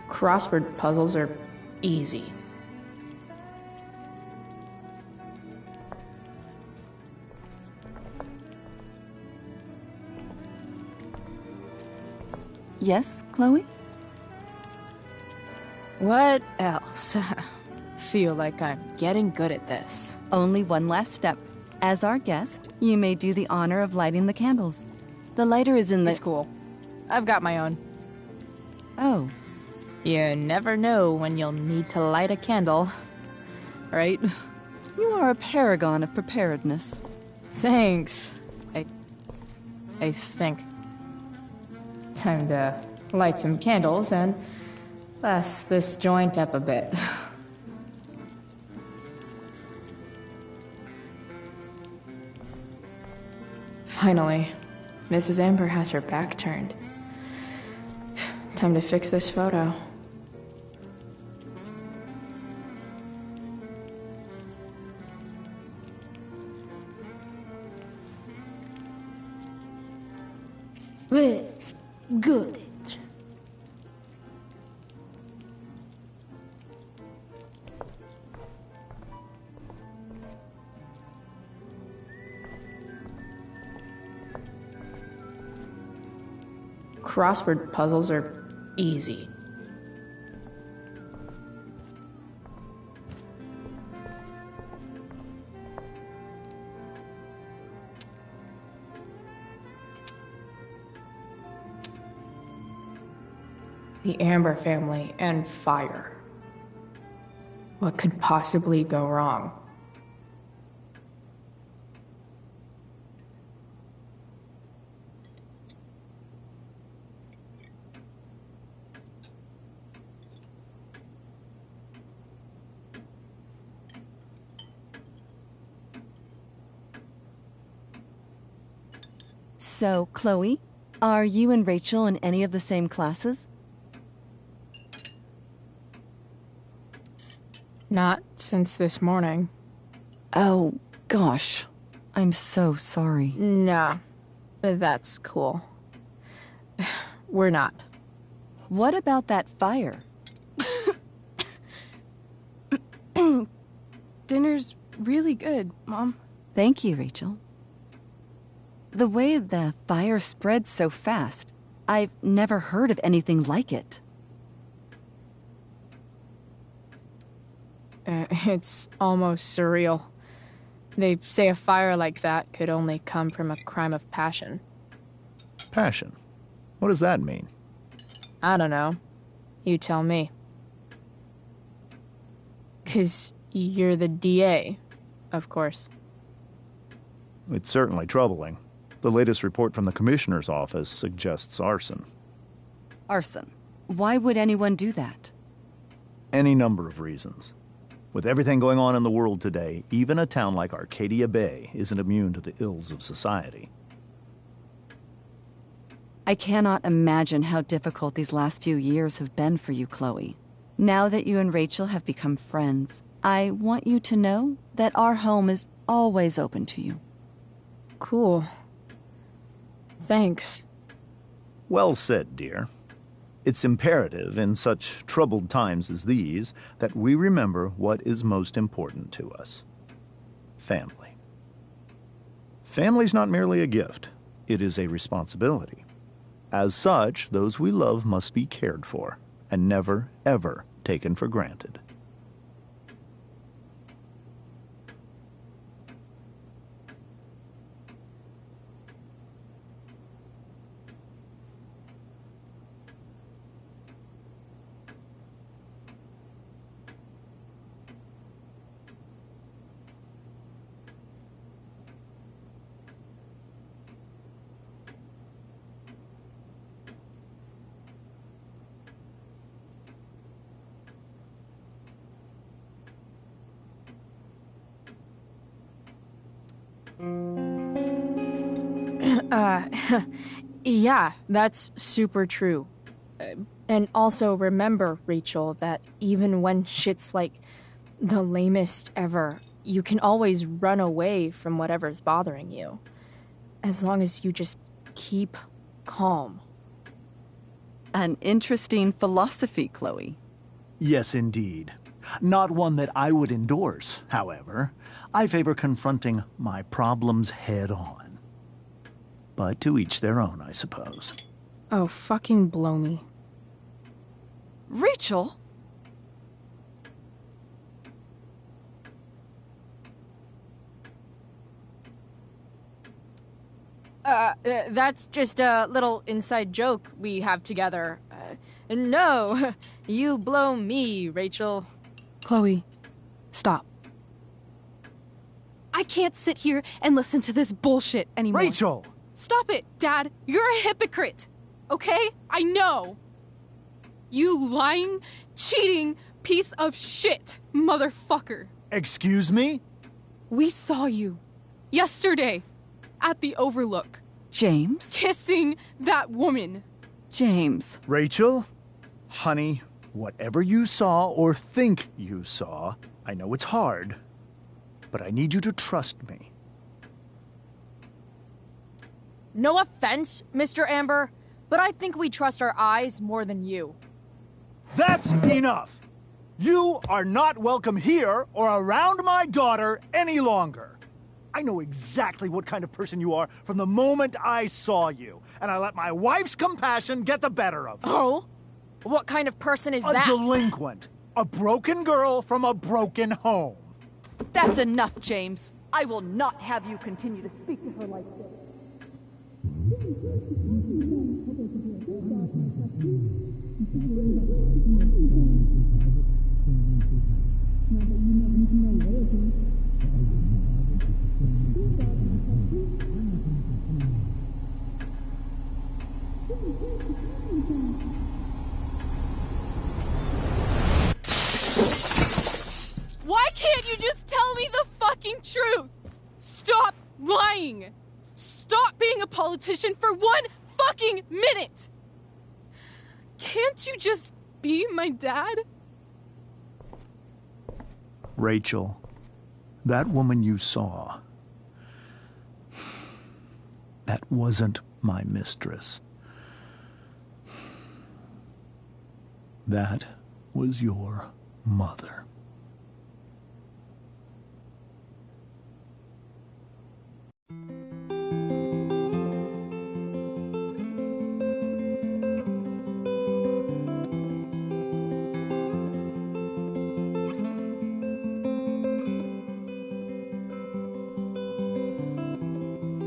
Crossword puzzles are easy. Yes, Chloe? What else? Feel like I'm getting good at this. Only one last step. As our guest, you may do the honor of lighting the candles. The lighter is in the... It's cool. I've got my own. Oh. You never know when you'll need to light a candle, right? You are a paragon of preparedness. Thanks. I think. Time to light some candles and bless this joint up a bit. Finally, Mrs. Amber has her back turned. Time to fix this photo. Well, good it. Crossword puzzles are easy. The Amber family and fire. What could possibly go wrong? So, Chloe, are you and Rachel in any of the same classes? Not since this morning. Oh, gosh. I'm so sorry. Nah, that's cool. We're not. What about that fire? Dinner's really good, Mom. Thank you, Rachel. The way the fire spreads so fast, I've never heard of anything like it. It's almost surreal. They say a fire like that could only come from a crime of passion. Passion? What does that mean? I don't know. You tell me. 'Cause you're the DA, of course. It's certainly troubling. The latest report from the Commissioner's office suggests arson. Arson? Why would anyone do that? Any number of reasons. With everything going on in the world today, even a town like Arcadia Bay isn't immune to the ills of society. I cannot imagine how difficult these last few years have been for you, Chloe. Now that you and Rachel have become friends, I want you to know that our home is always open to you. Cool. Thanks. Well said, dear. It's imperative in such troubled times as these that we remember what is most important to us. Family. Family's not merely a gift, it is a responsibility. As such, those we love must be cared for and never, ever taken for granted. Yeah, that's super true. And also remember, Rachel, that even when shit's like the lamest ever, you can always run away from whatever's bothering you. As long as you just keep calm. An interesting philosophy, Chloe. Yes, indeed. Not one that I would endorse, however. I favor confronting my problems head on. But to each their own, I suppose. Oh, fucking blow me. Rachel? That's just a little inside joke we have together. No, you blow me, Rachel. Chloe, stop. I can't sit here and listen to this bullshit anymore. Rachel! Stop it, Dad. You're a hypocrite. Okay? I know. You lying, cheating piece of shit, motherfucker. Excuse me? We saw you yesterday at the Overlook. James? Kissing that woman. James. Rachel? Honey, whatever you saw or think you saw, I know it's hard, but I need you to trust me. No offense, Mr. Amber, but I think we trust our eyes more than you. That's enough! You are not welcome here or around my daughter any longer. I know exactly what kind of person you are from the moment I saw you, and I let my wife's compassion get the better of you. Oh? What kind of person is that? A delinquent. A broken girl from a broken home. That's enough, James. I will not have you continue to speak to her like this. Why can't you just tell me the fucking truth? Stop lying! Stop being a politician for 1 fucking minute! Can't you just be my dad? Rachel, that woman you saw, that wasn't my mistress. That was your mother.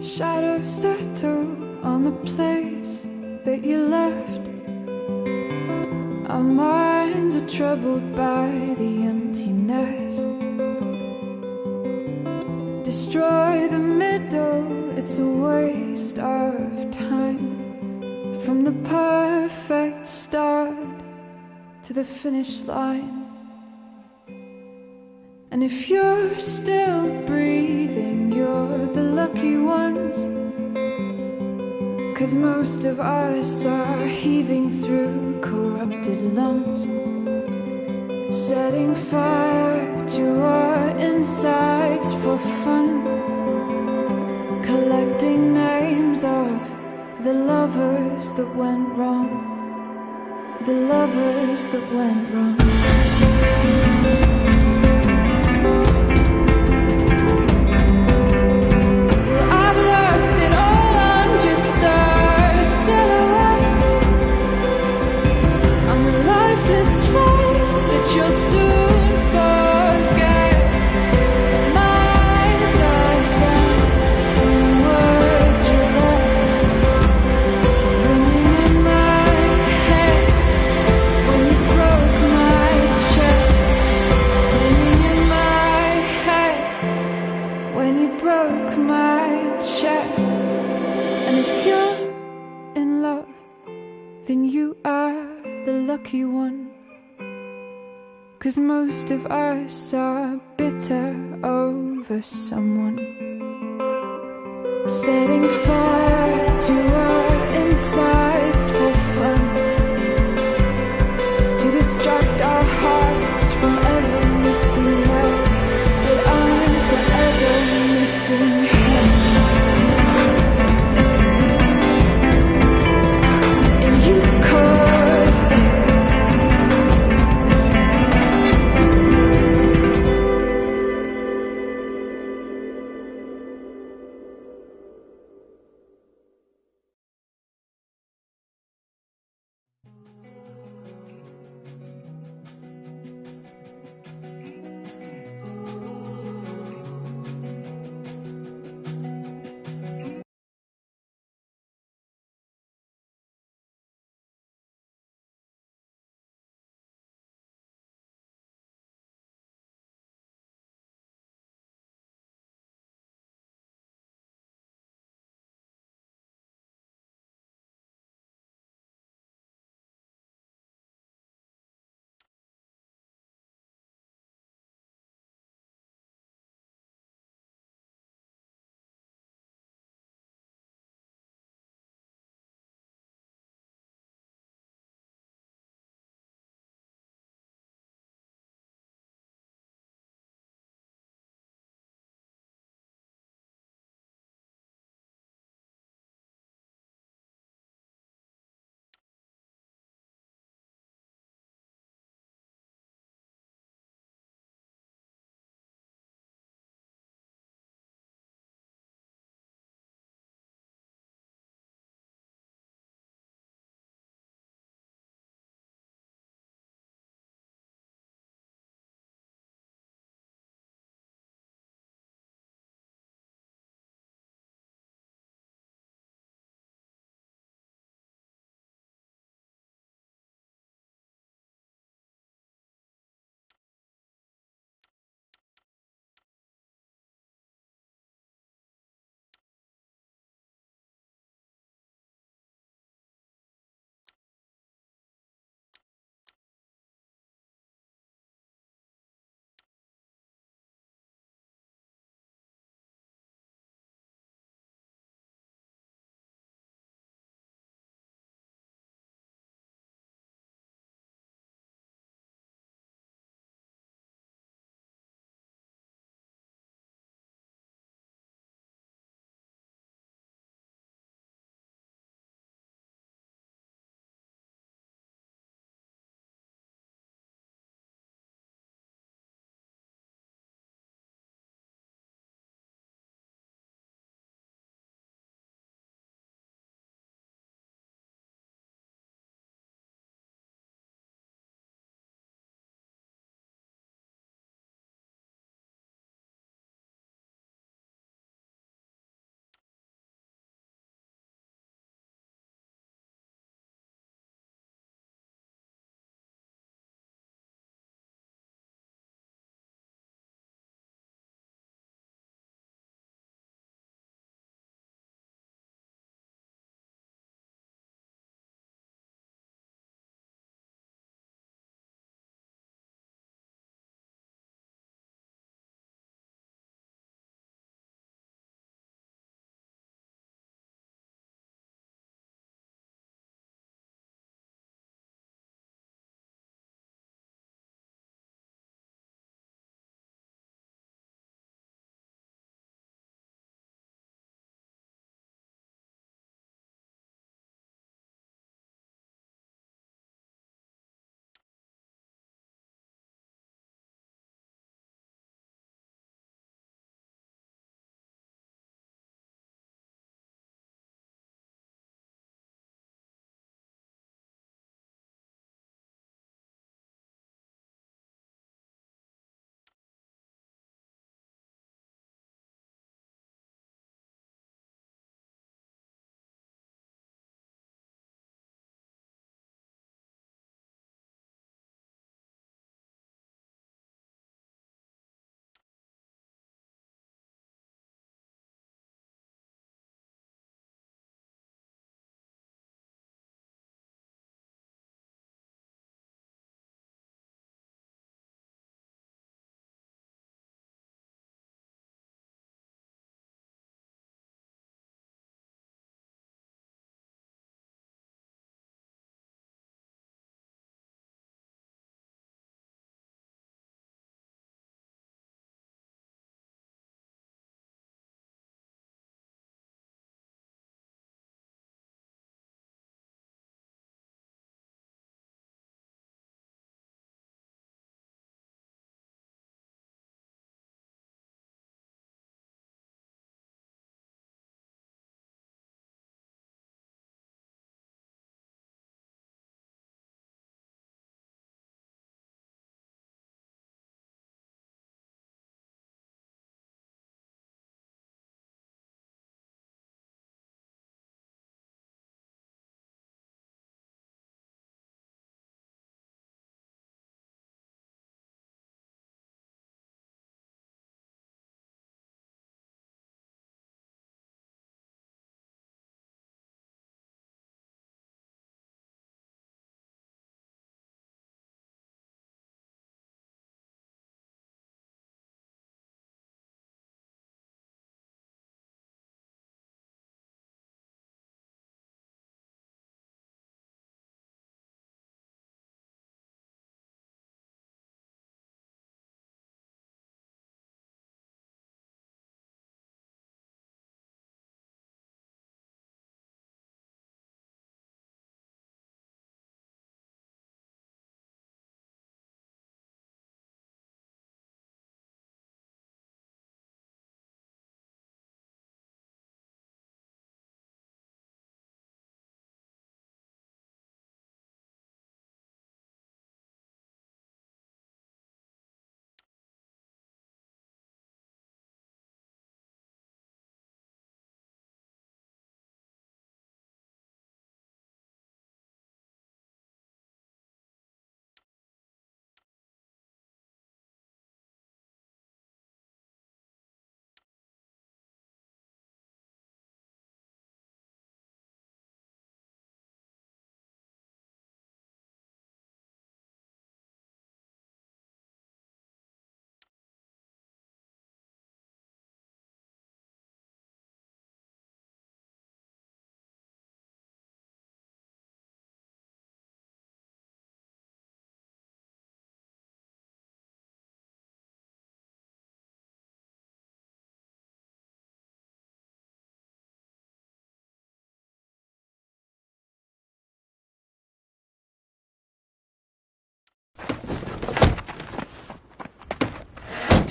Shadows settle on the place that you left. Our minds are troubled by the emptiness. Destroy the middle, it's a waste of time. From the perfect start to the finish line. And if you're still breathing, you're the lucky ones. 'Cause most of us are heaving through corrupted lungs, setting fire to our insides for fun, collecting names of the lovers that went wrong, the lovers that went wrong. You'll soon forget. My eyes are down from the words you left, ringing in my head when you broke my chest, ringing in my head when you broke my chest. And if you're in love, then you are the lucky one. 'Cause most of us are bitter over someone, setting fire to our insides for fun, to distract our hearts from ever missing love. But I'm forever missing him. And you caused it.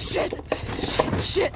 Shit! Shit!